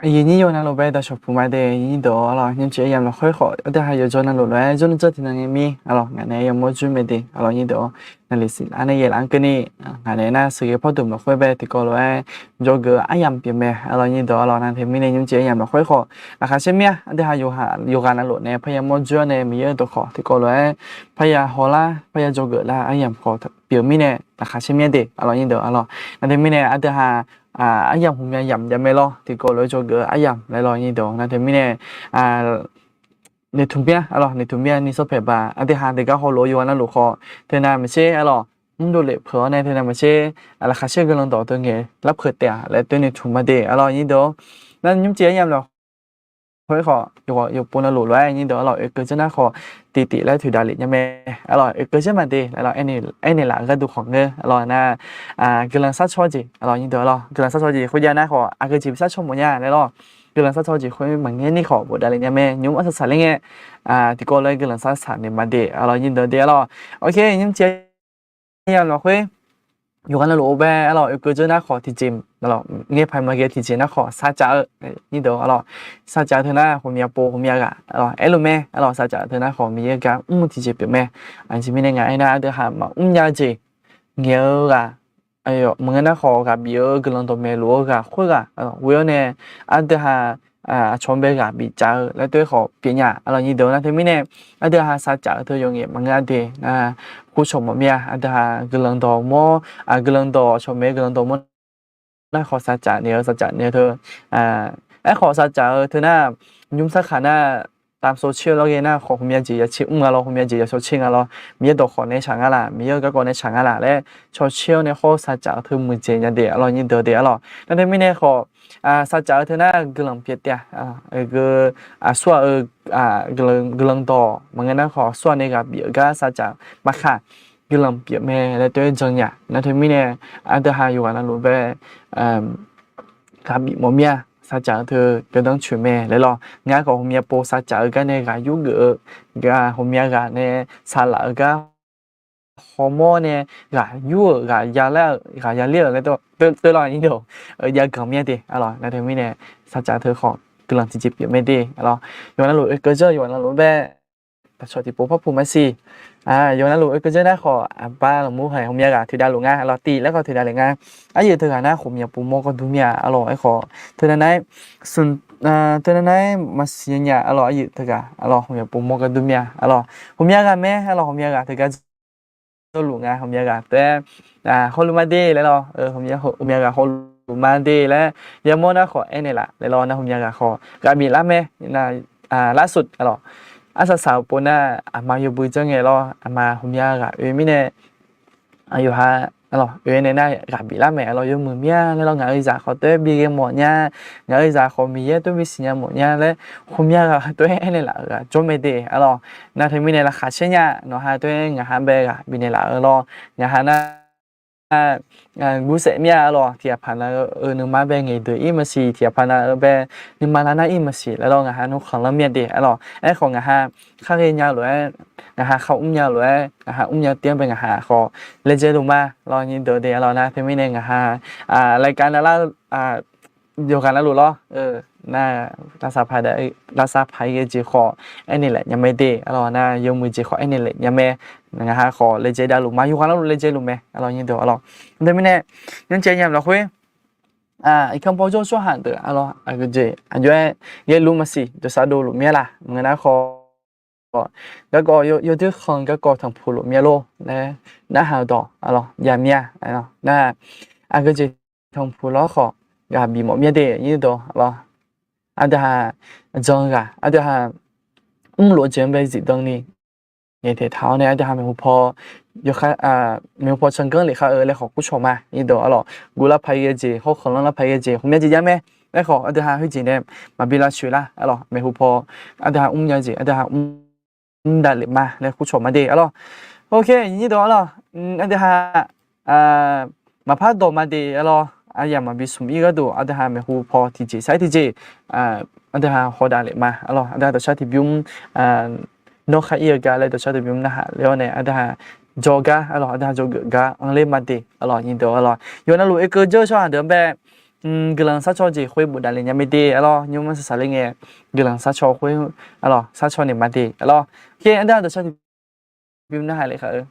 爷爷有那路边的小铺卖的，印度了，你这样了很好，但还有做那路来，做那这天那个米，了，俺那有么准备的，了印度，那里是俺那也啷个呢？俺那那是个跑动了会呗，这个来，做个哎呀别咩，了印度了，那天米呢，你这样了很好，那还是咩？但还有那路呢，พยายาม么做呢，มีเยอะตัวขอที่ก็เลยพยายามหัวละพยายาม做个啦，哎呀ขอเปลี่ยน米呢，那还是咩的，了印度了，那天米呢，俺这还。ai dầm hôm nay dầm dầm mê lo thì cô lỗi cho gỡ ai dầm lại lo như đó nên thế mình nè nè thùng bia alo nè thùng bia ni số phép bà anh thì hàng thì các hồ lỗi yêu anh lỗi khó thế nào mà xe alo đồ lệ phở này thế nào mà xe là khá xe cái lần đó tôi nghe lắp khởi tẻ lại tôi nè thùng mà để alo như đó nên những chế nhầm là hơi khó yêu bốn là lỗi loại như đó là cái chân nó khó tỷ lại thủy đại liệt nha mẹ alo cái chân mà đi alo anh này là cái đồของเงยalo na cái lần sát cho gì alo như đó alo cái lần sát cho gì khối gia na khó cái chỉ sát cho một nhà đấy lo cái lần sát cho gì khối bằng nghe ni khó bộ đại liệt nha mẹ nhúng ở sát lên thì cô lấy cái lần sát sản để mà để alo như đó đi alo ok những chế nhầm là khốiอยู่กันแล้วรู้แบบเราเกิดเจอหน้าขอที่จิมเราเงียบไปมาเกี่ยที่จิมหน้าขอซาจ่านี่เดี๋ยวเราซาจ่าเธอหน้าผมมีโปผมมีอะไรเรารู้ไหมเราซาจ่าเธอหน้าขอมีอะไรที่จิเป็นไหมอันที่ไม่ได้ไงนะเดี๋ยวหามายาจีเงี้ยกันไอ้ยมึงหน้าขอกับเยอะกำลังตัวเมลัวกับคุยกันเว้ยเนี่ยอันเดี๋ยวหาชมเบกับบิจ่าแล้วตัวขอเปลี่ยนอย่างเรานี่เดี๋ยวนะเธอไม่เนี่ยอันเดี๋ยวหาซาจ่าเธอยังเงี้ยมันง่ายดีนะผู้ชมมาเมียอันเดี๋ยวหากำลังตัวโมกำลังตัวชมเมกำลังตัวโมน่าขอซาจ่าเนี่ยซาจ่าเนี่ยเธอไอ้ขอซาจ่าเธอหน้ายุ่งสักขนาดตามโซเชียลแล้วเงี้ยนะขอผมอยากจีจะชิมเราผมอยากจีจะโซเชียลเรามีตัวขอในฉันอะไรมีก็ก่อนในฉันอะไรและโซเชียลเนี่ยขอซาจ่าเธอมือเจียนเดียเรายินเดียวเดียเรานั่นไม่เนี่ยขอซาจ่าเธอหน้ากำลังเปียเดียก็ส่วนกำลังต่อมันงั้นนะขอส่วนในกับเบียก็ซาจ่ามาค่ะกำลังเปียแม่และตัวจังเนี่ยนั่นไม่เนี่ยอันเดอร์ฮาอยู่กันนั่นรู้ไปกับบีมอมีซาจ่าเธอก็ต้องช่วยแม่แล้วหรองานของผมมีโปซาจ่ากันในการยุ่งเกี่ยวกับผมมีกันในซาลาก็ฮอร์โมนเนี่ยกับยุ่งกับยาแล้วกับยาเลี้ยแล้วตัวเราอย่างนี้เดียวยาเกลือเมียดีอะไรนั่นเธอไม่เนี่ยซาจ่าเธอของกำลังจิบเปียไม่ดีอะไรอยู่นั่นรู้ก็เจออยู่นั่นรู้แบบแต่ชอบที่ปุ๊บพ่อผู้ไม่สิอยู่นั่นรู้ก็เจอหน้าขอป้าหลงมูให้ผมมีกันถือดาวหลงงานเราตีแล้วก็ถือดาวหลงงานไอ้ยี่เธอหาหน้าผมมีปุ๊บโมก็ดูเมียอร่อยไอ้ขอเธอนั้นส่วนเธอนั้นมาเสียเนี่ยอร่อยยี่เธอกันอร่อยผมมีปุ๊บโมก็ดูเมียอร่อยผมมีกันไหมอร่อยผมมีกันเธอกันตัวหลงงานผมมีกันแต่คนรู้มาดีแล้วผมมีกันคนรู้มาดีแล้วยังโมนะขอไอ้นี่แหละแล้วนะผมมีกันขอกาบีละไหมนะล่าสุดอร่อยสาวปนน่ะมาอยู่บุญจังไงล่ะมาหุ่มยากะไม่เนี่ยอยู่ฮะalors này này gặp bị lắm mẹ alors yêu mười mía nên lo ngại giờ họ tới bị cái mỏ nha ngại giờ họ mía tôi bị xin nhà mỏ nha đấy hôm nha tôi này là cho mày đi alors na thì mình này là khá xe nha nó hai tôi nhà hàng bè cả bị này là alors nhà hàng bố sẽ mía alors thì phải là nương má bè ngày tới im mà xì thì phải là bè nương má là na im mà xì là lo nhà hàng nó không làm mía đi alors ấy còn nhà hàng khác nhau rồi nhàเขาnhau rồi nhà nhau tiếng bên nhàเขาlên chơi đúng mà lo nhìn được thì lo na thì mình nên nhàรายการแล้วอยู่กันแล้วรู้หรอน่าราซาพายได้ราซาพายเกจิขอไอ้นี่แหละยังไม่ดีอะไรนะยกมือจิขอไอ้นี่แหละยังไม่นะขอเลยเจได้รู้มาอยู่กันแล้วเลยเจรู้ไหมอะไรยินดีอะไรแต่ไม่แน่ยังเจยังเราคุยอีกคำพูดช่วยหันเถอะอะไรก็เจอันย้อยยัยรู้มาสิจะสะดวกรู้ไหมล่ะมึงนะขอแล้วก็อยู่ที่คนก็ทำผู้รู้มีโลนะน่าหาต่ออะไรอย่ามีอะไรน่าอันก็จะทำผู้รู้ขอกับบีมมีเดียยี่ตัวอะไรอันเดียจังกันอันเดียรู้จังไปจิตตรงนี้เนี่ยที่เท้าเนี่ยอันเดียไม่พออยู่ค่ะไม่พอฉันก็เลยค่ะเลยขอผู้ชมมายี่ตัวอะไรกูรับไปเจเขาคนรับไปเจผมอยากจะยังไหมแล้วขออันเดียให้จีเนี่ยมาบิลาช่วยละอะไรไม่พออันเดียอยากจะอันเดียได้เลยมาแล้วผู้ชมมาดีอะไรโอเคยี่ตัวอะไรอันเดียมาพัดดมาดีอะไรอย่ามาบิสมีก็ดูอันเดียไม่พอที่จีใช้ที่จีอันเดียขอได้เลยมาอะไรอันเดียตัวชาติบิวนกขยี้กันเลยตัวชาติบิวนะฮะแล้วเนี่ยอันเดียจอกะอะไรอันเดียจอกะอันเล่มาดีอะไรยี่ตัวอะไรอยู่นั่นรู้เอกเจอชอบเดิมแบบ 그랑 사초지 회부 달리 냐미디 알아 뇽만 살링에 그랑 사초 회 알아 사초니 마디 알아 오케이 안다도 차 비움나 할래 가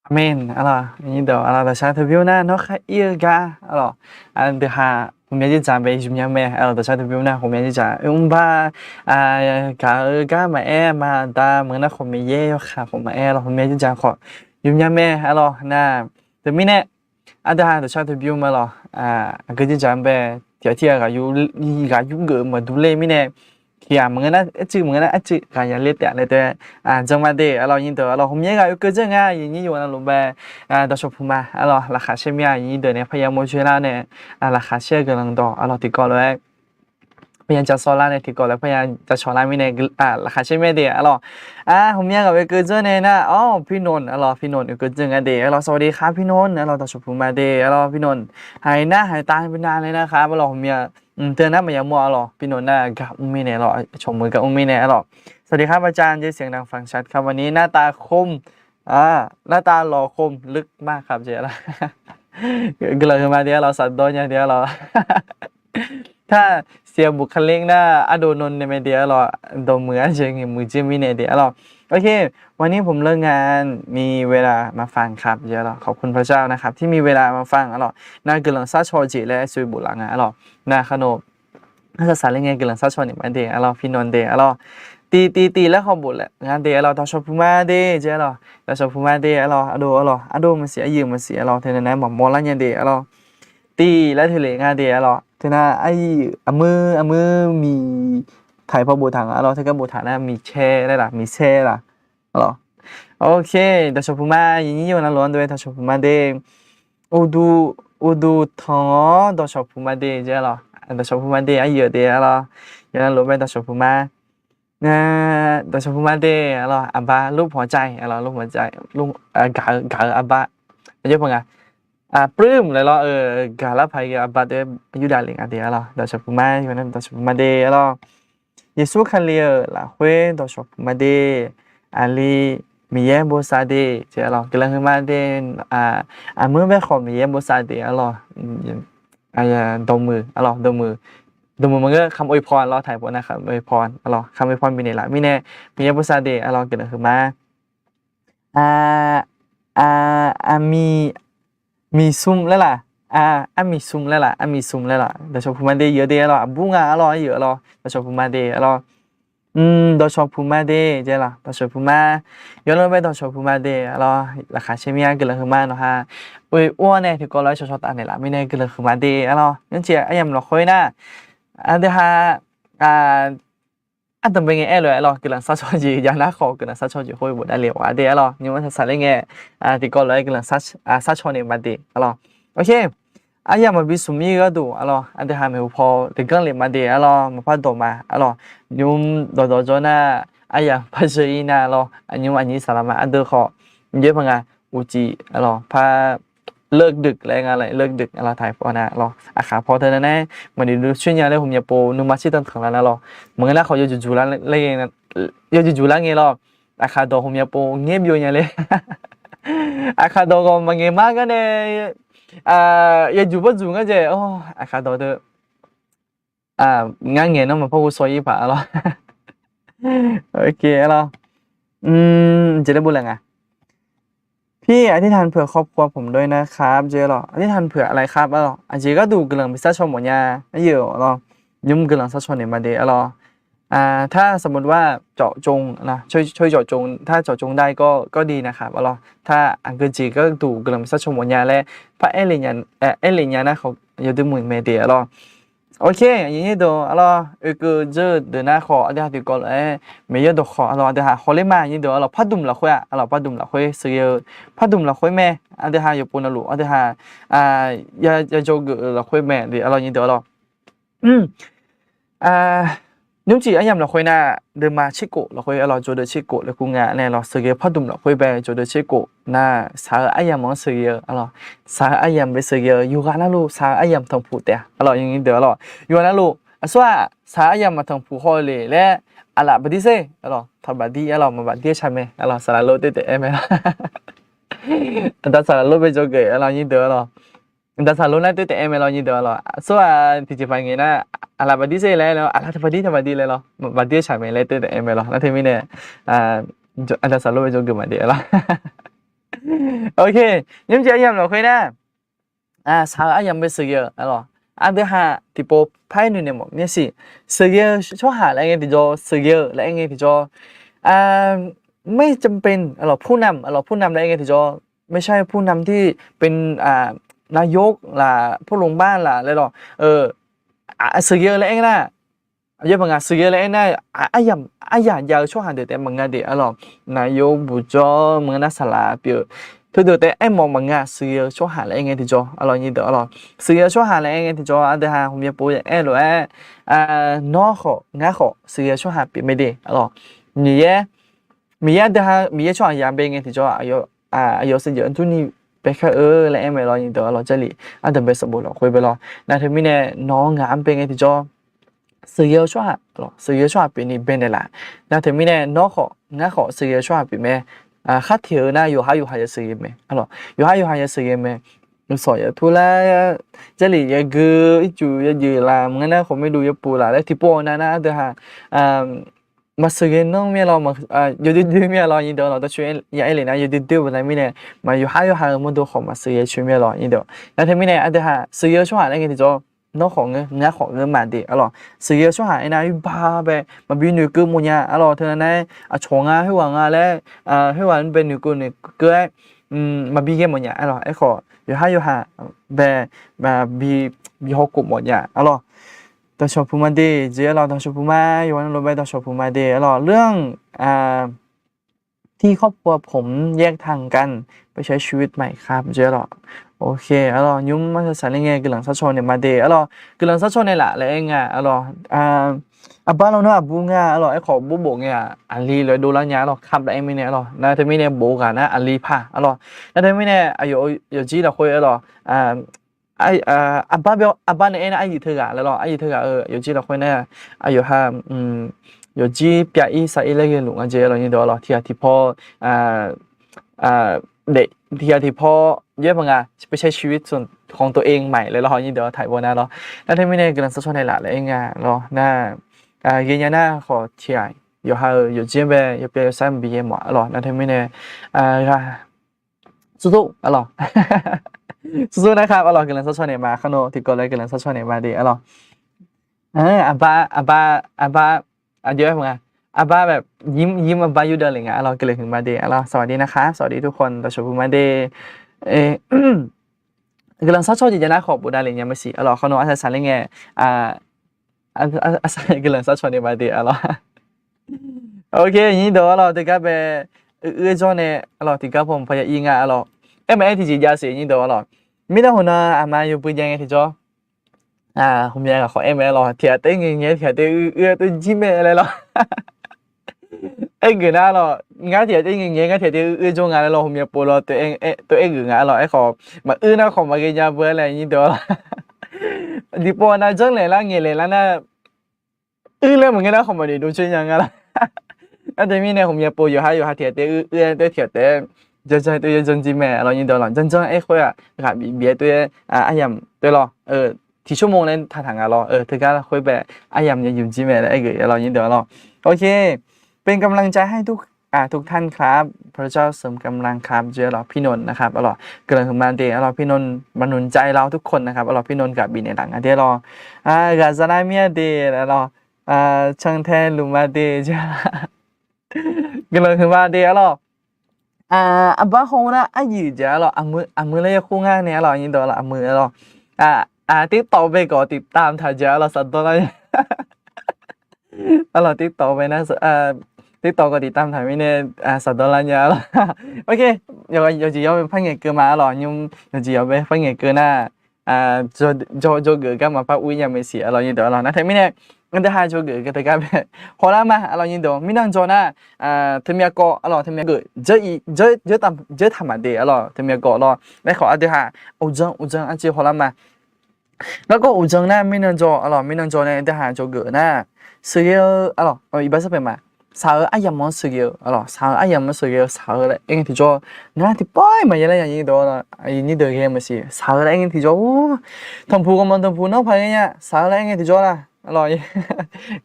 阿门，阿拉，你都阿拉到下头表呢，侬还有个阿拉，等下后面就准备什么咩？阿拉到下头表呢，后面就讲，把个嘛嘛，但么那后面也要看后面阿拉后面就讲好，什么咩？阿拉那对面呢？等下到下头表嘛咯，个就准备天个有个嘛独立面呢。thì mga na chứ mga na chứ kaya liệt lại đấy trong mà để alo nhìn tới alo hôm nay cái cơ chế nga nhìn như là lúc bé đó shop mà alo là khá xem ya nhìn tới này phải mua chuyện là này là khá xem cái lần đó alo thì có rồi bây giờ cho số là này thì có rồi bây giờ cho số là mình này là khá xem đấy alo hôm nay cái cơ chế này naพี่นนท์aloพี่นนท์cơ chế nga đấy alo สวัสดีครับพี่นนท์alo ต่อ shop มาเด้ alo พี่นนท์หายหน้าหายตาเป็นนานเลยนะครับ alo ผมเนี่ยเตือนนะมันยังมัวหรอพี่นนท์น่ะกับอุ้มมีเนี่ยหรอชมมือกับอุ้มมีเนี่ยหรอสวัสดีครับอาจารย์เจเสียงดังฟังชัดครับวันนี้หน้าตาคมหน้าตาหล่อคมลึกมากครับเจ๊ละก็เลยมาเดี๋ยวเราสัตว์โดนอย่างเดียวเราถ้าเสียบุคลิกนะอโดนนในเดียวเราโดนมือเจงมือจิ้มมีเนี่ยเดียวเราโอเควันนี้ผมเลิกงานมีเวลามาฟังครับเยอะหรอขอบคุณพระเจ้านะครับที่มีเวลามาฟังหรอน่ากำลังซาชอจิและซุยบุหลังหรอน่าขนมน่าจะสารเงี้ยกำลังซาชอนี่มาเดียวหรอพี่นนท์เดียวหรอตีแล้วเขาบุแหละงานเดียวเราทอชอพูมาเดียวเจ้าหรอทอชอพูมาเดียวหรออโดมันเสียยืมมันเสียหรอเท่านั้นมอมอลเงี้ยเดียวหรอตีแล้วทีเหลืองานเดียวหรอเท่านั้นไอ้มือมีถ่ายพอบูถังหรอถ้าก็บูถังน่ะมีแช่ได้ล่ะมีแช่ล่ะหรอโอเคทอชอพูมาอย่างนี้อยู่นะล้วนด้วยทอชอพูมาเดียวอุดูท้อทอชอพูมาเดียวเจ้าหรอทอชอพูมาเดียวเยอะเดียวหรออย่างนั้นล้วนไปทอชอพูมาทอชอพูมาเดียวหรออับบารูปหัวใจหรอรูปหัวใจรูปกาอับบาเยอะปะไงปลื้มเลยหรอกาลภัยอับบาเดียยูดาลิงอันเดียวหรอทอชอพูมาอย่างนั้นทอชอพูมาเดียวหรอเยซูคันเลียละเว้ทอชอพูมาเดียอันลีมีเยโบซาเดเจ้าหรอกำลังมาเดเมื่อแม่ขอมีเยโบซาเดหรอดมมือหรอดมมือมันก็คำอวยพรเราถ่ายบทนะครับอวยพรหรอคำอวยพรมีในหลายมีแน่มีเยโบซาเดหรอเกิดขึ้นมาอ่ามีซุ่มแล้วล่ะมีซุ่มแล้วล่ะมีซุ่มแล้วล่ะแต่ชอบพูมาเดเยอะเดหรอบุ้งหรอเยอะหรอแต่ชอบพูมาเดหรอ到小铺买的，对了，到小铺买，原来买到小铺买的，咯，ราคาเชมียกันเลยคือมาเนาะฮะอ้วนเนี่ยที่ก็ร้อยชอตอันนี่ละไม่เนี่ยกันเลยคือมาดี咯งั้นเจียไอ้ยำเราค่อยนะเดี๋ยวฮะอันต่เป็นไงเลย咯กันเลยซัชจีอย่างนั้นขอกันเลยซัชจีค่อยบดได้เร็วเดี๋ยว咯นี่มันจะสั่นเลยไงที่ก็ร้อยกันเลยซัชเนี่ยมาดี咯โอเค呀嘛比苏米个多，เดี๋ยวหาไม่พอเด็กก็เลยมาเดี๋ยวมาพัดต่อมายุ่มต่อจน呀พัชรีนะยุ่มอันนี้สารมาเดี๋ยวขอเยอะพังอุจิพาเลิกดึกอะไรเงี้ยเลิกดึกถ่ายพอนะขาพอเท่านั้นแน่มันดูช่วยยังเลยผมอย่าโปนุ่มมาชิตันถึงแล้วนะเหมือนกันเขาจะจู่ๆแล้วอะไรเงี้ยจะจู่ๆแล้วเงี้ยขาโตผมอย่าโปเงียบอยู่อย่างเลยขาโตก็มันเงียบมากกันเนี่ย也就不住个啫，看到的眼眼那么破所以吧咯，OK 咯จะได้บุญอะไรพี่อธิษฐานเผื่อครอบครัวผมด้วยนะครับเจ๊หรออธิษฐานเผื่ออะไรครับอันเจ๊ก็ดูกำลังพิซซ่าชมหมดยาเยอะหรอยุ่มกำลังซัชชนเนี่ยมาเดหรอถ้าสมมติว่าเจาะจงนะช่วยเจาะจงถ้าเจาะจงได้ก็ดีนะครับถ้าอังกฤษจีก็ดูกำลังซัชชมหมดยาและพระเอลิญานะเขาอยู่ด้วยมือเมเดียหรอโอเคอย่างนี้ดูก็จะเดินหน้าขอเดี๋ยวดูก่อนไม่ยอดขอเดี๋ยวหาขอเล่มาอย่างนี้ดูพัดดุมละคุยพัดดุมละคุยซื้อพัดดุมละคุยแม่เดี๋ยวหาอยู่ปุ่นละลูเดี๋ยวหาอย่าโจกละคุยแม่เดี๋ยวอย่างนี้ดูnếu chỉ anh em là khối na đưa mà chiếc cổ là khối là cho được chiếc cổ là cũng ngã này là sự phát động là khối bè cho được chiếc cổ na sao anh em muốn sự sao anh em với sự yoga na lu sao anh em thằng phụ tèอย่างนี้เดี๋ยวyoga na lu sao sao anh em mà thằng phụ hồi lệ lẽ là badi se thằng badi mà badi chăm mẹ sao lô tê em ta sao lô bây giờ kể nhưเดี๋ยวแต่สารลุ้นแล้วตัวเองไม่รอยี่เดียวหรอส่วนที่จะไปงี้นะอะไรบัดดี้เสร็จแล้วอะไรบัดดี้เลยหรอบัดดี้ใช่ไหมเลยตัวเองไม่รอแล้วทีนี้เนี่ยอันแต่สารลุ้นไปจนเกือบมาเดียวละ โอเคnhưng chị em là khơi nè sao anh em biết sự kiện alors anh thứ hai thì bộ phải nữa nè một nghĩa gì sự kiện cho hạ lại nghe thì cho sự kiện lại nghe thì cho ไม่จำเป็นผู้นำได้ไงที่จะไม่ใช่ผู้นำที่เป็นนายกล่ะผู้ลงบ้านล่ะอะไรหรอสื่อเยอะเลยเองนะเยอะบางอย่างสื่อเยอะเลยเองนะอย่างยาวช่วงหาเดือนแต่บางงานเดี๋ยวหรอนายกบุจอเมืองนัสลาเปียวทุกเดือนแต่ไอ้มองบางงานสื่อเยอะช่วงหาอะไรเองที่จะอร่อยยิ่งเดือดอร่อยสื่อเยอะช่วงหาอะไรเองที่จะอันเดียร์ผมจะพูดอย่างหรือน้อของาขอสื่อเยอะช่วงหาปีไม่ดีอร่อยนี่มีช่วงยามเป็นไงที่จะอายุสิ่งเยอะทุนนี้ไปแค่และไม่รอยิ่งเดือดอร่อยเจลี่อันเดิมไปสมบูรณ์หรอกคุยไปรอนั่นถึงมีเนี่ยน้องงามเป็นไงที่จะสื่อเยอะช่วงสื่อเยอะช่วงปีนี้เป็นได้ละนั่นถึงมีเนี่ยน้องงาขอสื่อเยอะช่วงปีแม่คัดเถียวนะอยู่หาจะสื่อไหมอร่อยอยู่หาจะสื่อไหมสอยทุลาเจลี่ยังกูจู่ยังยืนละงั้นนะผมไม่ดูยังปูละแล้วที่ปอนะเดี๋ยวฮะมาสื่อน้องเมียเรามาอยู่ดื้อเมียเรายิ่งเดียวเราต้องช่วยอย่าไอ้เลยนะอยู่ดื้อวันไหนไม่เนี่ยมาอยู่หามันดูของมาสื่อช่วยเมียเรายิ่งเดียวแล้วถ้าไม่เนี่ยเดี๋ยวฮะสื่อช่วงอะไรกันที่จะน้องของงาของเงินมาดีอร่อยสื่อช่วงหาไอ้นายบ้าไปมาบินหนึ่งกูมุญญาอร่อยเท่านั้นชงให้หวังแล้วให้หวังเป็นหนึ่งกูเนี่ยก็มาบินแค่มุญญาอร่อยไอ้ขออยู่หาแบบบีหกกุมมุญญาอร่อยตอนชอบพูดมาดีเจ้าเราตอนชอบพูดมาอยู่วันเราไปตอนชอบพูดมาดีอร่อยเรื่องที่ครอบครัวผมแยกทางกันไปใช้ชีวิตใหม่ครับเจ้าเราโอเคalors nhung mà sản lên nghe cái lần sát chọn này mà để alors cái lần sát chọn này là anh alors ba lâu nữa bố nga alors em khó bố nghe ali rồi đô la nhá alors khăm lại em này alors na thế mới này bố cả na ali pa alors na thế mới này ayo chỉ là khôi alors ai ba này ai gì thưa cả alors ai gì thưa cả ayo chỉ là khôi này ayo ha ayo chỉ bia ý sai lấy cái lụng anh chơi alors như đó alors thì poเด็กที่พ่อเยอะบางไปใช้ชีวิตส่วนของตัวเองใหม่เลยเรายิ่งเดี๋ยวถ่ายบนหน้าเราแล้วถ้าไม่ได้กำลังสะท้อนในหละเลยเองเราหน้ายืนยันหน้าขอเชียร์อยู่เจียบอยู่เป็นสายบีเอ็มหรอแล้วถ้าไม่ได้สู้ๆอร่อยสู้ๆนะครับอร่อยกำลังสะท้อนในมาขนมที่ก่อนเลยกำลังสะท้อนในมาดีอร่อยอาบ้าเยอะบางบ้าแบบยิ้มบ้าอยู่เดินอะไรเงี้ยเราเกลือถึงมาเดย์เราสวัสดีนะคะสวัสดีทุกคนต่อชมมาเดย์กำลังซัดชอบจีนะขอบบุญอะไรเงี้ยไม่สิเราเขาโน้ตอาศัยอะไรเงี้ยอาศัยกำลังซัดชอบในมาเดย์เราโอเคนี่เดี๋ยวเราติดกับจอเนี่ยเราติดกับผมพยายามเราไม่ที่จียาเสียนี่เดี๋ยวเราไม่ต้องหัวหน้ามาอยู่ปุยยังไงที่จอผมยังขอเราเถียเต้งเงี้ยเถียเต้ตัวจิ้มอะไรเราngười na lo ngã thiệt cái nghe ngã thiệt thì cho ngã lo hôm nay bố lo tụi người ngã lo ấy khó mà na khó mà cái nhà bữa này như đó đi bố na chẳng lẽ là nghe lẽ là na lên mà cái na khó mà để đối chơi nhà ngã là anh thấy mi này hôm nay bốอยู่hai thiệt thì tôi thiệt thì cho tôi chân gì mẹ lo như đó là chân ấy khôi gặp bị tôi anh em tôi lo thìชั่วโมงนั้นท่าทางเราถึงก็คุยแบบอายังจะอยู่จีเมลไอ้เก๋เรายินดีเราโอเคเป็นกำลังใจให้ทุกท่านครับพระเจ้าเสริมกำลังครับเจอเราพี่นนท์นะครับอร่อยกำลังมาเดอร่อยพี่นนท์บรรนุนใจเราทุกคนนะครับอร่อยพี่นนท์กับบินในหลังเดี๋ยวรอกาซาลาเมียเดแล้วรอช่างแทนลุมาเดเจอกำลังมาเดอร่อยบ้าโฮนะไอ้ยืดเจอหรอมือเลยคู่ง่ายเนี่ยหรอยินดีละมือหรอติดต่อไปก็ติดตามถ่ายเจอเราสัตว์ตัวนั้นเราติดต่อไปนะติดต่อก็ติดตามถ่ายไม่เนี่ยสัตว์ตัวนั้นเยอะแล้วโอเค有時有翻譯嘅嘛咯，有時有俾翻譯嘅啦，做嘅咁嘛，發會有咩事啊？咯呢度咯，那睇咩咧？我哋下做嘅大家好啦嘛，啊咯呢度，咩能做啦？睇咩個啊咯？睇咩個？這他媽的啊咯，睇咩個咯？你學啊啲下，歐洲啊知好啦嘛？แล้วก็อุจจาระไม่นอนจออร่อยไม่นอนจอในแต่หาจอเกิดนะซื้ออร่อยอีบ้าสักเป็นมาสาวไอ้ยามมันซื้ออร่อยสาวไอ้ยามมันซื้อสาวเลยเองที่จอน่าที่ป้อยมาอย่างไรอย่างนี้ตัวนะอย่างนี้เด็กเองไม่สิสาวเลยเองที่จอทำผูกมันทำผูกน้องพายเนี่ยสาวเลยเองที่จอละอร่อย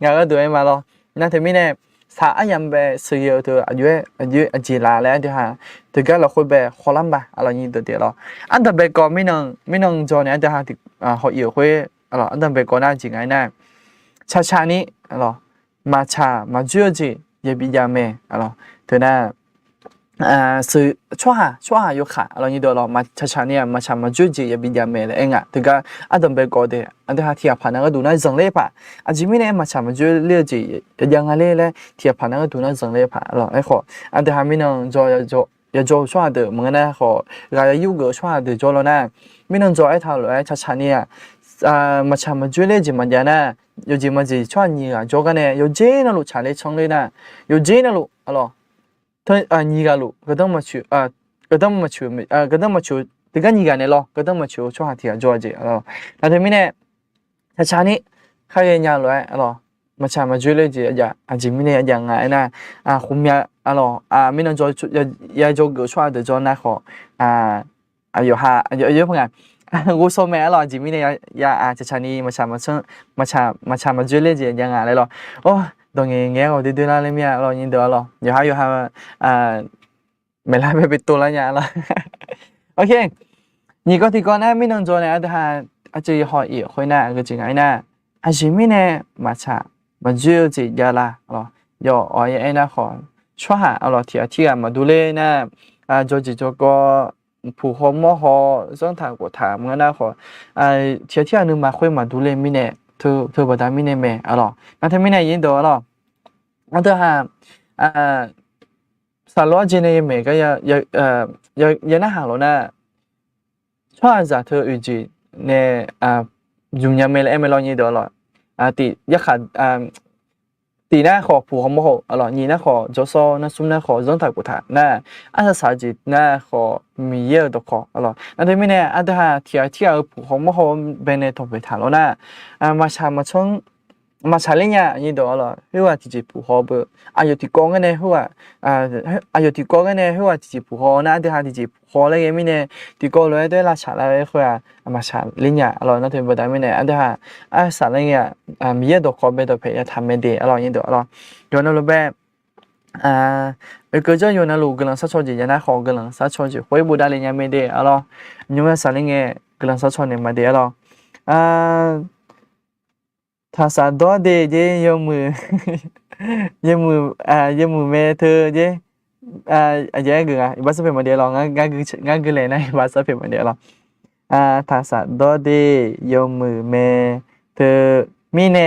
งานก็ดูเองมาหรอน่าที่ไม่เนี่ย စာအယံပဲစီရတူအကြီးလာလဲဒီဟာတကယ်လို့ခွပဲခေါ်လမ်းပါအလောညီတို့တယ်လို့အန်တဘဲကောမင်းနဂျောနေတဟာဒီဟောရခွေအလောအန်တဘဲကောနာဂျင်ငိုင်းနာချာနီအလောမကျွကြီးရပြကြမယ်အလောဒီနာ是穿哈有看，然后你到了嘛，恰呢嘛就接也比较美了，哎呀，这个阿东北搞的，阿对哈提怕那个都那整嘞怕，阿这边呢嘛就了解，样啊嘞提怕那个都那整嘞怕，了哎好，阿对哈没能做穿的，么呢好，个有个穿的做了呢，没能做一套了，恰呢嘛就了解嘛家呢，有这么子穿呢啊，做个呢有这那路查嘞冲嘞呢，有这那路，啊咯。他你个路，个当么去个当么去这个你个呢咯，个当么去做下天做着咯。那对面呢，他查呢，开个伢来咯，嘛追了着呀，前面呢样啊那后面咯没能做也做个做的做那好有哈有朋友。我说咩咯，前面呢也查呢嘛追了着样啊来咯，哦。ตรงนี้我对啦เลยเนี่ยเรายินดีแล้วอยู่ฮะไม่ไล่ไปปิดตัวแล้วเนี่ยละโอเคนี่ก็ที่ก่อนนะไม่ต้อง做呢แต่ฮะอาจจะหอยอีกคนน่ะก็จริงไงนะอาชีพเนี่ยมาเจอจียาละหรอย่ออ้อยไอ้นะขอช่วยหาเอาหรอที่มาดูเลยนะจก็ผู้หอมหอส่งทางกดถามงั้นนะขอที่นึงมาคุยมาดูเลยมิเนี่ยเธอบอกได้ไม่แน่แม่อ๋อนั่นเธอไม่แน่ยินตัวอ๋อนั่นเธอหาสารวัตรเจเนย์แม่ก็ยังน่าหาแล้วนะช่วยจากเธออุจิเนี่ยยุ่งยากไม่เลยไม่รอยินตัวหรอตียักษ์ตีน่าขอผู้เขาโมโหอ๋อนี่น่าขอโจโซน่าซุ่มน่าขอส่งทางกดถามน่าอันสาจิน่าขอมีเยอะตัวขออ๋อนั่นเธอไม่แน่อันเธอหาที่ผู้เขาโมโหเป็นในตัวไปถามแล้วนะมาช่องมาชาลิญญานี่ตัวละเฮ้ยว่าที่จีผู้เขาเบออายุที่ก้องกันเนี่ยเฮ้ยว่าอายุที่ก้องกันเนี่ยเฮ้ยว่าที่จีผู้เขานะเดี๋ยวหาที่จีผู้เขาเลยยังไม่เนี่ยที่ก้องเลยด้วยราชาเลยเฮ้ยว่ามาชาลิญญานั่นถึงบอกได้ไม่เนี่ยเดี๋ยวหาสาลิญญามีเยอะตัวเขาเป็นตัวเพย์ทำไม่ดีนี่ตัวย้อนรูปแบบก็จะย้อนรูปกำลังสัชจีอย่างนั้นเขากำลังสัชจีเฮ้ยบุได้เลยยังไม่ดียังไม่สาลิญญากำลังสัชเนี่ยมาดีถ้าสาดอเดเยยมือแม่เธอเยเยกึ่งอีบัสเป็นมาเดียวงั้นคือเลยนะอีบัสเป็นมาเดียวถ้าสาดอเดยมือแม่เธอมีเน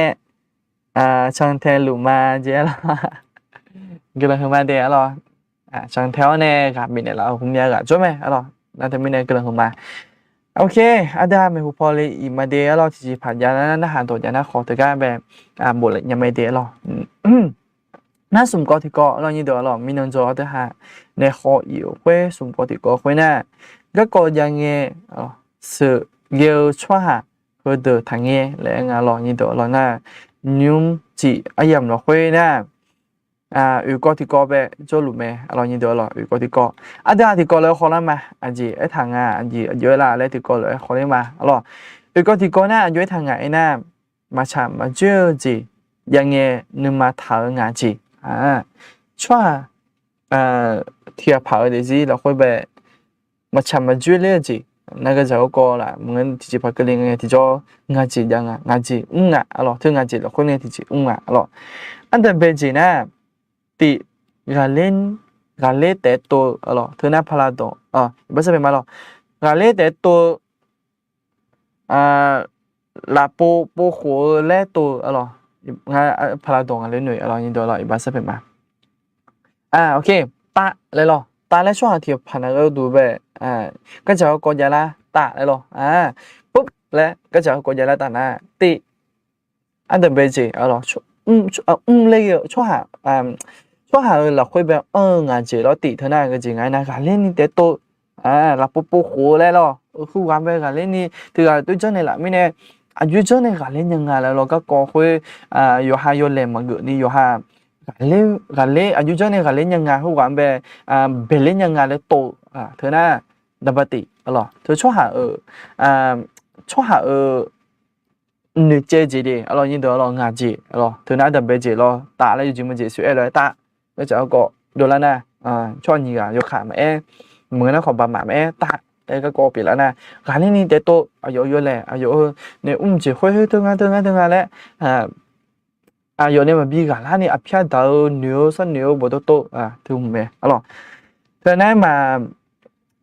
ช่างเทลุมาเจล่ะก็เลยคือมาเดียวช่างเทวเน่ครับมีเนล่ะผมอยากช่วยไหมนั่นแต่มีเนก็เลยคือมาโอเคอาดาไม่หูพอเลยอีมาเดียที่ผ่านยานั้นอาหารตัวอย่างนั้นขอถือการแบบบทเลยยังไม่เดียน่าสมกอที่ก็เรานี่เดี๋ยวมีนนจอแต่หาในขออยู่เว้สมกอที่ก็เว้น่ะก็ยังเงี้ยสื่อเกี่ยวช่วยหาเพื่อเดินทางเงี้ยแล้วงานเรานี่เดี๋ยวเราน่ะยุ่งจีอายามเราเว้น่ะก็ที่ก็แบบโจลุเมเรานี่เดี๋ยวเราก็ที่ก็อาจจะที่ก็เลยขอแล้วมาจีไอ้ทางจีเยอะละแล้วที่ก็เลยขอเลยมาก็ที่ก็น่ะเยอะทางไอ้น่ะมาเจอจียังเงี้ยนึกมาถางจีช่วยที่ผาเดี๋ยวจีเราค่อยแบบมาเจอเลยจี那个就过啦，我们自己拍个零个，提着牙齿样牙齿听牙齿了，可能提着อันเดิมเป็นจีน่ะติกาเล่แต่ตัวเธอหน้าพลาดไม่ใช่เป็นมากาเล่แต่ตัวลาปูหัวเล่ตัวงาพลาดงาเล่หน่วยยินดีอีบ้าใช่เป็นมาโอเคตาเลยตาแล้วช่วงที่ผ่านก็ดูแบบก็จะกดยาละตาเลยปุ๊บแล้วก็จะกดยาละตาหน้าติอันเดิมเป็นจีเลยช่วยหาเราคุยแบบงานเจเราติเท่านั้นก็จริงไงนะการเล่นนี่แต่ตัวเราปูหัวเลยคือการไปการเล่นนี่ถือว่าตัวเจ้าเนี่ยแหละไม่แน่อายุเจ้าเนี่ยการเล่นยังไงแล้วเราก็ก่อคุยอยู่หาโยนเล่นมาเกิดนี่อยู่หาการเล่นอายุเจ้าเนี่ยการเล่นยังไงคือการไปเบลเล่นยังไงแล้วโตเธอหน้าดับติเธอช่วยหา女姐姐的，阿拉印度阿拉伢姐，阿拉头那等别姐咯，打了有这么姐，所以来打，那就个多了呢，ช่วงนี้ก็ยกขามาเหมือนนะของบาหมาตาก็กอปีแล้วนะการนี้เด็ดโตอายุเยอะแหละอายุเนี่ยจีค่อยถึงงานแล้วอายุเนี่ยมันบีกันแล้วนี่อภิชาดาวเหนียวสั้นเหนียวบดโตถึงไหมอ๋อแต่นั้น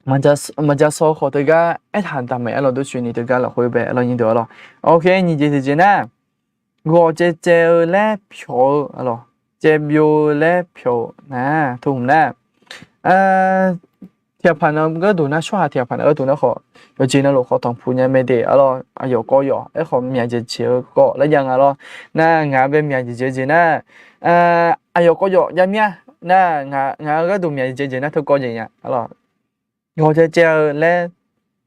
มันจะโซ่ขอตัวก็ทันทำไหมเราดูช่วยนี่ตัวก็เราคุยไปเรายินดีอ๋อโอเคนี่เจนะ我这这来票，咯，这票来票，ถูกนะเทียบพันก็ดูนะช่วงเทียบพันก็ดูนะขอจริงนะลูกขอต้องพูดยังไม่ได้อ๋ออายุก็อยู่ขอมีอะไรจะเชื่อก็แล้วยังอ๋องานเป็นมีอะไรจะเจอนะอายุก็อยู่ยังมีงานก็ดูมีอะไรจะเจอนะทุกคนอย่างเงี้ยอ๋อ我这这来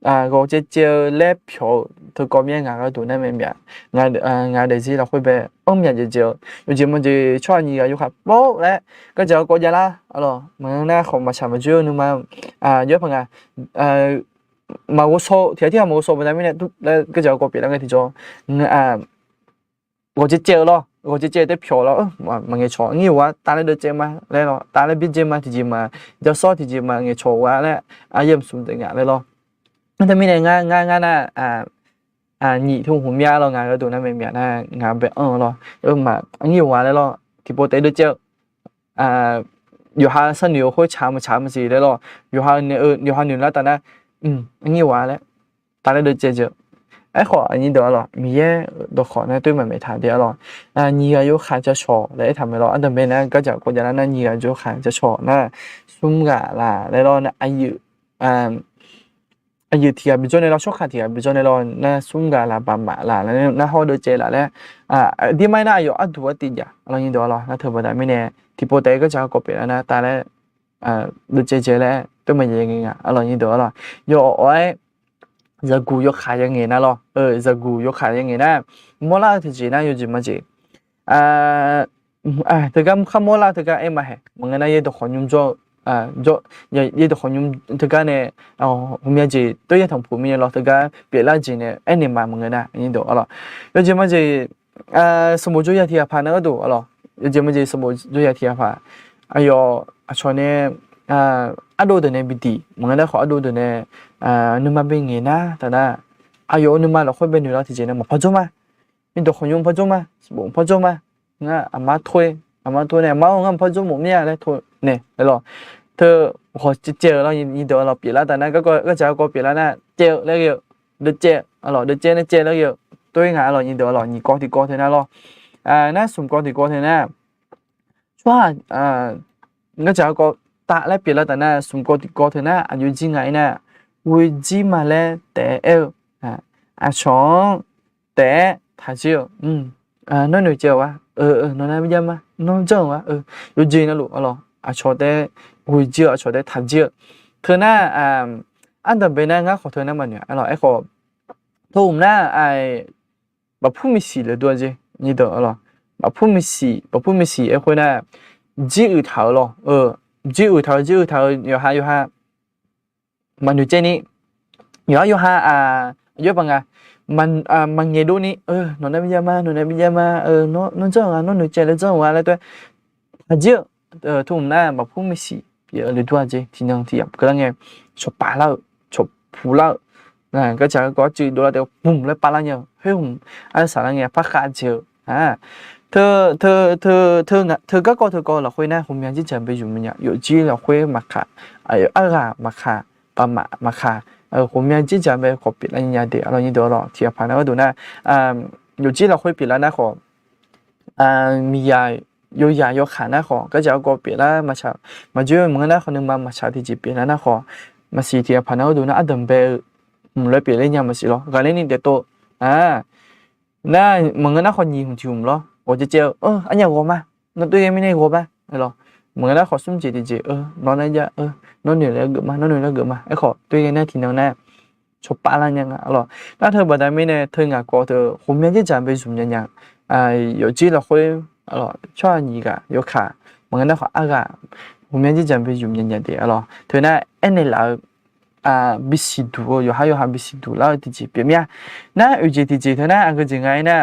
我这这来票，他搞面个都那面，俺的是了会被面就，有这么就创意个有下包来，个就国家啦，咯，我那好嘛什么就那么有朋友嘛我说天我说不那面都来个就个别那个地方，我这这咯。我这这的票了，嘛个错，你话打来的这嘛来咯，打来比这嘛提嘛，就少提嘛个错话嘞，也唔算得来咯。那他们呢，俺那你同后面咯，俺个都那边面那俺别咯，嘛，你话嘞咯，提波带的就有下生牛会查么事的咯，有下牛啦，但那你话嘞，打来的这就。ขออันนี้เดี๋ยวหรอมีแย่ตัวขอนะด้วยมันไม่ทันเดี๋ยวหรอนี่ก็ยุขาจะชอแล้วทำให้เราอันนั้นเป็นนะก็จะกดอย่างนั้นนี่ก็ยุขาจะชอนะซุ่มกะล่ะแล้วเรานะอายุที่บิจในเราชอบขาที่บิจในเรานะซุ่มกะล่ะบำบัดล่ะแล้วนะฮอดเจล่ะแล้วที่ไม่น่าอยู่อัดตัวติดอย่าเรายินดีหรอนะเธอบอกได้ไม่แน่ที่โปรเตก็จะกดไปแล้วนะแต่แล้วดูเจแล้วด้วยมันยังไงเรายินดีหรออยู่ไว้จะกูยกขายยังไงนะล่ะจะกูยกขายยังไงนะมอลาที่จีน่าอยู่จีมาจีแต่ก็ข้ามอลาแต่ก็มาเหมึงนะยี่ตัวขยุมจ่อยี่ตัวขยุมแต่ก็เนี่ยผมอยากจีตัวยี่ทำผู้มีล่ะแต่ก็เปลี่ยนละจีเนี่ยนี่มามึงนะยี่ตัวล่ะอยู่จีมาจีสมุทรยาที่ผ่านก็ดูล่ะอยู่จีมาจีสมุทรยาที่ผ่านอายุช่วงนี้อดูตัวเนี่ยบิดีมึงนะขออดูตัวเนี่ยนึกมาเป็นไงนะแต่น่ะอายุนึกมาเราค่อยเป็นอยู่แล้วที่เจนมาพอจมามีตัวคนยุ่งพอจมาบุ๋มพอจมางั้นมาถ้วยเนี่ยมางั้นพอจมูกเนี่ยเลยถ้วยเนี่ยเลยหรอเธอขอเจอเรายินดีเราเปลี่ยนแล้วแต่นั้นก็จะก็เปลี่ยนแล้วนะเจอแล้วเยอะเดือดเจอหรอเดือดเจอเนี่ยเจอแล้วเยอะตัวงานเรายินดีเรานี่ก็ที่ก็เท่านั้นหรอน่าสมก็ที่ก็เท่านั้นช่วยก็จะก็ตาแล้วเปลี่ยนแล้วแต่น่าสมก็ที่ก็เท่านั้นอายุจริงไงน่ะวิจิมาแล้วแต่ช่องแต่ถ้าเชื่อน้อยหน่อยเจ้าวะน้อยไม่ยากมั้ยน้อยจังวะอยู่จริงนะลูกอ๋อชอแต่วิจิชอแต่ถ้าเชื่อเธอน่ะอันดับเป็นน่ะงั้นขอเธอน่ะมันเนี่ยอ๋อไอ้ขอทุ่มน่ะแบบผู้มีสีเลยด้วยจีนี่เด้ออ๋อแบบผู้มีสีไอ้คนน่ะจีอุทาวหรอจีอุทาวอยู่หามันอยู่เจนี่อยู่หาเยอะปังมันเงดูนี่นอนได้ไม่ยากมานอนจังนอนหนูเจเลยจังวะแล้วตัวอาเยอะทุ่มหน้าแบบผู้ไม่สีเยอะเลยตัวเจที่นั่งที่ก็แล้วไงชอบปลาแล้วชอบผูแล้วก็จะก็จืดดูแล้วเดี๋ยวปุ่มแล้วปลาแล้วเนี่ยเฮ้ยผมสารไงพักขาเจอเธอก็เราคุยนะผมยังจะไปอยู่มันอยู่จีเราคุยมาค่ะมาค่ะปะมาค่ะผมยังจีจะไปขอปิดอะไรอย่างเงี้ยเรายินดีหรอที่ผ่านก็ดูนะอยู่จีเราคุยปิดแล้วนะขอมียาขานะขอก็จะก็ปิดแล้วมาเจอมึงนะคนนึงมาชาที่จีปิดแล้วนะขอมาสีที่ผ่านก็ดูนะดัมเบลเลยปิดเลยยังมาสิหรอการเล่นนี่เด็ดโตน่ามึงนะคนยิงของทีมหรอ我就叫อันนี้我嘛那对面那我吧係咯มึงนะขอซุ่มจีดีจีนอนได้จ้ะนอนเหนื่อยแล้วเกิดมาไอ้ขอด้วยกันนะทีนั้นนะชอบปะอะไรยังอ่ะหรอถ้าเธอบอกได้ไม่เนี่ยเธองานก็เธอผมยังจะจำไปสุ่มยัง有机เราคุยหรอชอบนี่กะ有ขามึงนะขออะไรผมยังจะจำไปสุ่มยังเดียวหรอเธอน่ะไอ้เนี่ยเรา บิสิดูอยู่ให้บิสิดูแล้วที่จีเปียมีนะอุจิที่จีเท่านั้นก็จริงไงนะ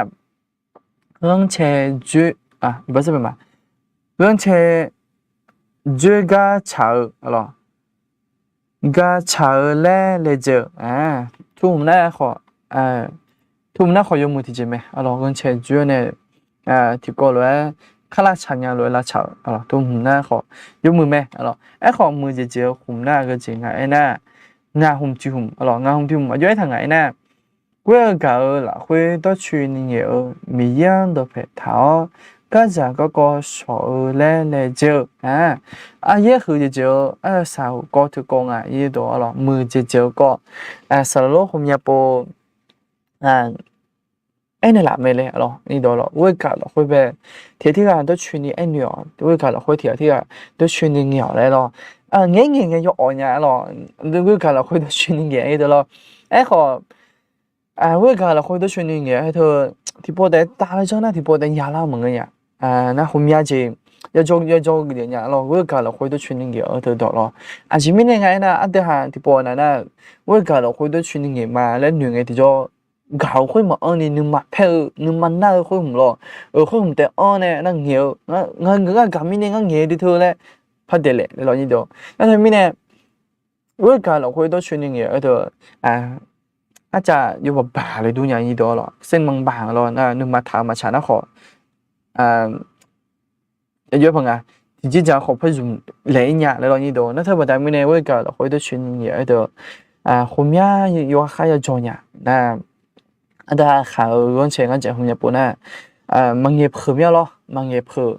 เรื่องเชจูอยู่บ้านใช่ไหมเรื่องเชจูกาชาอะไรกาชาเลเจทุ่มหน้าขอทุ่มหน้าขอยมือที่จีไหมอะไรเรื่องเชจูเนี่ยที่ก็เลยข้าราชการเลยละชาวอะไรทุ่มหน้าขอยมือไหมอะไรไอ้ขอมือเจียวหุ่มหน้าก็จริงไงไอ้น่างาหุ่มจีหุ่มอะไรงาหุ่มจีหุ่มอายุไอ้ทางไงน่ะ我搞了会到去年有米样的配套，各家各个手来就也好就少个就讲也多了，มือ就个สรุปผมอยากพูนี่แหละไม่เลยหรอนี่ดูหรอ我搞了会被ที่การ到去年1年我搞了会ที่到去年年来了年要2年了我搞了会到去年年的了ไอ้ขอ我搞了好多训练嘅，喺度ที่พอได้打了仗那ที่พอได้压了猛嘅呀，那后面就要做嘅嘢咯，我搞了好多训练嘅喺度度咯，前面嘅那啲下ที่พอ那我搞了好多训練嘅嘛，แล้วหนึ่ง嘅ที่จะ搞開嘛，你มาเพล你มาหน้า開唔咯，開唔得เนี่ยนั่งเหี่ยวงั้นการมีเนี่ยงั้นเหี่ยวที่เธอเลยพัดเดเลยเรานี่ดูแล้วทำไมเนี่ย我搞了好多训練嘅喺度อาจจะอยู่แบบบ่าเลยดูอย่างนี้ดอหรอเส้นบางๆหรอนึกมาถามมาชนะขอเยอะพังที่จริงจะขอเพื่อจุ่มเหลี่ยเนี่ยแล้วนี่ดอนั่นเธอบอกได้ไม่แน่ว่าก็เราคุยด้วยชิ้นเนี่ยเดี๋ยวคนยาอยู่ใครจะจอยเนี่ยอันดาข่าวเรื่องเชิงกันจากคนญี่ปุ่นมังเงียบเผื่อหรอมังเงียบเผื่อ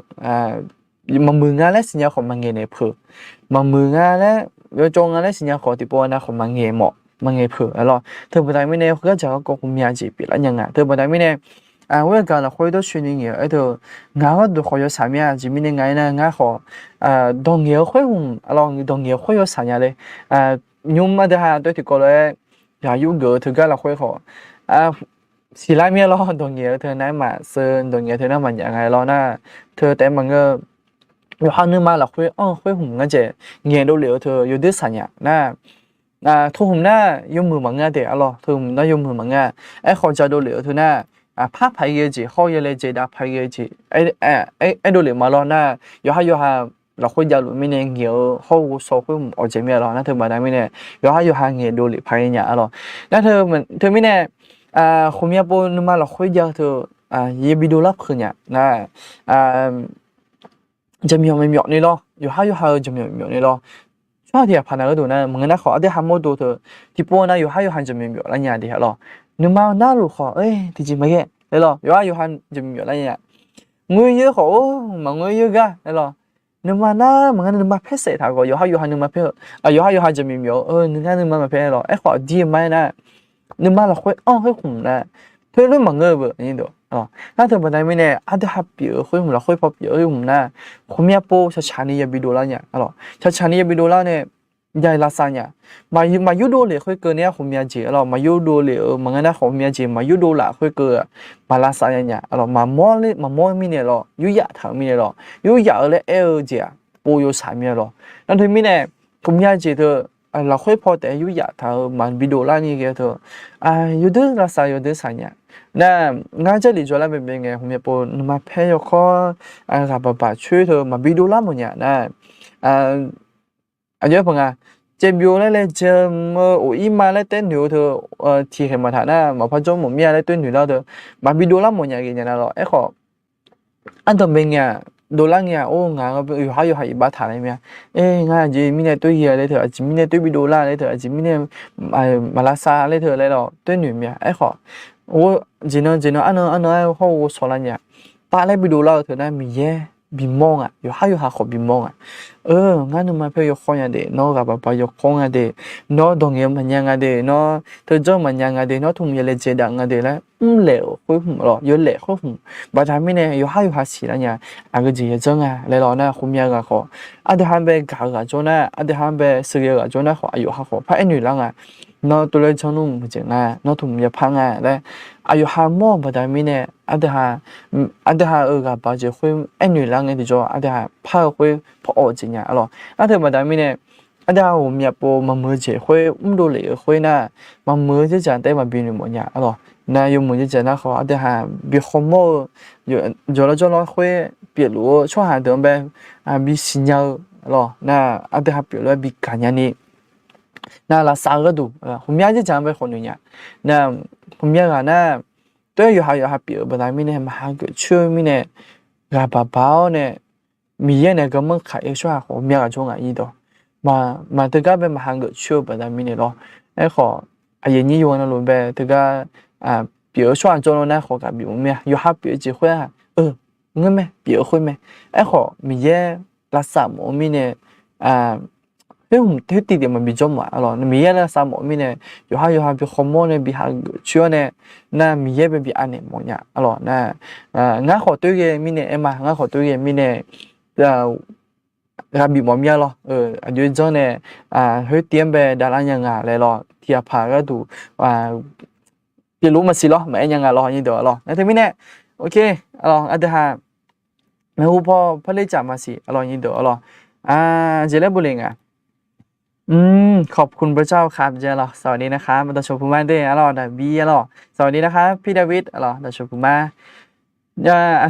มังมืองานและสัญญาของมังเงียบเนี่ยเผื่อมังมืองานและเดี๋ยวจงงานและสัญญาของที่ปอของมังเงียบเหมาะมันไงเผื่อแล้วเธอบอกได้ไม่แน่ก็จะก็คงมีอาชีพแล้วยังไงเธอบอกได้ไม่แน่ว่าการเราคุยด้วยช่วงนี้เธองานก็ดูคุยสามีอาจจะไม่ได้ไงนะงานขอดองเงี้ยคุยหุ่มลองดองเงี้ยคุยสามีเลยยุ่งมาเดี๋ยวด้วยที่ก็เลยอยากยุ่งเกิดเธอก็เราคุยขอสิไลเมียเราดองเงี้ยเธอไหนมาเซินดองเงี้ยเธอน่ามันยังไงเราน่ะเธอแต่มันก็อยู่ห้างนึงมาเราคุยหุ่มงั้นเจเงี้ยดูเหลียวเธออยู่ด้วยสามีน่ะทุกคนน่ะยกมือมังงะเดี๋ยวรอทุกคนน่ะยกมือมังงะไอ้ขอจะดูเหลือทุกน่ะภาพไพ่เยจีข้อเยเลยจีดาไพ่เยจีไอ้ดูเหลือมาแล้วน่ะอยู่หาเราคุยยาวหรือไม่เนี่ยเกี่ยวข้อสอบคุยออกจากเมียเราน่ะเธอมาได้ไม่เนี่ยอยู่หาเงี้ยดูเหลือไพ่เนี่ยรอแล้วเธอเหมือนเธอไม่เนี่ยคนมีปุ่นมาเราคุยยาวเธอเยบิดูรับคืนเนี่ยนะจะมีไม่มีนี่รออยู่หาจะมีนี่รอช่วงที่ผ่านมาก็ดูนะมึงน่ะขอได้ทำโมดูเถอะที่ปอนะอยู่หันจะมีอยู่อะไรอย่างเดียวหรอนึกมาหน้าลูกขอที่จริงไม่แก่เลยหรออยู่หันจะมีอยู่อะไรอย่างเงี้ยเยอะขอมันเยอะกันเลยหรอนึกมาหน้ามึงนึกมาเพศเสถาก็อยู่หันนึกมาเพศอยู่หันจะมีอยู่นึกมาเพศหรอขอดีไหมนะนึกมาเราคุยคุยหุ่มนะเธอเรื่องมันเงยแบบนี้ดูถ้าเธอมาได้ไม่แน่อาจจะหับเปียคุยหุ่มเราคุยพอเปียหุ่มนะผมอยากปูชานี่ยาบิดูแล้วเนี่ยชานี่ยาบิดูแล้วเนี่ยยายลาซานเนี่ยมายุโดเลยคุยเกินเนี่ยผมอยากจีมายุโดเลยมันงั้นนะผมอยากจีมายุโดละคุยเกินมาลาซานเนี่ยมาม้อมีเนี่ยยุยะทางมีเนี่ยยุยะเลยจีปูอยู่สามเนี่ยนั่นถึงมีเนี่ยผมอยากจีเธอเราคุยพอแต่ยุยะทางมันบิดูละนี่เธอยุดลาซานยุดสานเนี่ย那俺这里做那边边个，后面不那么配要考，把吹头嘛，比如那么样那，有朋友，这表嘞这么我一买嘞等牛头，提起嘛他那，嘛怕中么面嘞等牛那头，嘛比如那么样个人了，哎好，按照边个。ดูแลเนี่ยงานก็อยู่หาบ้าถ่ายไหมงานจีมีเนี่ยตัวเหี้ยเลยเถอะจีมีเนี่ยตัววิดีโอล่าเลยเถอะจีมีเนี่ยมาลาซาเลยเถอะเลยหรอตัวหนุ่มเนี่ยขอจีนอันนั้นเขาสอนอะไรเนี่ยตาเลยวิดีโอล่าเถอะนะมีบิมองอยู่หาขอบิมองงานนึงมาเพื่อข้อยังเดนอกับไปยกข้อยังเดนอดงเงี้ยมันยังเดนอเธอเจ้ามันยังเดนอทุ่มยังเลยเจดังเดแล้วเหลวคุยหุ่มหรอเยอะเหลวคุยหุ่มบางทีไม่เนี่ยอยู่หาสีแล้วเนี่ยก็จีจังเลยหรอนะคุมยังก็ขอเดี๋ยวหันไปกาก็จนเดี๋ยวหันไปซื้อก็จนขออยู่หาขอเพราะไอ้หนุ่ยแล้วนอตัวเลยชนุ่มจริงนอทุ่มยังพังแล้วอยู่หาหม้อบางทีไม่เนี่ยเดี๋ยวหาก็บางทีคุยไอ้หนุ่ยแล้วไงที่จะเดี๋ยวหาพาคุยพอจริงหรอเดี๋ยวบางทีไม่เนี่ย อันเดียวผมอยากปูมามือเฉยคุยดูเลยคุยน่ะมามือจะจานได้มาบินอยู่หมดเนี่ยอ๋อ那有么就在那好，而且还比红毛有了叫那会比如说还得呗啊比犀牛咯，那而且还比如比干娘的，那拉3个度后面就讲呗红牛呀，那后面啊那对有还比如不但米呢嘛还个车米呢，个包包呢，米耶呢个么开一说后面个种啊一道，嘛这个呗嘛还个车不但米呢咯，哎好，啊爷你用那路呗这个。啊，比如说做了那好个比如咩，有哈比如机会啊，我咩，比如会咩，哎好，咪耶拉萨摩咪呢，啊，因为我们地点嘛比较嘛，咯，那咪耶拉萨摩咪呢，有哈比好么呢，比哈去呢，那咪耶比安尼么呀，咯，那俺好对个咪呢，嘛，俺好对个咪呢，比么咩咯，有这呢，去点呗，达拉人啊来咯，贴拍个度พี่รู้มาสิล้อแม่ยังไงล้อยี่เดียวล้อแล้วทีนี้เนี่ยโอเคล้ออันเดียวฮะแม่หูพอเลยจับมาสิล้อยี่เดียวล้อเจเล่บุเรงอ่ะขอบคุณพระเจ้าครับเจล้อสวัสดีนะครับมาต่อชมพูมาด้วยล้อดาบีล้อสวัสดีนะครับพี่ดาวิดล้อต่อชมพูมา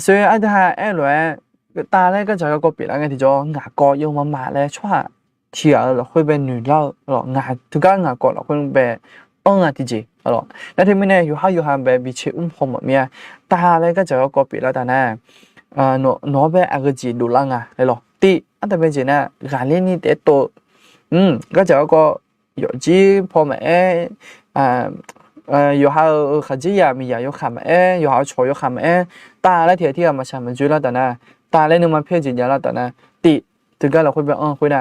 ส่วนอันเดียวฮะเลยตาเนี่ยก็จะก็เปลี่ยนอะไรที่จะงากอยังมาเลยช่วยเที่ยวเราค่อยเป็นหนุ่มเล่าล้องาทุกการงากอเราค่อยเป็นที่จีแล้วทีนี้เนี่ยอยู่ห้างแบบบิชิผมแบบเนี้ยตาอะไรก็จะก็เปลี่ยนแล้วแต่น่ะน้อแบบอะไรจีดูลังเลยหรอที่อันแต่เป็นจีน่ะการเล่นนี่เด็ดโตก็จะก็อยู่จีพอแม่อยู่ห้างขจียามีอยู่ขามอยู่ห้างช่วยอยู่ขามตาอะไรที่มาชามันจุแล้วแต่น่ะตาเล่นนึงมาเพื่อจีนยาแล้วแต่น่ะที่ถึงก็เราคุยแบบคุยได้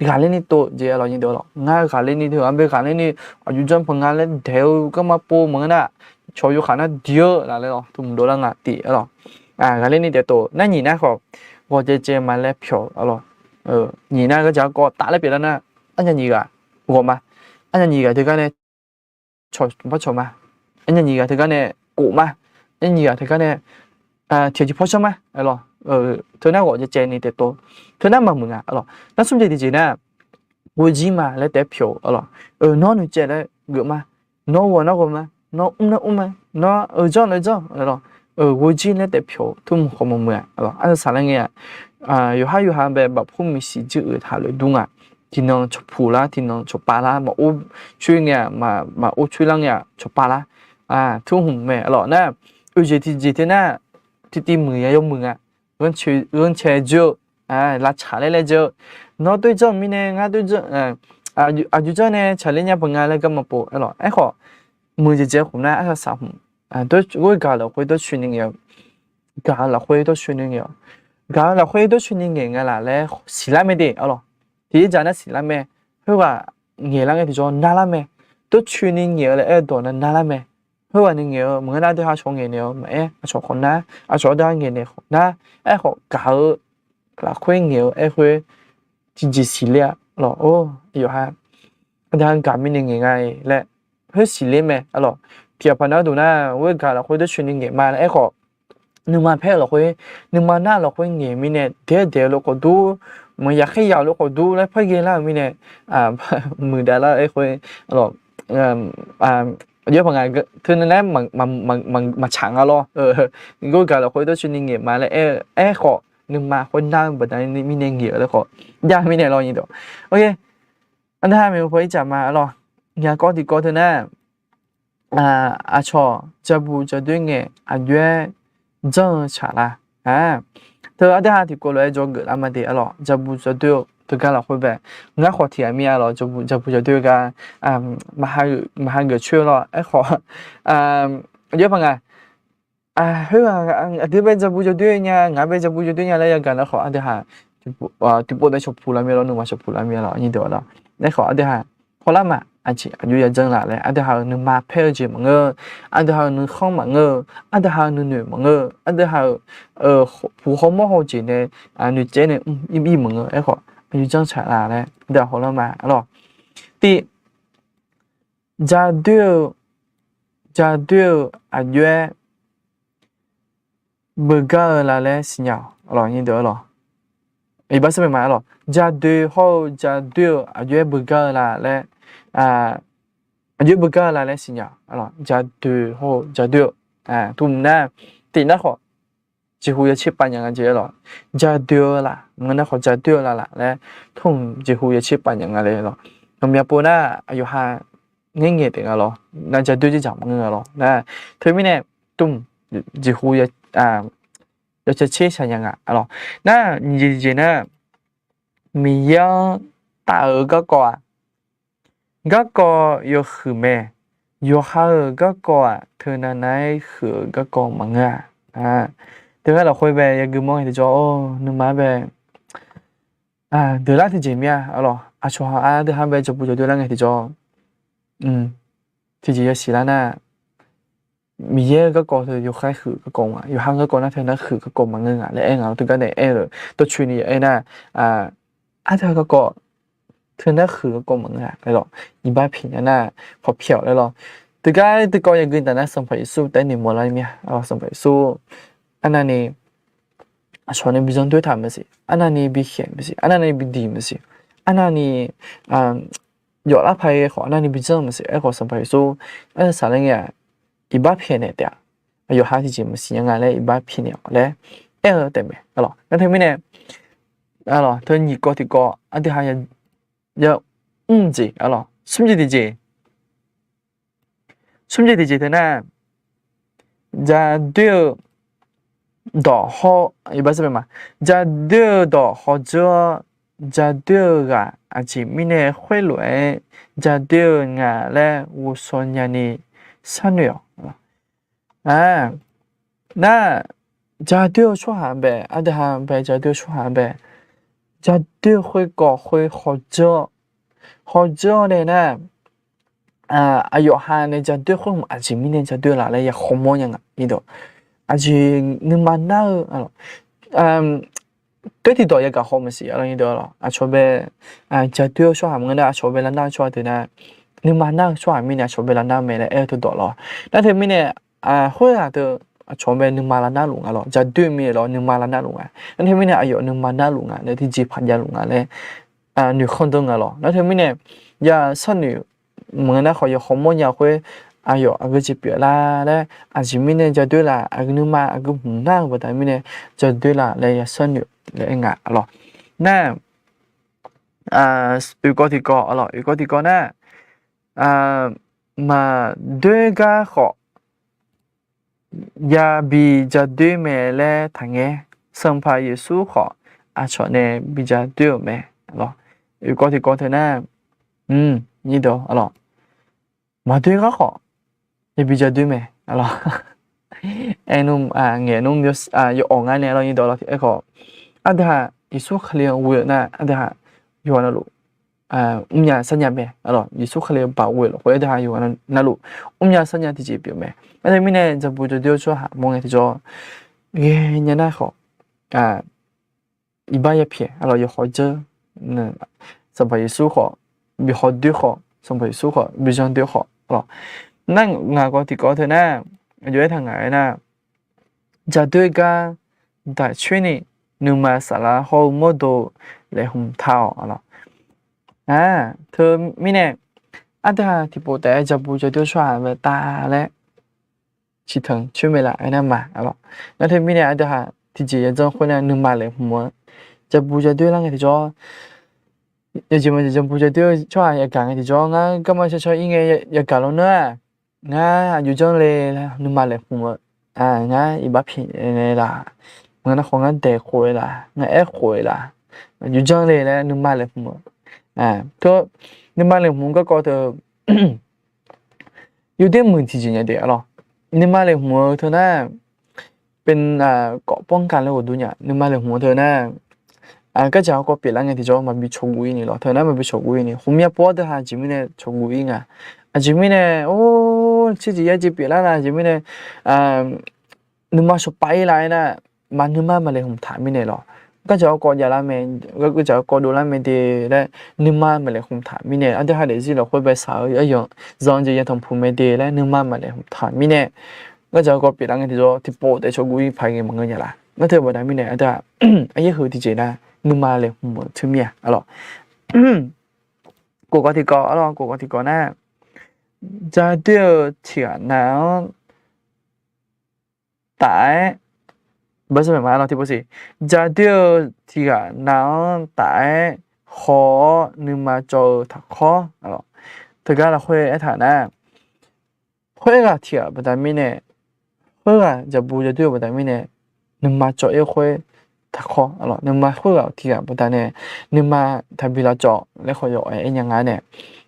การเล่นนี่โตเจอเราอย่างเดียวหรอกง่ายการเล่นนี่เถอะอันเป็นการเล่นนี่อยู่จนผลงานเล่นเดี๋ยวก็มาปูเหมือนน่ะโชว์อยู่ขนาดเดียวอะไรหรอทุ่มโดนละงะตีหรอการเล่นนี่เดี๋ยวโตนั่นนี่นะครับว่าเจมาเล่เพียวหรอนี่น่ะก็จะก็ตาเล่เปลี่ยนแล้วนะอันนี้ก็หัวมาอันนี้ก็ถึงกันเนี่ยโชว์ไม่โชว์มาอันนี้ก็ถึงกันเนี่ยกูมาอันนี้ก็ถึงกันเนี่ยเที่ยวจีพอชมาหรอเท่านั้นว่าเจนี่เดี๋ยวโตเท่านั้นมามึงหรอนั่นสมเด็จที่จีน่ะ我จีมาแล้วแต่เพียวหรอน้องหนูเจแล้วเกิดมาน้องวัวน้องวัวมาน้องมาน้องจ้าหรอ我จีแล้วแต่เพียวทุ่มหัวมึงหรออันนั้นสารเงี้ยอยู่ห้างแบบผู้มีสิทธิ์ถ่ายเลยดุงที่น้องชอบพูละที่น้องชอบปาละมาอู้ช่วยเงี้ยมาอู้ช่วยลังเงี้ยชอบปาละทุ่มหัวมึงหรอนะเจที่น่ะที่มือยกมือเรื่องเชจู拉查来就那对着咪呢俺对着就这呢查人家本来那个么不了哎好每日结婚呢哎啥都我搞了会都去年有搞了会都去年有搞了会都去年个啦嘞是啦没的了第一站呢是啦没佢話嘢啦嘅地方哪啦咩都去年有了哎多呢哪啦咩佢話你有每個都係從嘢了咩從คนนะ從都係嘢呢นะ哎好搞là khuyên nhiều em khuyên chỉ xí lẹ rồi yêu ha đang cảm mình ngày ngày lẹ hơi xí lẹ mẹ rồi phía bên đó tụi nó với cả là khuyên đó chuyên nghiệp mà em họ nhưng mà phải là khuyên nhưng mà na là khuyên nghiệp mình nè để lúc có đủ màอยากให้ยาวlúc có đủแล้วphải cái là mình nèมือได้แล้วem khuyên rồiเยอะพอไงคือนั่นแหละมาฉังอ่ะก็การเราคุยด้วยchuyên nghiệp mà lại em họ nhưng màคนหน้าแบบนั้นมีเงี้ยแล้วก็ยากมีเนี่ยรออย่างเดียวโอเคอันที่ห้ามีคนจับมาหรอยาก็ที่ก็เธอเนี่ยอาชอจะบูจะด้วยเงี้ยเยอะจังฉาละเธออันที่ห้าที่ก็เลยจะเกิดอะไรเดี๋ยวหรอจะบูจะด้วยตัวกันเราคุยแบบงั้นขอที่มีอะไรจะบูจะด้วยกันมาให้เกิดช่วยหรอไอ้ขอเยอะพังไงคือที่เป็นจะพูดจะด้วยเนี่ยงานเป็นจะพูดจะด้วยเนี่ยแล้วยังกันแล้วขออันเดียวหาที่พูดได้ชอบพูดแล้วมีเราหนึ่งมาชอบพูดแล้วมีเรานี่เดียวแล้วได้ขออันเดียวหาพอละมาอันที่อายุยังจังหละเลยอันเดียวหาหนึ่งมาเพลจีมังอันเดียวหาหนึ่งข้องมังอันเดียวหาหนึ่งหนุ่ยมังอันเดียวหาผู้เขาโมโหจีเนี่ยหนุ่ยเจเนี่ยอีมังไอ้ขออายุจังฉลาดเลยเดี๋ยวพอละมาหรอที่จะด้วยอายุbờ gà là lẽ xí nhau rồi như đó rồi อีบัสเป็นมาหรอจะดูเขาจะดูอายุบุกเกอร์ละและอายุบุกเกอร์ละและสิญญาหรอจะดูเขาจะดูทุ่มหน้าตีน่าขอ几乎也七八年嘅嘢咯，จะดู啦，我那好จะดู啦咧，通几乎也七八年嘅咧咯，咁一般啦，要下硬嘅定嘅咯，那จะดู就咁嘅咯，那佢面咧，通几乎也有只七十年啊，咯，那以前呢，咪有大二嗰個啊，嗰個要去咩？要下嗰個啊，佢奶奶去嗰個問từ cái là khôi về ya gửi mong thì cho nhưng mà về từ lá thì chỉ mía rồi cho từ hai về cho bùi cho đưa ra thì cho thì chỉ là xí lá na mi ye cái cò thì yêu khai khử cái cò mà yêu hang cái cò nó thì nó khử cái cò mà ngưng lại em từ cái này em rồi tôi chuyên đi em na theo cái cò thì nó khử cái cò mà ngưng lại rồi nhìn ba phim na phò phèo rồi từ cái từ cò ya gửi ta na xong phải su tới niệm một lại mía xong phải su anh này cho nên bây giờ đối thảm gì anh này bị hiểm gì anh này bị điểm gì anh này有那排好那你比这么些个什么说啥人呀一百片的点有哈几么事人来一百片的嘞对没了那他们呢了他你个的个的还要字了什么的字什么的字的呢在对đỏ họ ý bác sĩ mà giá đưa đỏ họ cho giá đưa gà chỉ mình khuấy lưỡi giá đưa ngà lẽ u son nhà ni san nhiều na giá đưa số hàng bè ada hàng bè giá đưa số hàng bè giá đưa khuấy cỏ khuấy họ cho này nè ayo hàng này giá đưa không chỉ mình giá đưa là lẽ không mua nhang ý đó 아직 능만나对的也搞好么事了你得了저배 저丢说喊我저배 난다说的呢능만나说喊咪呢저배 난다没了都多了那他们呢会的저배 능만나 lunga了저对咪了능만나 lunga那他们呢有능만나 lunga那ที่จีพันยา lunga เลย女คนตรง了那他们呢呀少女我呢好有好么呀会ayo aku cipir lah le ajimine jadul lah aku numa aku hunang pada mine jadul lah le ya sonu le enggak lo nah có thì có lo có thì có na mà đôi ga họ ya bị jadul me le thằng nghe sâm phai Yesu họ cho nên bị jadul me lo có thì có thế na như đó lo mà đôi ga họ ये भी जादू में अल्लाह एनुम एनुम यो ओंगा ने लो ये दो लो एको अधा यीशु खले वे ना अधा यो ना लो उम्या सन्या में अल्लाह यीशु खले बा वे लो वे अधा यो ना लो उम्या सन्या तिजे बियो में अरे मिने जब बुजो दियो जो हा मोंगे तिजो ये न्याना खो इबा ये पie अल्लाह यो होजे न सब यीशु खो bi ho dio खो सब यीशु खो bi jang dio खो अल्लाहนั่งงาก็ที่ก็เธอหน้าอยู่ในทางไหนนะจะด้วยกันแต่ช่วยนี่นึกมาสาระโฮโมโดเลยหุ่มเท้าอะไรเธอไม่แน่อันที่ที่ปกติจะบูจะด้วยช่วยแบบตาและชิดถึงช่วยไม่ละไอ้นั่นมาอะไรแล้วเธอไม่แน่อันที่จีจะคนนั้นนึกมาเลยหัวจะบูจะด้วยร่างกายที่จ요즘은 좀 부자도 좋아 약간 이제 좋아 그만 저 인게 약간 나 유전래 누말래 부모 나 이바피라 나 홍한 대 고이라 나애 고이라 유전래 누말래 부모 또 누말래 부모가 거도 요즘 문제지냐 돼 알아 누말래 부모 더나 เป็นเกาะป้องกันแล้วดูเนี่ยนึกมาเลยหัวเธอน่ะก็จะเอาก็เปลี่ยนแล้วไงที่จะมาบิชกุยนี่หรอเธอน่ะมาบิชกุยนี่ผมอยากปวดหาจิมิเนี่ยชกุยไงจิมิเนี่ยโอ้ที่จะจะเปลี่ยนแล้วนะจิมิเนี่ยนึกมาชอบไปไรนะมันนึกมาเลยผมถามมิเนี่ยหรอก็จะเอาก็ยาละเมนก็จะเอาก็ดูละเมนดีแล้วนึกมาเลยผมถามมิเนี่ยอันที่หาได้สิเราคุยไปสาวอย่างจอนจะยังทำภูมิดีแล้วนึกมาเลยผมถามมิเนี่ยก็จะก็เปลี่ยนแล้วไงที่จะที่ปวดแต่ชกุยไปไงมันก็อย่างไรนั่นเธอบอกได้มิเนี่ยอันที่ไอ้ยี่หือที่เจน่ะ นึมาเลยหมดถึงเมียalors กูก็ที่ก็alors กูก็ที่ก็นะจะเดียวเถียนแล้วแต่不是明白咯，听不是？จะเดียวที่ก็น้องแต่ขอนึมาโจถักข้อalors 这个了会一谈呢，会个铁不但没呢，会个就不就对不但没呢，你妈做一会他考啊了，你妈会个铁不但呢，你妈他比较做，你可以哎样啊呢，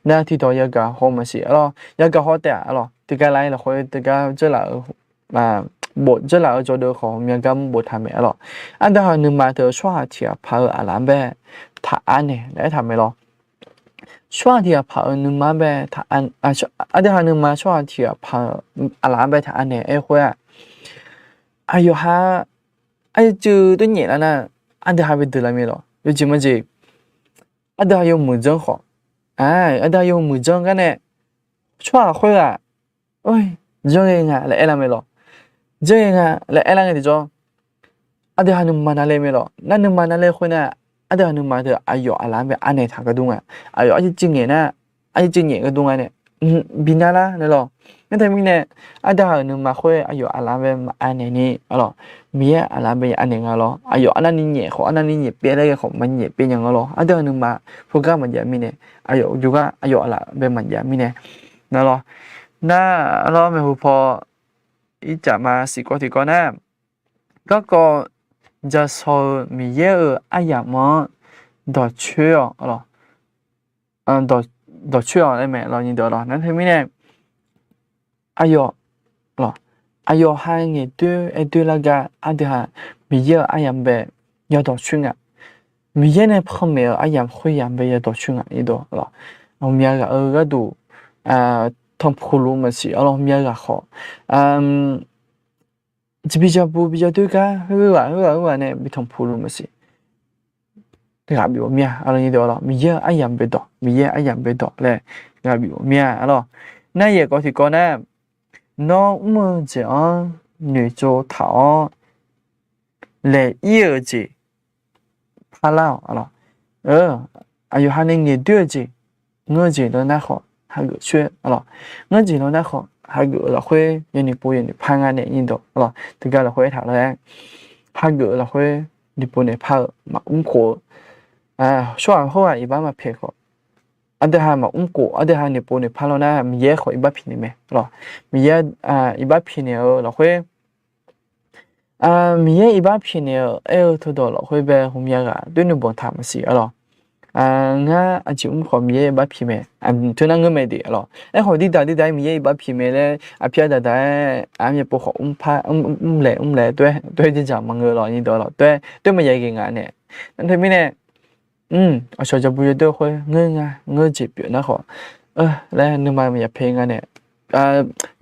那提到一个好么事啊咯，一个好的啊咯，这个来了会这个这了啊。บทจะเราจะดูของมีการบททำไม่หรอกอันเดียวนึงมาเธอช่วยที่พาอะไรแบบถ้าอันเนี่ยได้ทำไม่หรอกช่วยที่พานึงมาแบบถ้าอันอันเดียวนึงมาช่วยที่พาอะไรแบบถ้าอันเนี่ยไอ้คนอ่ะอายุฮะไอ้จูตัวเนี่ยแล้วนะอันเดียวไปดูอะไรไม่หรอกอยู่จริงมั้ยจีอันเดียว有มือจังของอันเดียว有มือจังกันเนี่ยช่วยคนอ่ะโอ้ยจังเองอ่ะแล้วอะไรไม่หรอก这个来爱那个地方，阿弟还能买那来没了？那能买那来回呢？阿弟还能买的，哎呦，阿兰贝阿内他个东啊，哎呦，而且今年呢，而且今年个东啊呢，比那啦，对咯？那他们呢，阿弟还能买回，哎呦，阿兰贝阿内呢，啊咯，米阿兰贝阿内个咯，哎呦，阿那你年好，阿那你年别那个好，มัน年别样个咯，阿弟还能买，พวกก็มันยังมีเนี่ย哎呦，อยู่ก็哎呦阿兰贝มันยังมีเนี่ยนั่น咯，那咯ไม่พออีจะมาสิกว่าที่ก่อนนะก็จะสอนมีเยอะอายามอดอช่วยอ๋อดอช่วยอะไรไหมเรายินดีหรอนั่นคือไม่เนี่ยอายอหรออายอให้เงี้ยด้วยไอ้ด้วยละก็อันเดียวมีเยอะอายามเบยยาดอช่วยอ่ะมีเยอะเนี่ยพ่อแม่อายามคุยยามเบยยาดอช่วยอ่ะอีดอหรอเราเมียก็ดูทำพูดรู้มาสิเราเมียก็ขอจะ比较不比较对个，会呢，比同普鲁么事，这个比我面，阿拉你懂了，米也一样被盗，米也一样被盗嘞，这个比我面，阿拉，那也搞起搞呢，那么讲女做头来一节，怕老阿拉，还有还能你对节，我节都那好，还个缺阿拉，我节都那好。还个了会有你不有你拍安的印度了，这个了会谈了，还个了会你不能拍嘛火，说完后啊一般嘛配合，อันเดียวมากูอันเดียวนี่ปูนี่พาเรานะมีเยอะขออีบ้าพินี่ไหมหรอมีเยอะอีบ้าพินี่เราค่อยมีเยอะอีบ้าพินี่ทุกตัวเราค่อยไปหุ่มยากด้วยนึกบนทำสิหรองั้นอาจจะขอมีเยอะบ้าพิเมทุนังเงินไม่ดีหรอขอดีได้มีเยอะบ้าพิเมเลยพี่อาจจะได้มีพวกพาเล่ด้วยที่จะมังเงหรอนี่ตัวหรอด้วยไม่ใหญ่เก่งเนี่ยนั่นทำไมเนี่ย我小家不乐队会，我这边那好，来你妈咪也陪我呢，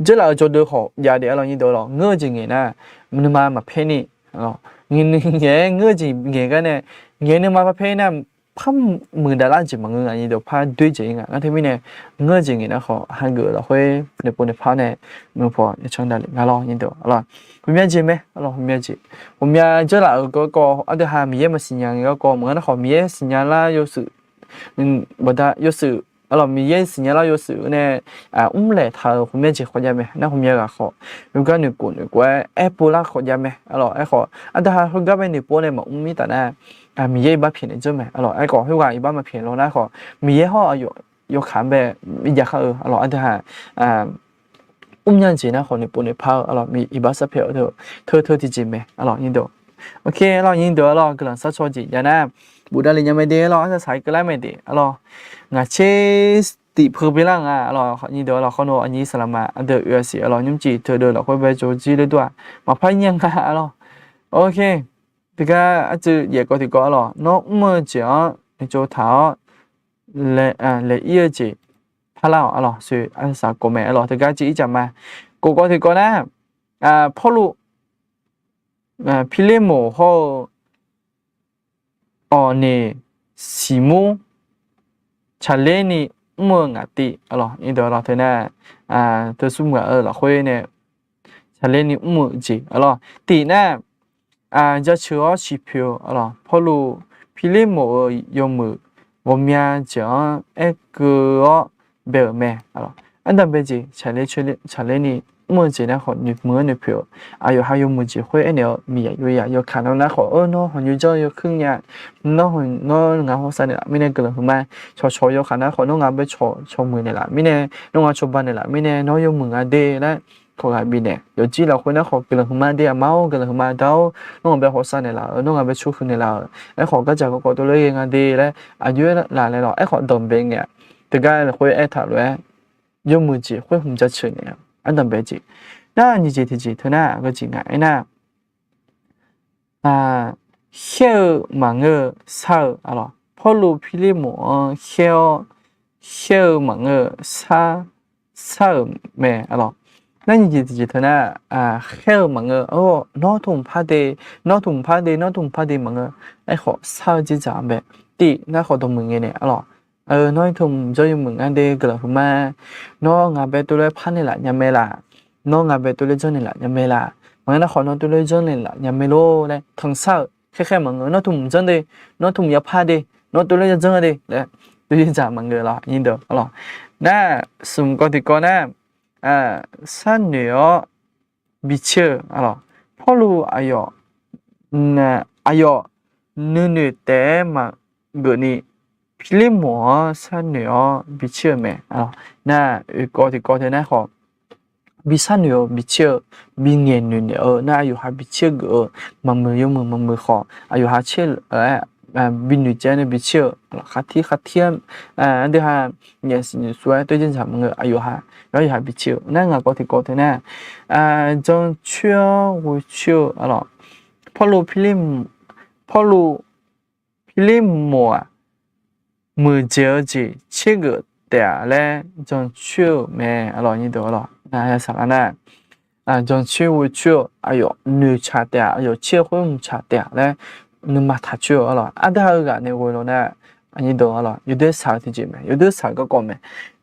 这老做得好，也得老你多了，我这个呢，你妈咪陪你，哦，我这个呢，你妈陪呢，怕没得垃圾嘛，我你都怕对这个，那他们呢，我这个呢好，韩国了会，你不能怕呢，我怕你穿得里，俺老你都，好了。ผมอยากจีไหมเราผมอยากจีผมอยากจะละก็อันเดียวหามีเยอะมาสัญญาณก็เหมือนเขามีเยอะสัญญาณละยศบ่ได้ยศเรามีเยอะสัญญาณละยศเนี่ยเลยถ้าผมอยากจีขอใจไหมนั่นผมอยากขอแล้วก็หนึ่งกูแอปปูละขอใจไหมเราไอ้ขออันเดียวหาเขาก็เป็นหนึ่งปูเนี่ยมันมีแต่เนี่ยมีเยอะบ้าเพี้ยนใช่ไหมเราไอ้ขอให้ว่าอีบ้ามาเพี้ยนเรานะขอมีเยอะเขาอยู่ขานแบบอยากเขาเราอันเดียวหา年前呢，可能半年跑，咪一百十票偷的进咩，印度，OK，印度个人杀错字，然后不得你没得，那才个来没得，我切地破边浪印度可能安尼斯拉嘛，的有些你记偷的会被做记的多，嘛怕人啊，OK，这个就也搞那么讲你做头来一节。พะเล่าอ๋อสื่ออันสากแม่อ๋อถึงการจีจะมาก็ถึงก็นะพ่อลูกพี่เลี้ยงหมูเขาเนี่ยสีมูชาเลนี่เมืองอ่ะตีอ๋อนี่เดี๋ยวเราเถอะนะเธอสุ่มกับเราคุยเนี่ยชาเลนี่เมืองจีอ๋อตีนะจะเชื่อชิพิวอ๋อพ่อลูก皮里莫有么我面讲一个表面啊，安那边子查理你么子呢？好女么女票，啊有还有么子会呢？米呀有呀有看到那好喏，好有这有坑呀，喏好喏俺好啥的啦，明年可能嘛，错有看到好喏俺被错มือ的啦，明年喏俺错班的啦，明年喏有มือ俺的啦。เขาหาบินเนี่ยเดี๋ยวจีเราคนนั้นเขาเกลือขึ้นมาเดียเมาเกลือขึ้นมาเดาน้องไปหัวสั่นเนี่ยละน้องไปชูขึ้นเนี่ยละไอ้เขาก็จะก็ตัวเลยยังไงดีแล้วอายุหลายเลยหรอไอ้เขาดมเป็นเนี่ยแต่ก็คุยไอ้ถาเลยยมือจีคุยหุ่มจะเฉยเนี่ยอันดมเป็นจีน่านี่จีที่จีเท่านั้นก็จริงไงน่ะเชี่ยวมังเออเศร้าอะไรพอรู้พี่ลิมเชี่ยวมังเออเศร้าแม่อะไร那你记得呢？好忙个哦，脑痛怕的忙个，哎好少几张呗。第那好多忙个呢，咯，脑痛就要忙安的个了嘛，脑阿伯都来怕你啦，也没啦，脑阿伯都来整你啦，也没啦，忙那好脑都来整你啦，也没咯嘞，疼少，开忙个，脑痛整的，脑痛也怕的，脑都来整的嘞，都是这忙个啦，印度，咯，那什么个的个呢？산녀 미쳐 알아 폴로 아요 아요 눈을 때막 그니 필리모 산녀 미쳐매 알아 나 이거 되나 거 비산녀 미쳐 빙년 눈에 나 아요 하 미쳐 그 막มือขอ 아요 하칠 bindu jane bichio khatiam ande ha yes ni suai tôi chân chạm người ayo ha rồi ha bichio na nga có thế na trong chưa wo chưa alors polo film mo mười giờ gì chế cái để lên trong chưa mẹ alors như đó alors na sao na trong chưa wo chưa ayo nữ cha để ayo chưa không cha để lên nhưng mà thật chưa à lo, anh ta cái này gọi là nè, anh đó à lo,有的少的gì mà,有的少个讲咩，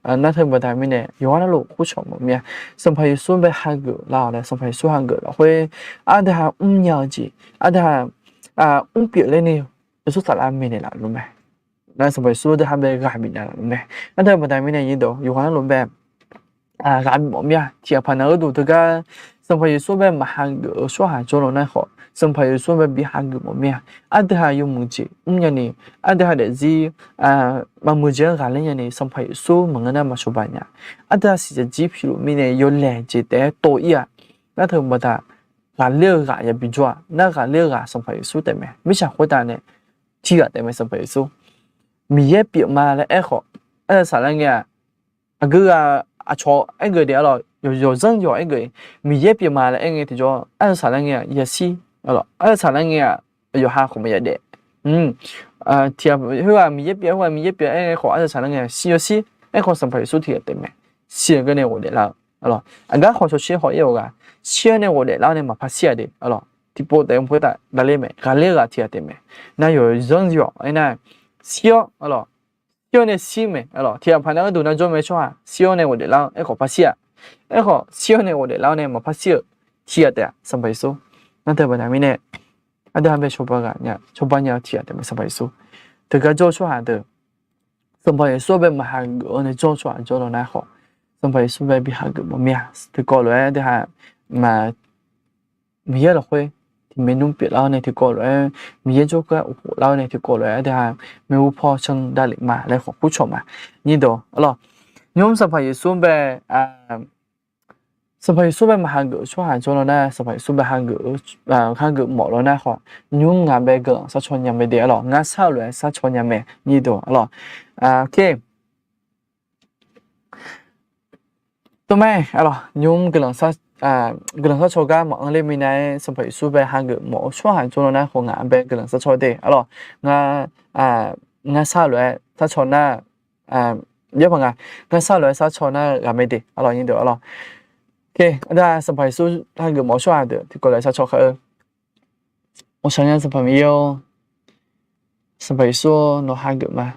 那他不谈咩呢，有那路好长么咩，上排说被韩国啦嘞，上排说韩国了，会anh ta nhau gì, anh ta biết lên này,有说啥啦咩呢啦，đúng không? 那上排说的还没改变啦，đúng không? 那他不谈咩呢，有的有那路呗，改变么咩，ที่ผ่านเอาดูตัวก็สมัย说被มา韩国说韩做了那好。สมัยส่วนแบบบิฮักบ่เมียอันเดหาอยู่มื้อจิยันนี่อันเดหาเดจีมามื้อจิกาเลยยันนี่สมัยส่วนมึงน่ะมาชอบเนี่ยอันเดหาสิจะจีพิโลมีเนี่ยอยู่แลจิแต่โตอีอ่ะนั่นถึงบ่ตากาเลือกอย่าบิจัวนั่นกาเลือกสมัยส่วนแต่แม่ไม่ใช่หัวตาเนี่ยที่ก็แต่ไม่สมัยส่วนมีเยเปียมาแล้วเอ้ขอสารเนี่ยก็ชอไอ้个เดี๋ยวเรา有人有ไอ้个มีเยเปียมาแล้วไอ้个ที่จ่อสารเนี่ย也是alors à ça là nghe yo ha không biết đấy thì hoa mi yếp ai khó à ça là nghe xí ai khó sản phẩm số thì đấy mẹ xí cái này 我的啦 alors anh gái khó số xí khó yêu cả xí này 我的啦này mà phát xí đấy alors thì bộ đấy không phải là lấy mẹ cái lấy cái thì đấy mẹ na yo dân yo ai na xí alors xí này xí mẹ alors thì phải là đồ na cho mẹ cho xí này 我的啦ai khó phát xí ai khó xí này 我的啦này mà phát xí thì đấy sản phẩm số那代表他们呢，啊，他们说白个呢，说白鸟提啊，他们上白说，这个做出来的，上白说白嘛还个呢做出来做到哪好，上白说白比还个么咩，这个来的还嘛，米也了会，ที่เมนูเปลี่ยนแล้วในที่ก่อนเลยมีเยอะจุกก็แล้วในที่ก่อนเลยแต่ฮะไม่รู้พอเชิงได้หรือมาแล้วของผู้ชมอ่ะนี่ดูอ๋อโยมสมัยส่วนแบบสมัยส่วนแบบฮังเกอร์ช่วงหางจนแล้วนะสมัยส่วนแบบฮังเกอร์หมดแล้วนะขอยุ่งงานไปเกินสักชนยังไม่เดียวหรอกงานเศร้าเลยสักชนยังไม่นี่ดูอ๋อโอเคตัวแม่อ๋อยุ่งเกินสักชนก็หมดเลยมีในสมัยส่วนแบบฮังเกอร์หมดช่วงหางจนแล้วนะของงานไปเกินสักชนเดียวอ๋องานเศร้าเลยสักชนน่ะเยอะกว่างานเศร้าเลยสักชนน่ะยังไม่ดีอ๋อนี่ดูอ๋อOK， 那上排书那个毛刷的，就过来下撮合。我想想是朋友，上排书那还个嘛？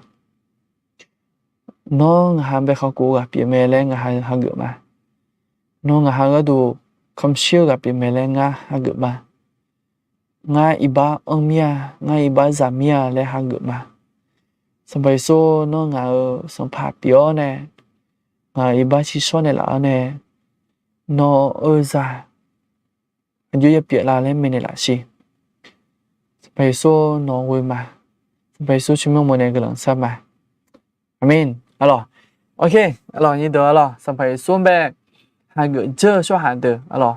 那还被考过个，别没嘞，我还个嘛？那我还个都看小个，别没嘞，我还个嘛？ งาอีบาเมียงาอีบาซาเมียและหางมาสมัยโซน้องงาสัมผัสเปียวเนี่ยงาอีบาชิโซเนี่ยละเนี่ยนอซาอันยุยเปียลาเล่ไม่เนี่ยละสิสมัยโซน้องเวมาสมัยโซชิมงโมเนี่ยกำลังซับมาอามินอะหรอโอเคอะหรอนี่เด้ออะหรอสมัยโซเบหางเจอชัวหางเด้ออะหรอ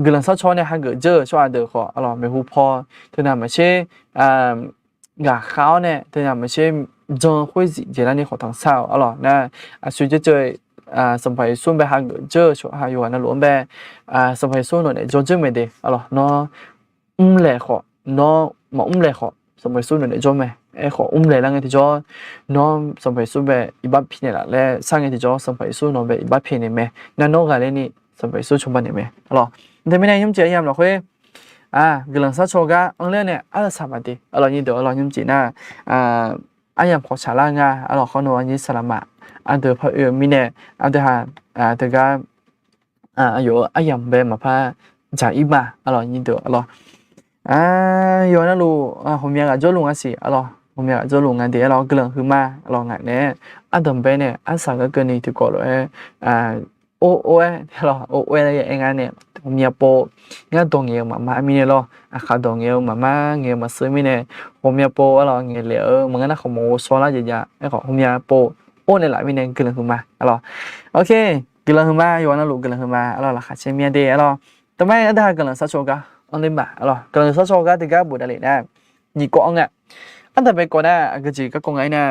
กำลังซับชอเนี่ยหางเจอชัวหางเด้อขออะหรอไม่หูพอเท่านั้นไม่ใช่งาขาวเนี่ยเท่านั้นไม่ใช่จง会เจริญในของทางเศร้าอะหรอนะ随着这สมัยส่วนแบบหางเจอชัวหางอยู่นะหลวงแบบสมัยส่วนเนี่ยจงเจอไม่ได้อะหรอเนาะเลยขอเนาะมาเลยขอสมัยส่วนเนี่ยจงไม่ขอเลยแล้วไงที่จอเนาะสมัยส่วนแบบอีบัดพี่เนี่ยละและสร้างไงที่จอสมัยส่วนเนาะแบบอีบัดพี่เนี่ยไหมนั่นน้องกันเลยนี่สมัยส่วนชมบันเนี่ยไหมอะหรอแต่ไม่ได้ยุ่งเจียยามหรอกเว้ยกำลังซัดโชกะอันเรื่องเนี่ยอะไรสามารถดีอะหรอนี่เดี๋ยวเรายุ่งจีน่าอันยังพอชาลางาอะหรอเขาโน้นยี่สลามะอันเดอร์พอมีเนี่ยอันเดอร์ฮะเดอร์กาอยู่อันยังเป็นมาพาจ่ายอีมาอะหรอนี่เดี๋ยวอะหรออยู่นั่นลูผมอยากจะลุงอ่ะสิอะหรอผมอยากจะลุงงานเดี๋ยวเรากำลังขึ้นมาอะหรองานเนี่ยอันเดิมไปเนี่ยอันสักก็เกินนี่ที่ก่อนเลยโอ้อะหรอโอ้อะไรอย่างเงี้ยเนี่ยผมอยากโปงั้นตรงเงี้ยมามีเนี่ยหรอขาตรงเงี้ยมาเงี้ยมาซื้อมีเนี่ยผมอยากโปอะหรอเงี้ยเหลือเหมือนกันนะของโมโซล่าเยอะๆไอ้ของผมอยากโปโอ้เนี่ยแหละมีเนี่ยกำลังขึ้นมาอะหรอโอเคกำลังขึ้นมาอยู่นั่นลูกกำลังขึ้นมาอะหรอราคาเชมีเดียอะหรอทำไมอันเดียวกำลังสักโชกะอันนี้บ่อะหรอกำลังสักโชกะที่ก็บุตรเลยนะยี่กองอ่ะอันแต่ไปก่อนนะก็จีก็กงไอ้นะ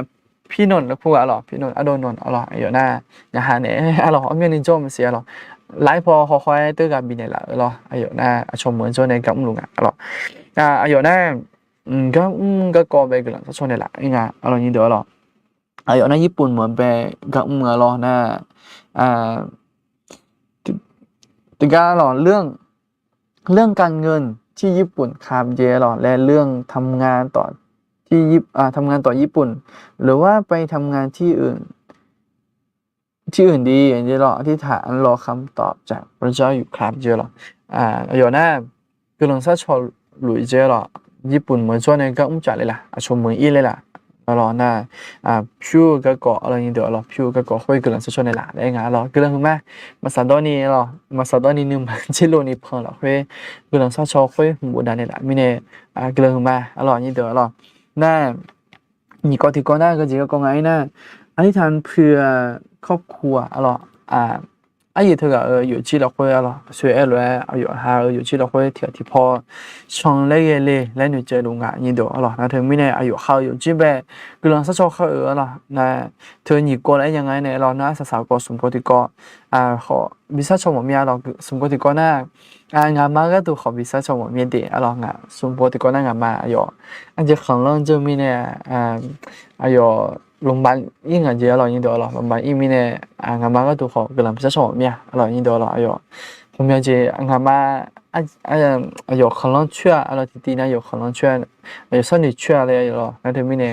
พี่นนท์แล้วพูดอะหรอพี่นนท์อโดนนท์อะหรออยู่นะอย่าหาเนี่ยอะหรอเมียนิจมเสียหรอไลฟ์พอค่อยๆตื้อกับบินเนี่ยละหรออยู่นะชมเหมือนโจในกับลุงอ่ะหรออยู่นะก็ก่อไปกำลังสักโชเนี่ยละยังไงอะหรอนี่เดี๋ยวหรออยู่นะญี่ปุ่นเหมือนไปกับเมืองหรอนะติกาหรอเรื่องการเงินที่ญี่ปุ่นครับเยหรอและเรื่องทำงานต่อที่ทำงานต่อญี่ปุ่นหรือว่าไปทำงานที่อื่นดีอย่างเงี้ยหรอที่ฐานรอคำตอบจากพระเจ้าอยู่ครับเยหรออยู่นะกำลังซักชอหลุยเจหรอญี่ปุ่นเหมือนช่วงนี้ก็จัดเลยล่ะชมเมืองอีเลยล่ะหรอนะพิวก็ก่ออะไรนี่เดี๋ยวหรอพิวก็ก่อค่อยกำลังซักชอในล่ะได้ไงหรอกำลังมามาซาดอนี่หรอมาซาดอนี่นึงมันชิโลนี่พอหรอค่อยกำลังซักชอค่อยหมู่ดานนี่ล่ะมีเนี่ยกำลังมาหรอนี่เดี๋ยวหรอน่า你个提过那个几个公安呢？อธิษฐานเพื่อครอบครัวอะหรออายุเท่ากับอยู่ที่เราคุยอะหรอช่วยเลยอายุหาอยู่ที่เราคุยเที่ยวที่พอช่องเล่เลยและหนูเจอลุงอ่ะนี่เดี๋ยวอะหรอนะเธอไม่ได้อายุเขาอยู่ที่แบบกำลังสักชอบเขาอะหรอนะเธอหนี过来ยังไงเนี่ยเรานะสาวๆก็สมบูรณ์ก็ขอวิชาชมมีอะไรสมบูรณ์ก็น่างานมาก็ตัวขอวิชาชมมีเดียอะหรองานสมบูรณ์ก็น่างานมาอายุอันจะของเราจะมีเนี่ยอายุโรงพยาบาลยิ่งอ่ะเยอะหรอยิ่งเดียวหรอโรงพยาบาลยิ่งมีเนี่ยงานมาก็ตัวขอกำลังพิจารณาเนี่ยหรอยิ่งเดียวหรออายุผมอยากจะงานมาอายุ可能缺啊了弟弟呢有可能缺有身体缺了有了那对面呢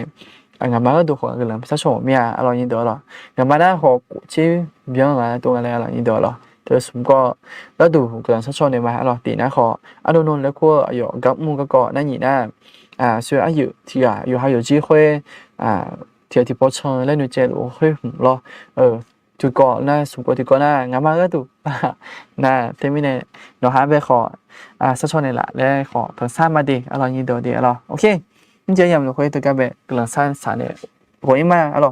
งานมาก็ตัวขอกำลังพิจารณาเนี่ยหรอยิ่งเดียวหรองานมาได้ขอที่เบี้ยงอะไรตัวอะไรหรอยิ่งเดียวหรอเธอสมก็แล้วดูกำลังพิจารณาเนี่ยมาหรอตีนะขอโดนแล้วก็อายุกับมูก็นั่นนี่นะ所以อายุที่有还有机会ที่พอชงแล้วหนูเจอโอ้ยหุ่นรอทุกคนน่าสมควรทุกคนน่างานมาก็ถูกน่าเต็มที่เนี่ยเราหาไปขอสักช่วงนี้แหละแล้วขอทางสร้างมาดีอะไรอย่างนี้เดี๋ยวเราโอเคนี่จะยังเราคุยตัวกับกำลังสร้างสารเนี่ยหัวมาอะไร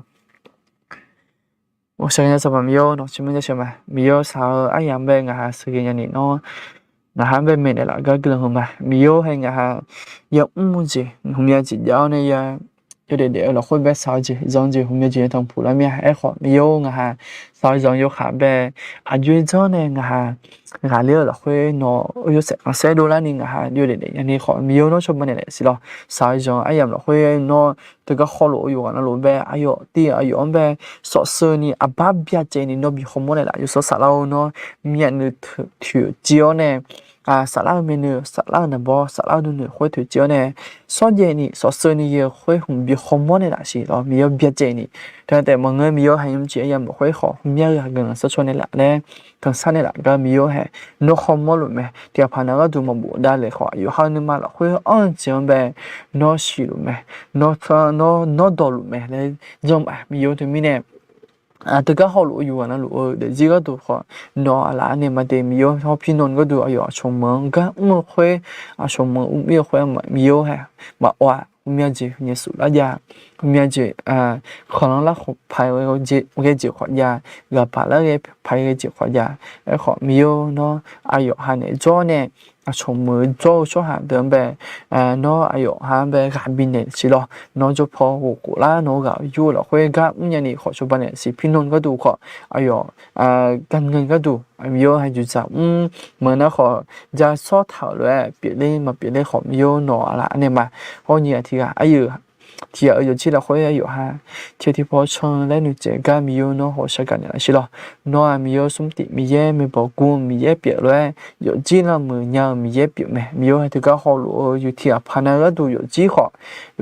我想要什么没有喏，什么叫什么？没有啥爱养呗，我还是个人喏，我还被没得了，个个人嘛，没有还我还有子，后面只要那样。有点点了，会被烧起，让起后面就当铺那面还好，没有我还烧上有下呗，最早呢我还了了会拿有晒多了呢我还有点点，你好没有那什么的是咯，烧上哎呀了会拿这个好路有啊那路呗，哎呦地哎呦呗，说是你爸别这你那比好么的啦，有说啥了喏，面的条件呢。สาระเมนูสาระนับบอสาระดูหนึ่งคุยถือเจ้าเนี่ยสอนเย็นนี่สอนเสนี่เยอะคุยหุ่นบีคอมมอนเนี่ยละสิเรามีเยอะเบียดเจนี่แต่บางเงินมีเยอะให้ยุ่งเจียยังบอกคุยขอหุ่นเยอะเงินสักชนนี่แหละเนี่ยทั้งสั้นนี่แหละก็มีเยอะให้นกคอมมอนหรือไม่เดี๋ยวพานักก็ดูมาบูได้เลยขออยู่ห้องนึงมาละคุยอ้อนเจียงแบบนอชิหรือไม่นอดอหรือไม่เลยจอมมีเยอะถึงมีเนี่ย这个好路有啊，那路的这个都好，那那你们的没有，好平常个都哎呀，出门个我会出门没有会嘛没有还嘛哇，没有就你数了呀，没有就可能那好排个就好呀，个把那个排个就好呀，好没有喏，哎呦还能做呢。出门做下等呗，nó ai dụ ha bé gặp bên này chỉ lo nó cho phò hồ cổ lá nó gạo yêu là khuê gặp nhà này họ cho bạn này chỉ pin non cái đủ họ ai dụ cần ngân cái đủ yêu hay dù sao mà nó họ ra sót thảo rồi biệt lên họ yêu nó là anh em mà họ nhiều thì ai dụ thì ở chỗ chỉ là khối ở chỗ ha thì bỏ chọn lấy nữ trẻ ga miêu nó họ sẽ cần là gì đó nó miêu súng tị mi bỏ cuồng mi dễ biểu rồi chỗ chỉ là mười nhau mi dễ biểu mẹ miêu hay thì cái họ lụa chỗ thì à phản ứng đó chỗ chỉ họ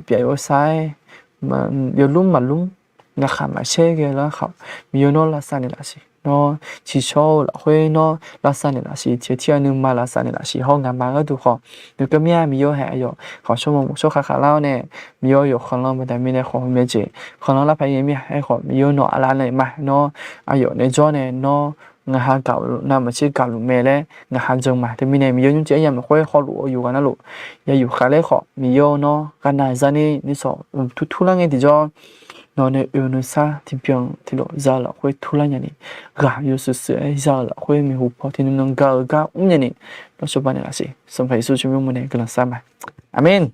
biểu sai mà chỗ lúc ngã khám mà xe cái là họ miêu nó là sao này là gì nó chỉ cho là khối nó là sao này là gì thì nhưng mà là sao này là gì họ ngắm mà cái đồ họ được cái miêu hay rồi họ cho một số khá lao nè miêuอยู่ข้างล่างแต่ไม่ได้ของเมียจีข้างล่างแล้วไปยังมีให้ของมิโยเนาะอะไรเลยมาเนาะอยู่ในจอเนี่ยเนาะงาหาเก่าน่ามาชื่อเก่าหรือเมย์เลยงาหาจงมาแต่มีเนี่ยมิโยยุ่งเจียยังไม่ค่อยขอหลูอยู่กันนะหลูอย่าอยู่ขาเลยขอมิโยเนาะกันนายซานี่สอบทุกๆล่างไงที่จอnó này yêu nó xa thì biển thì lộ ra là khơi thu lại nhỉ gà yêu sự sự ra là khơi mình hụp thì nó gà nhỉ nó số bao nhiêu là gì xong phải số chúng mình này cái là sao mà amen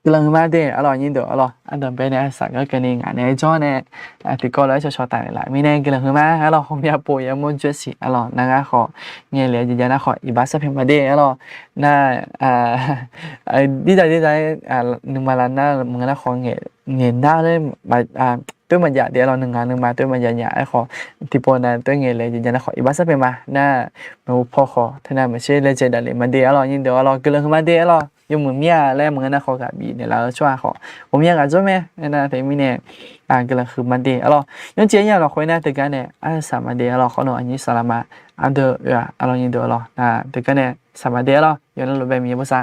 cái lần mà đây ở nhìn được ở anh đừng bên này sẵn cái này anh này cho nè thì coi lấy cho tài lại mình này cái lần mà ở không biết bồi em muốn chuyện gì ở nàng khó nghe lời gì nó khỏi ít bác sắp mà đây ở na đi đây nhưng mà là na mình nó khó nghe na đấy mà tôi mình dạ để ở nhưng mà tôi mình dạ nhả khó thì bữa nay tôi nghe lời gì nó khỏi ít bác sắp mà na mà phô khó thế nào mà chơi lên chơi đại mà đây ở nhìn được ở cái lần mà đây ở dùngมือเมียแล้วมันก็เขากับบีเนี่ยเราช่วยเขาผมอยากจะแม่นะแต่มีเนี่ยก็เลยคือมันดีalors nhưng chỉ nhàเราคุยนะtừ cái này sao mà đi alorsเขาหนูอันนี้สลามาเดอalors nhìn được alors từ cái này sao mà đi alors giờ nóแบบมีภาษา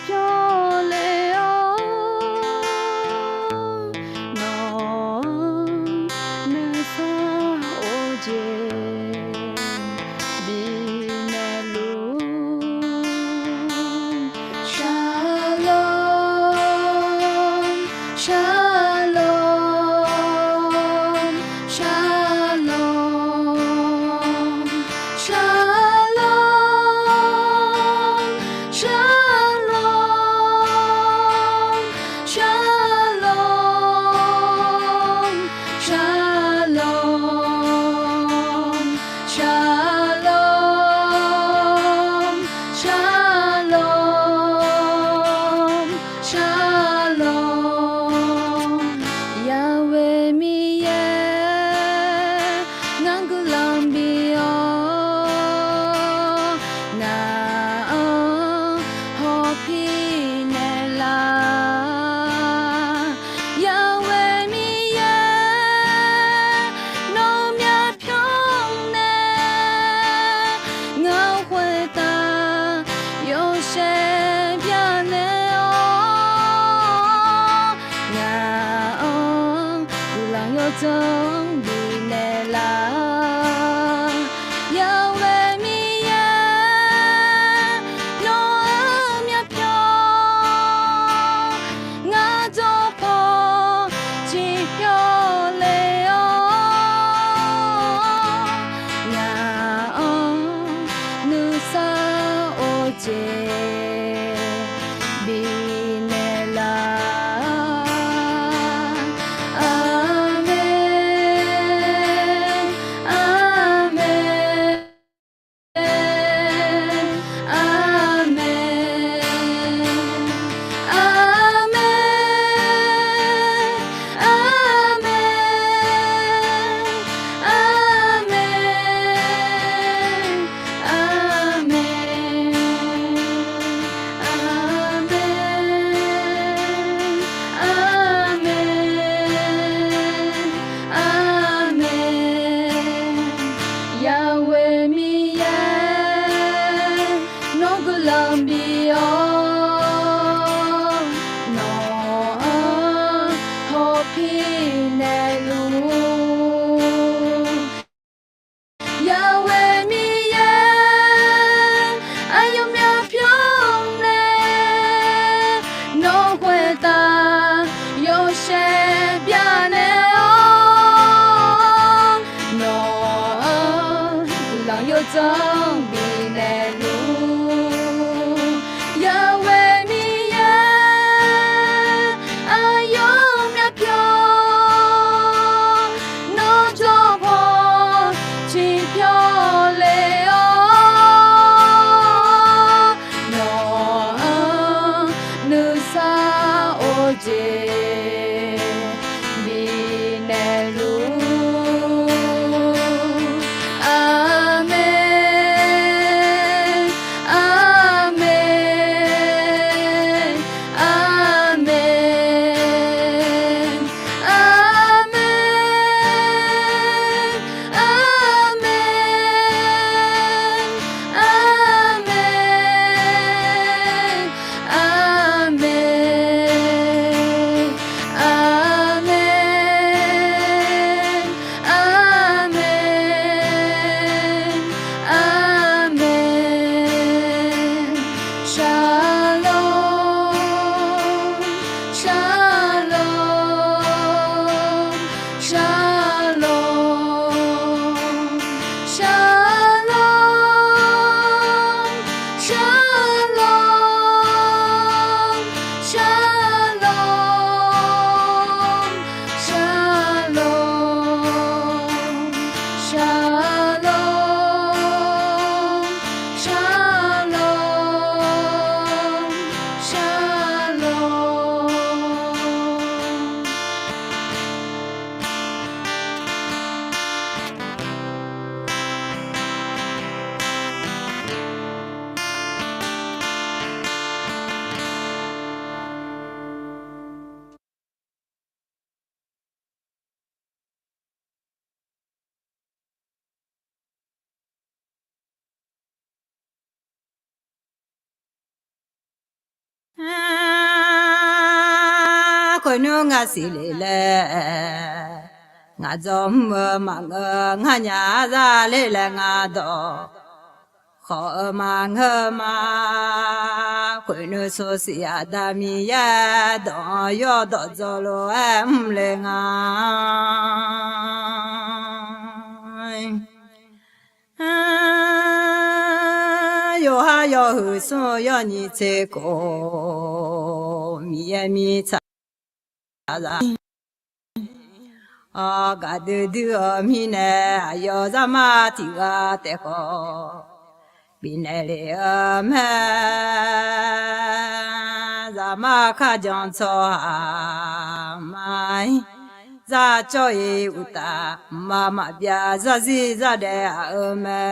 飘来哦，侬那啥我见比那路Shalom, shalom, shalom, shalom, shalom, shalom, shalom, shalom, shalom. Yahweh mi ye ngangulambiyo na hopi nela Yahweh mi ye no mya pyong ne ngao hui ta yo she pya ne正比内拉，要为米耶，诺尔苗飘，我做破只飘来哦，我努萨欧杰比内拉。Yahweh mi ye no gulambio no hopi nelu Yahweh mi ye ayom ya pyong ne no hueta yo she bia ne no lang yo zong bi ne lu khôi nu ngã xì lì lệ ngã dòm mà ngã nhà ra lì lệ ngã đỏ khó mà ngơ mà khôi nu số xì à đà mi ya đỏ yo đỏ dò lô em lệ ngã yo ha yo hu so yo ni che ko mi ya mi cha ra a ga de de mi ne yo za ma ti ga te ko bi ne le me za ma kha jan cho ha mai za cho ye uta ma ma bia za zi za de a me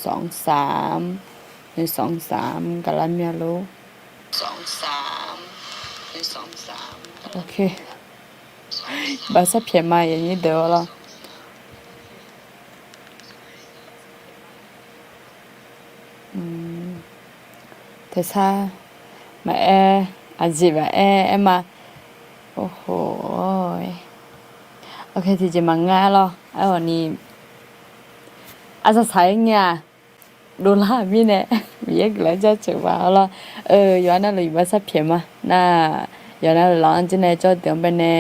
123กะละเมียโลโอเคบาสเพียมาอย่างนี้เดี๋ยวละแต่ถ้ามาอาจีบมาโอ้โหโอเคที่จะมาง่ายแล้วไอ้วันนี้อาจจะใช้เงี้ยดูล่ามีเนี่ยมีเยอะเลยจะเจอว่าแล้วย้อนนั่นเลยว่าสักเพียมาน่าย้อนนั่นหลังจากนั้นจะเดี๋ยวไปเนี่ย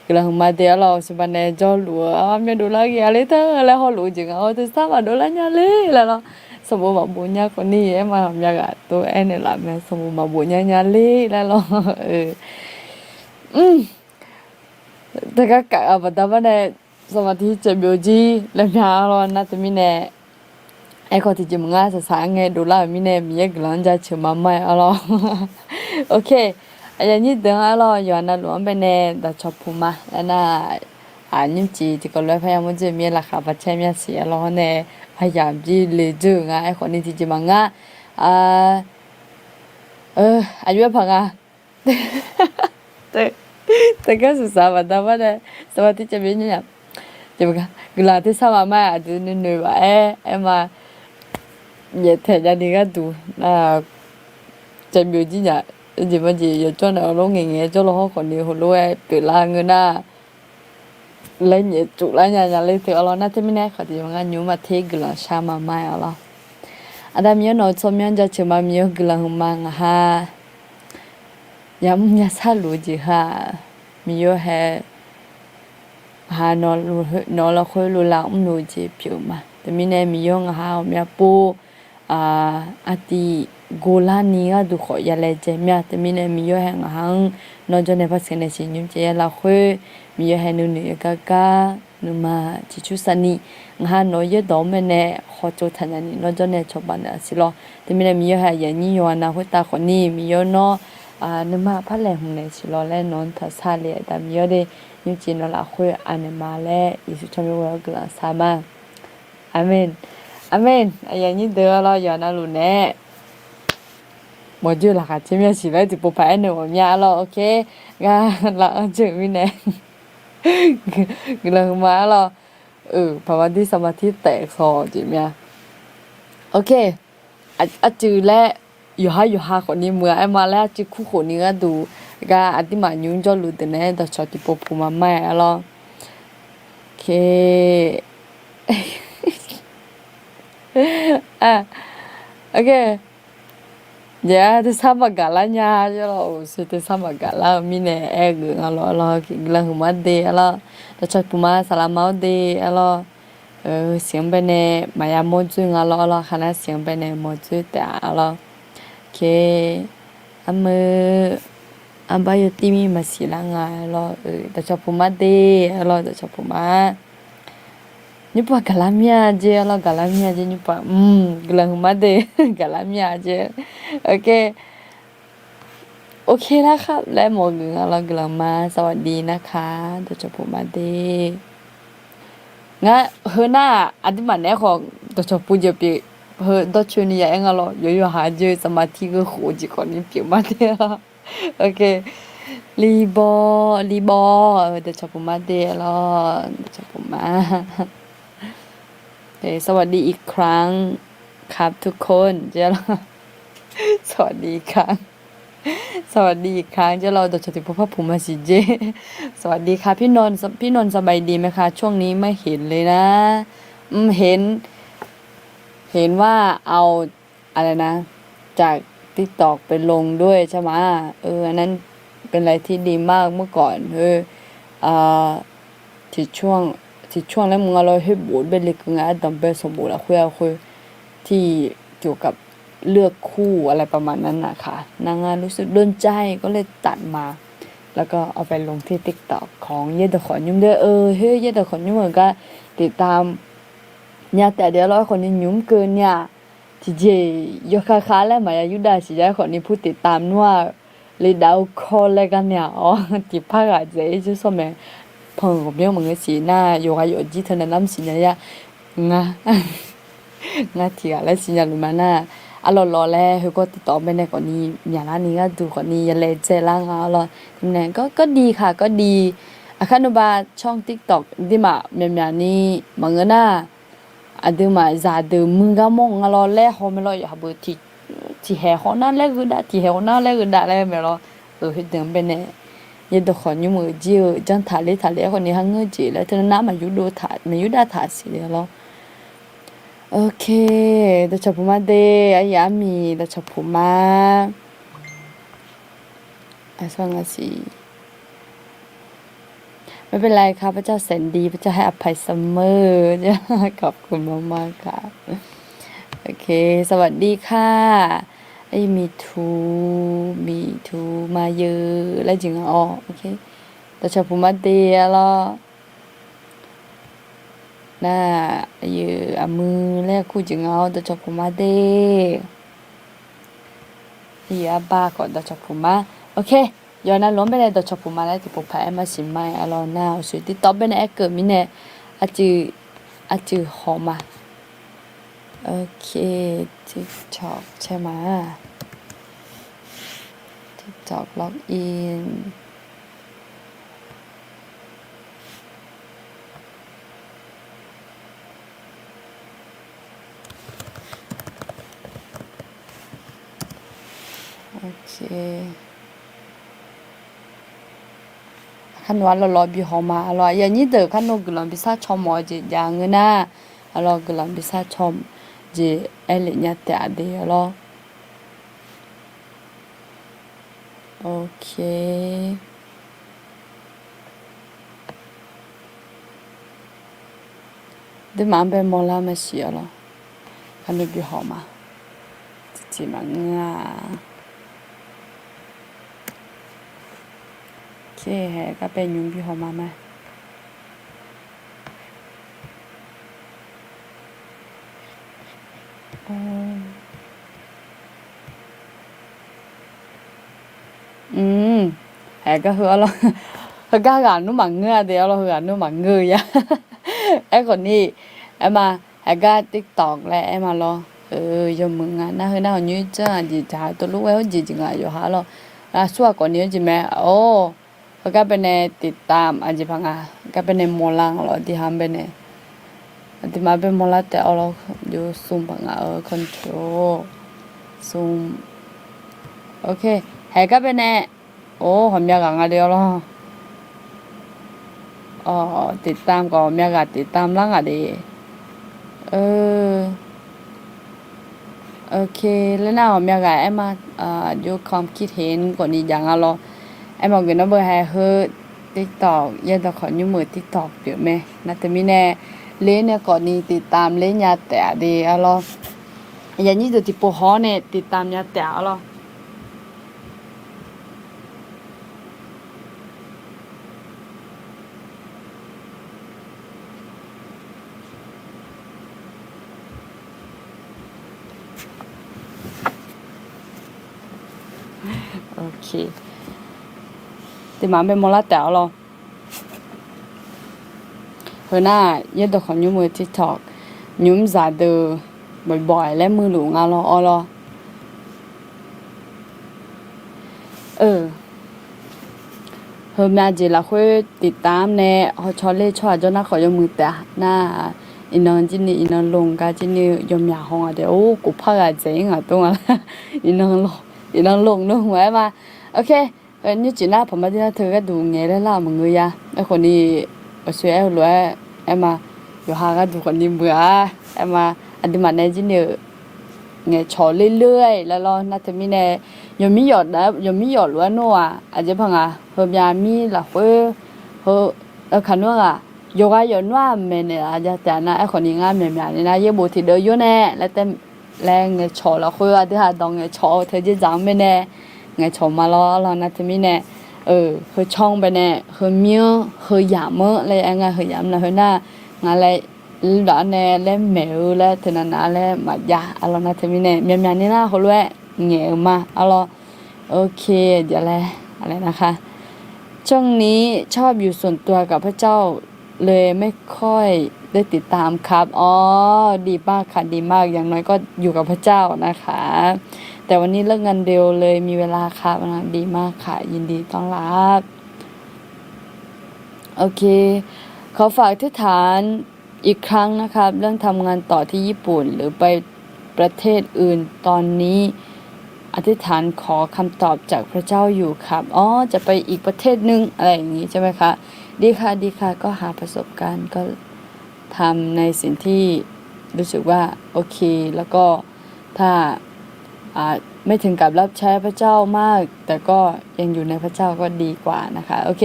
ก็เลยมาเดี๋ยวเราสิบันเนี่ยจะรู้ไม่ดูละกี่อะไรเถอะแล้วเขารู้จริงเขาจะทราบว่าดูละเนี่ยเลยแล้วสมมติว่าบุญญาคนนี้มาทำยังไงตัวเนี่ยละแม่สมมติว่าบุญญาเนี่ยเลยแล้วแต่ก็กะว่าแต่ว่าเนี่ยสมาธิจะบิวจีแล้วมีอะไรนะแต่มีเนี่ยไอ้คนที่จะมึงอ่ะจะสั่งไงดูละมีเนี่ยมีกำลังจะเชื่อมาไม่อะไรโอเคอย่างนี้เดี๋ยวอะไรย้อนนั่นล้วนไปเนี่ยแต่ชอบพูดมาแล้วน่ะนิ่มจีที่ก็เลยพยายามจะมีราคาปัจจัยมีเสียแล้วเนี่ยพยายามจีเลยจูงไอ้คนนี้ที่จะมึงอ่ะอายุพังอ่ะแต่ก็ศึกษามาแต่ว่าเนี่ยสมาธิจะเป็นยังไงจะบอกกลาที่สามารถมาดูหนึ่งว่ามาเหยียดแถวนี้ก็ดูจะมีจริงอ่ะจริงมันจะอยู่จนเราลงเงี้ยจนเราเขาคนนี้คนรวยเปิดร้านเงินเลยเหยียดจุแล้วเนี่ยเลยถือเราน่าจะไม่แน่ขอที่มันงั้นยูมาเทกลาชามาไม่อะไรอันนั้นมีน้อยสมัยจะเชื่อมามีกลาหุ่นมังฮะยังไม่ทราบรู้จีค่ะมีอยู่แค่นอนเราคุยรู้แล้วรู้จีผิวมาแต่มีเนี่ยมีอยู่ฮะมีปูอาทิโกลานี่ก็ดูขอยาเลยเจมีแต่มีเนี่ยมีอยู่แค่ฮะนอนจนในภาษาเนี่ยสิยุ่งเจเราคุยมีอยู่แค่นู่นกะนู่นมาจิชุสันนี่ฮะน้อยเยอะดอมเนี่ยขอโจทย์นี่นอนจนเนี่ยชอบบ้านเนี่ยสิล้อแต่มีเนี่ยมีอยู่แค่อย่างนี้อยู่นะคุยตาคนนี้มีอยู่เนาะนึกมาพัดแหล่งหุ่นเนี่ยสิล้อและนอนทัศน์เลยแต่มีอยู่ได้ยุ่งจีนเราคุยอันนี้มาแล้วยิสุชมิวะกลาสามาอาเมนอย่างนี้เดี๋ยวเราย้อนรู้แน่หมดอยู่ละค่ะที่มีสิ่งอะไรที่ปุ๊บไปหนึ่งวันยาเราโอเคงั้นเราจะมีแน่ก็เลยมาเราภาวะที่สมาธิแตกคอจิมยาโอเคจือและอยู่หาคนนี้เมื่อมาแล้วจือคู่คนนี้ก็ดูก็ที่มายุ่งจอรู้แต่เนี่ยแต่ชอบที่ปุ๊บมาไม่เราโอเคโอเคya te sama galanya je lo se te sama gala mine alo la humade alo ta chak puma salamau de alo siang bene maya moju alo khana siang bene moju ta alo ke amba yo timi masilanga alo ta chak puma de alo ta chak puma Nyupa galamia je lo galamia je nyupa gelang made galamia jeโอเคนะครับและหมดเงินเรากลับมาสวัสดีนะคะตัวจบผมมาดีงั้นเฮอหน้าอันที่มันเนี่ยของตัวจบปูจะเปียเฮอตัวชนีอย่างเราอยู่หาเจอสมาธิก็โหจีก่อนนี้เปียมาเดียโอเคลีบอตัวจบผมมาดีแล้วตัวจบผมมาสวัสดีอีกครั้งครับทุกคนเจ้าสวัสดีอีกครั้งเจ้าเราโดยเฉพาะพ่อผมมาสิเจสวัสดีค่ะพี่นนท์สบายดีไหมคะช่วงนี้ไม่เห็นเลยนะเห็นว่าเอาอะไรนะจาก TikTok ไปลงด้วยใช่ไหมอันนั้นเป็นอะไรที่ดีมากเมื่อก่อนที่ช่วงแล้วมึงเราให้บูดเป็นเล็กงานดำเป็นสมบูรณ์แล้วคุยที่เกี่ยวกับเลือกคู่อะไรประมาณนั้นนะคะนางงานรู้สึกโดนใจก็เลยตัดมาแล้วก็เอาไปลงที่ TikTok ของเยดขอนยุ่มด้วยเฮ้ยเยดขอนยุ่มเหมือนกันติดตามเนี่ยแต่เดี๋ยวเราคนนี้ยุ่มเกินเนี่ยที่เจยกค้าแล้วมายุดาสิได้คนนี้ผู้ติดตามว่าเลยดาวคอลอะไรกันเนี่ยติดภาคอาจจะจะสมัย朋友们个是那有还有几头的男性的呀， งาทีอะไรสิญญาลุมาน่ะอะรอแล้วเฮก็ติดต่อไปในก่อนนี้อย่างนั้นนี้ก็ดูก่อนนี้อย่าเลยเจล่างอ่ะรอเนี่ยก็ดีค่ะก็ดีอะคันบาช่อง TikTok ดิมาเมียนี่มังนะอะดิมาซาดมึงก็มองอ่ะรอแล้วเฮาไม่รออย่าบ่ที่แห่เฮานั่นแหละคือดาที่แห่เฮานั่นแหละคือดาแล้วแม่รอเฮ็ดจังเป็นเนี่ยยดขอนอยู่มือจิวจังทะเลคนนี้หังเงอจิแล้วเธอน้ำมาอยู่ดูถามาอยู่ดาถาสิเดี๋ยวรอโอเคเดี๋ยวจะพูดมาเดอายามีเดี๋ยวจะพูดมาสองสิไม่เป็นไรค่ะพระเจ้าแสนดีพระเจ้าให้อภัยเสมอเนี่ยขอบคุณมากๆค่ะโอเคสวัสดีค่ะไอ้มีทูมาเยอะแล้วจริงอ๋อโอเคเดี๋ยวจะพูดมาเดแล้วน่าอยู่อามือแรกคู่จึงเอาเดี๋ยวจะพูดมาเดอยู่อาบาก่อนเดี๋ยวจะพูดมาโอเคย้อนนั้นล้มไปเลยเดี๋ยวจะพูดมาแล้วที่ผมพายมาสิไม่อรอน่าสุดที่ตอบไปในเกิดมิเนี่ยอาจือหอมาโอเค TikTok ใช่ไหม TikTok ล็อกอินโอเคคันวันเรารอบีหอมาอร่อยอย่างนี้เด้อคันโนกลังพิซซ่าชอมหมอจีอย่างเงี้ยนะอร่อยกลังพิซซ่าชอมจีเอลิญาแต่เดียวรอโอเคเดี๋ยวมันเป็นมอลาไม่เสียหรอคันโนบีหอมาจีมันง่าโอเคแฮก็เป็นยุงบีหอมาไหมก็คือเราเขากล้ากันนุ่มหมังเงือเดียวเราคือกันนุ่มหมังเงือยะไอ้คนนี้ไอ้มาไอ้ก็ติ๊กตอกแหละไอ้มาเรายมมึงอ่ะน่าคือน่าหนุ่ยจ้าจีจ่าตัวลูกไว้เขาจีจริงอ่ะอยู่หาเราสัวก่อนนี้จีแม่โอ้เขาก็เป็นในติดตามอาจีพังอ่ะก็เป็นในมอลังเราที่ทำเป็นในที่มาเป็นมอลังแต่เอาเราอยู่ซูมพังอ่ะคอนโทรลซูมโอเคไอ้ก็เป็นในโอ้หอมยากางเดียวแล้วติดตามก็หอมยากติดตามล่างดีโอเคแล้วน่าหอมยากไอ้มาอยู่ความคิดเห็นก่อนนี้อย่างเราไอ้บอกกันนะเบอร์ให้เฮ้TikTok ยันตะขออยู่มือ TikTok เดี๋ยวแม่นะแต่มีแน่เล่นเนี่ยก่อนนี้ติดตามเล่นยาแต่ดีเราอย่างนี้จะติดปวดหัวเนี่ยติดตามยาแต่เราโอเคแต่มาเป็นมอลาแต่เราเฮ้ยน่ายันตะขออยู่มือ TikTok ยุ่มซาเดอบ่อยๆและมือหลวงเราเฮ้ยแม่จีละค่อยติดตามแน่เขาชอบเล่ชอบจนน่าขอยมือแต่หน้าอินนอนจินี่อินนอนลงกาจินี่ยมยาห้องอ่ะเดี๋ยวกูพักอ่ะเจ๋งอ่ะตรงอ่ะอินนอนลงนู่นไว้มาโอเคนี่จีน่าผมมาที่นั่นเธอก็ดูไงได้ล่ะมึงเลยอ่ะไอ้คนนี้ช่วยไอ้รวยไอ้มาอยู่ห่างกันดูคนนี้เบื่อไอ้มาอันที่มาในจินี่ไงชอเรื่อยๆแล้วเราน่าจะมีแน่ยังมีหยอดนะยังมีหยอดล้วนนัวอาจจะพังอ่ะเพิ่มยามีละเฮ้ขันว่าอ่ะโยกายอนว่าเมเนี่ยอาจจะแต่นะไอ้คนนี้งานเมียนี่นะเยบุตรเดียวอยู่แน่แล้วแต่แรงไงชอละเฮ้อาจจะหาดองไงชอเธอจะจังไม่แน่ไงชอมาล้อเราน่าจะมีแน่เฮ้ช่องไปแน่เฮ้เมียเฮ้ยามอะไรไอ้งานเฮ้ยามนะเฮ้หน้างานอะไรđó nè lên mèo lên thì nó lên mà dạ alo nó thì mình nè miềnนี่นะเขาด้วยเงี้ยมาaloโอเคเดี๋ยวอะไรนะคะช่วงนี้ชอบอยู่ส่วนตัวกับพระเจ้าเลยไม่ค่อย ได้ติดตามครับอ๋อดีมากค่ะดีมากอย่างน้อยก็อยู่กับพระเจ้านะคะแต่วันนี้เลิกงานเร็วเลยมีเวลาครับนะดีมากค่ะยินดีต้อนรับโอเคขอฝากที่ฐานอีกครั้งนะครับเรื่องทำงานต่อที่ญี่ปุ่นหรือไปประเทศอื่นตอนนี้อธิษฐานขอคำตอบจากพระเจ้าอยู่ครับอ๋อจะไปอีกประเทศนึงอะไรอย่างนี้ใช่ไหมคะดีค่ะดีค่ะก็หาประสบการณ์ก็ทำในสิ่งที่รู้สึกว่าโอเคแล้วก็ถ้าไม่ถึงกับรับใช้พระเจ้ามากแต่ก็ยังอยู่ในพระเจ้าก็ดีกว่านะคะโอเค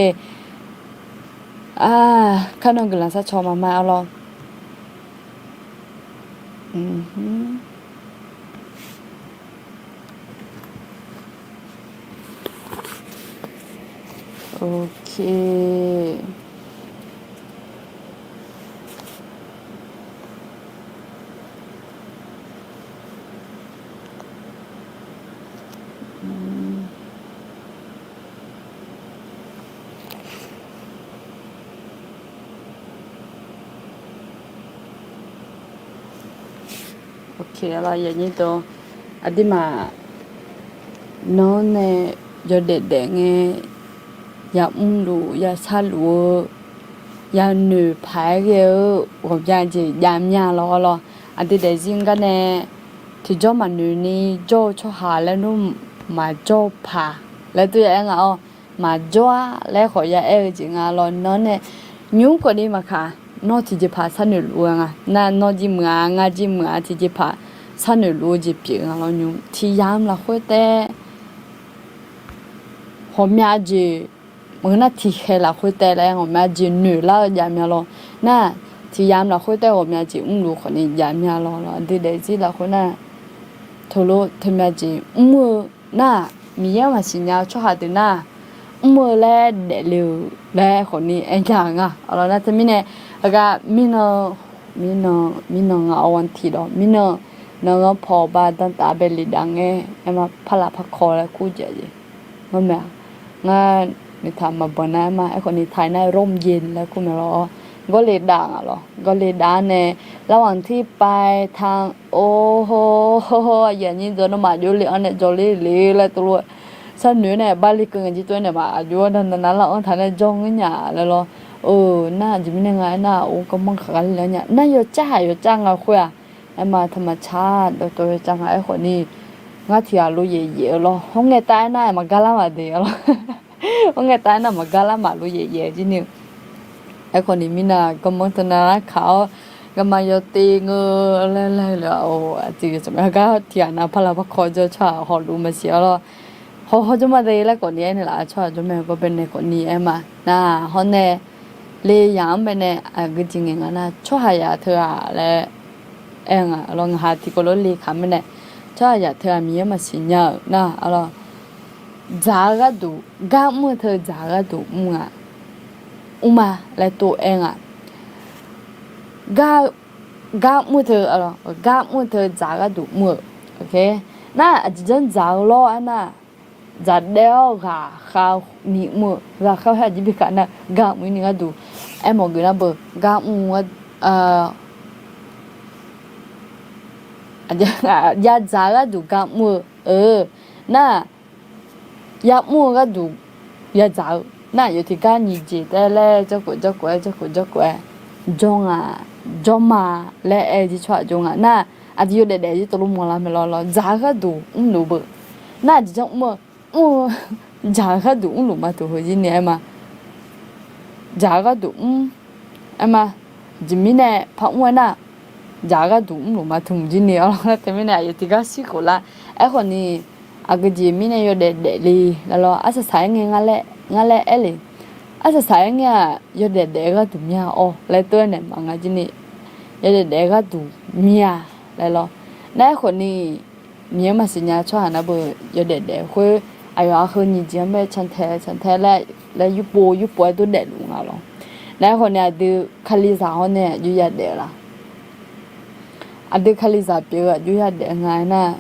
ข้านองกุลังซะชอมาเอาลองโอเคโอเคalorsอย่างนี้ตัวอดีมาน้องเนี่ยยอดเด็กๆไงอย่ารู้อย่าชาลูอย่าหนูพายเกอผมอยากจะยามยาล้ออันที่เด็กจริงกันเนี่ยที่เจ้ามันหนูนี่เจ้าชอบหาแล้วนุ่มมาเจ้าพาแล้วตัวเองมาจ้าแล้วขอยาจริงล้อน้องเนี่ยยุ่งกว่านี้มาค่ะนอที่จะพาสนุกล้วนน่านอจิมงาจิมที่จะพาสนุกล้วนจะเปลี่ยนล้อยุ่งที่ยามละคุยแต่ผมอยากจะมื่อนาทีแค่ละคุยแต่แล้วผมอยากจะหนูแล้วยามยาล้อน่าที่ยามละคุยแต่ผมอยากจะรู้คนนี้ยามยาล้ออันที่เด็กที่ละคนน่ะทุลุที่อยากจะน่ามีอย่างมาสิญญาชอบหาตัวน่าแล้วเด็กเร็วแล้วคนนี้เอ็งอย่างเราน่าจะมีเนี่ยแล้วก็มีน้องเอาวันที่ดอกมีน้องพอบ้านตั้งแต่เบลลิดังเอ็มมาพลาพักคอแล้วคู่เจริญว่าแม่งานนี่ทำมาบ่นะมาไอ้คนนี้ถ่ายในร่มเย็นแล้วคุณไม่รอก็เลยด่างหรอก็เลยด่าเนี่ยระหว่างที่ไปทางโอ้โหอย่างนี้โดนมาอยู่เลยอันเนี่ยจอลี่เลยแล้วตัวฉันหนูเนี่ยบ้านเล็กเกินที่ตัวเนี่ยมาอยู่นั้นเราถ่ายในจงเนี่ยแล้วน่าจะมียังไงน่าโอ้ก็มั่งขันแล้วเนี่ยน่าอยู่จ้างคุยไอ้มาธรรมชาติตัวจ้างไอ้คนนี้งาที่อาลูเย่ๆหรอห้องเงยตายน่ามันกะละมาเดียวหรอห้องเงยตายน่ามันกะละมาลูเย่ๆจริงไอ้คนนี้มีน่าก็มั่งตนาเขาก็มาโยตีเงออะไรแล้วโอ้จริงจังก็ที่น่าพลาพักคอจะชาหอดูมาเสียหรอเขาจะมาเรียนแล้วคนนี้นี่แหละชอบจะแม่ก็เป็นในคนนี้ไอ้มาน่าเขาเนี่ยเลยยามไปเนี่ยก็จริงๆนะชอบหายาเธอแล้วเอ็งลองหาที่ก็รู้เลยคำเนี่ยชอบหายาเธอมีมาสิญญาน่ะalors 자가도 가무터 자가도 뭔가 우마 레또 엥아 가무터 알아 가무터 자가도 뭐 오케이 나 진짜 자로 하나 자데오가 가니뭐 가가 하지 비카나 가무니가도 에모그나 뭐 가무가 야 자가도 가무 나ยามูก็ดูยาจ้าน่าอยู่ที่การยิจีแต่แล้วเจ้ากูจงมาและจิชวจงน่าอาจจะอยู่เด็ดๆที่ตัวรู้มัวละไม่รอจ้าก็ดูรู้เบอน่าจะจงจ้าก็ดูรู้มาตัวหัวจีเนี่ยมาจ้าก็ดูมาจิมิเนี่ยพักวันน่ะจ้าก็ดูรู้มาทุ่งจีเนี่ยแล้วแต่ไม่เนี่ยอยู่ที่การสิโกละไอ้คนนี้아그지 미네요 데데리 라로 아사 사행에 ngal에 엘리 아사 사행이야 요데 내가 두미야 레또네 망아지니 요데 내가 두미야 라로 나 코니 미야마시냐 초 하나 보 요데 회 아요 아흐니 지엄에 찬테 라 유보 도 데룽아로 나 코니 아드 칼리사 호네 유야데라 아드 칼리사 뼈 유야데 ngaina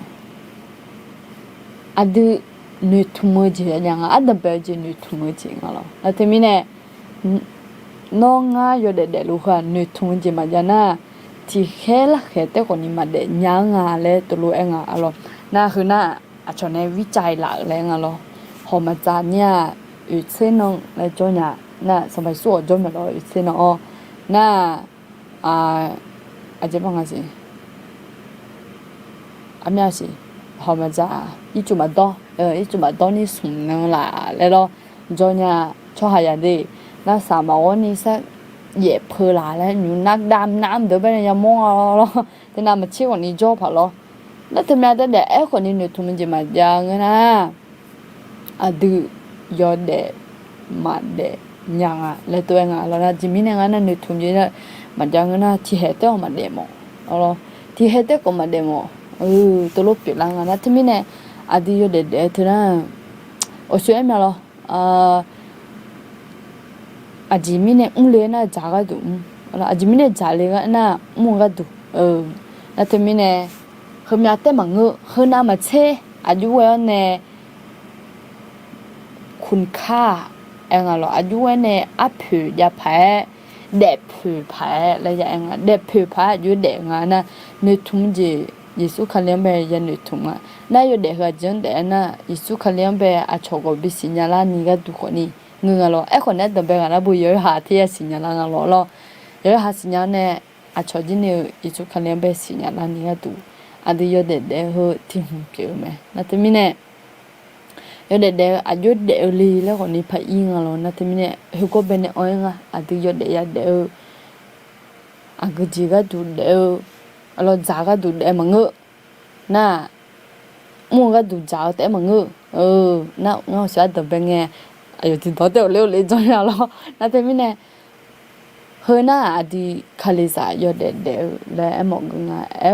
아드 누투머지 냥 아드 베지 누투머지 알아 나테미네 น้องง่ายอยู่เด็ดๆลูกค่ะหนูทุ่งจิมาจาน่าที่แค่ละแค่แต่คนนี้มาเด็ดย่างงาเลยตัวรู้เองอ่ะอะไรน่าคือน่าอาจจะในวิจัยหลักแรงอ่ะหรอพอมาจานเนี่ยอยู่เส้นน้องในจอเนี่ยน่าสมัยสู้จนมาแล้วอยู่เส้นน้องน่าอาจจะบ้างสิอามีสิพอมาจาอีจุมาโตอีจุมาโตนี่สูงนั่งละแล้วจอเนี่ยชอบหายาดีน่าสามวันนี้สักเหยียบเพลาแล้วอยู่นักดำน้ำเดี๋ยวไปเนี่ยมองเราแต่น้ำมันเชี่ยวนี่จ่อผ่าเราแล้วทำไมแต่เด็กคนนี้หนูทุ่มจิมาจางนะดูยอดเด็กมาเด็กยังอ่ะแล้วตัวเองอ่ะแล้วนะจิมิเนี่ยงั้นหนูทุ่มจิเนี่ยมาจางนะที่เหตุเอามาเดโมเราที่เหตุก็มาเดโมตัวลูกปิดแล้วนะที่มิเนี่ยดูยอดเด็กที่นั่นโอ้ช่วยไหมล่ะอาจิมิเนี่ยเลยนะจ้าก็ดูแล้วอาจิมิเนี่ยจ้าเลยก็น่ะมุ่งก็ดูแล้วที่มิเนี่ยเขามีแต่มังเงอเขาหน้ามาเช่อายุวันเนี่ยคุณค่าเองอ่ะอายุวันเนี่ยอัพผิวยาแพ้เด็บผิวแพ้อะไรอย่างเงี้ยเด็บผิวแพ้อายุเด็กอ่ะนะนึกถึงจียิสุขันเลี้ยงไปยันนึกถึงอ่ะน่าอยู่เด็กก็จังเด็กน่ะยิสุขันเลี้ยงไปอาชอบบิสิญญาลานี่ก็ดูคนนี้เงือหรอคนนั้นตัวเป็นอะไรบุยหาที่สิญญาลาหรอเยอะหาสิญญาเนี่ยอาชอบจีเนี่ยยิสุขันเลี้ยงไปสิญญาลานี่ก็ดูดูยอดเด็กๆเขาที่หุ่นเกี่ยวไหมนั่นที่มิเนี่ยยอดเด็กๆอายุเด็กลีแล้วคนนี้พายอิงอ่ะนั่นที่มิเนี่ยเขาก็เป็นอ้อยอ่ะดูยอดเด็กก็จีก็ดูเด็กจ้าก็ดูเด็กมังเงอน่ะมัวก็ดูจ้าแต่มังเงอน่ะงั้นฉันตัวเป็นไงอายุที่ต่อเต่าเร็วเลยจังเลยนั่นที่มิเนี่ยเฮน่าดีคาลิซายอดเด็ดแล้วมองกัน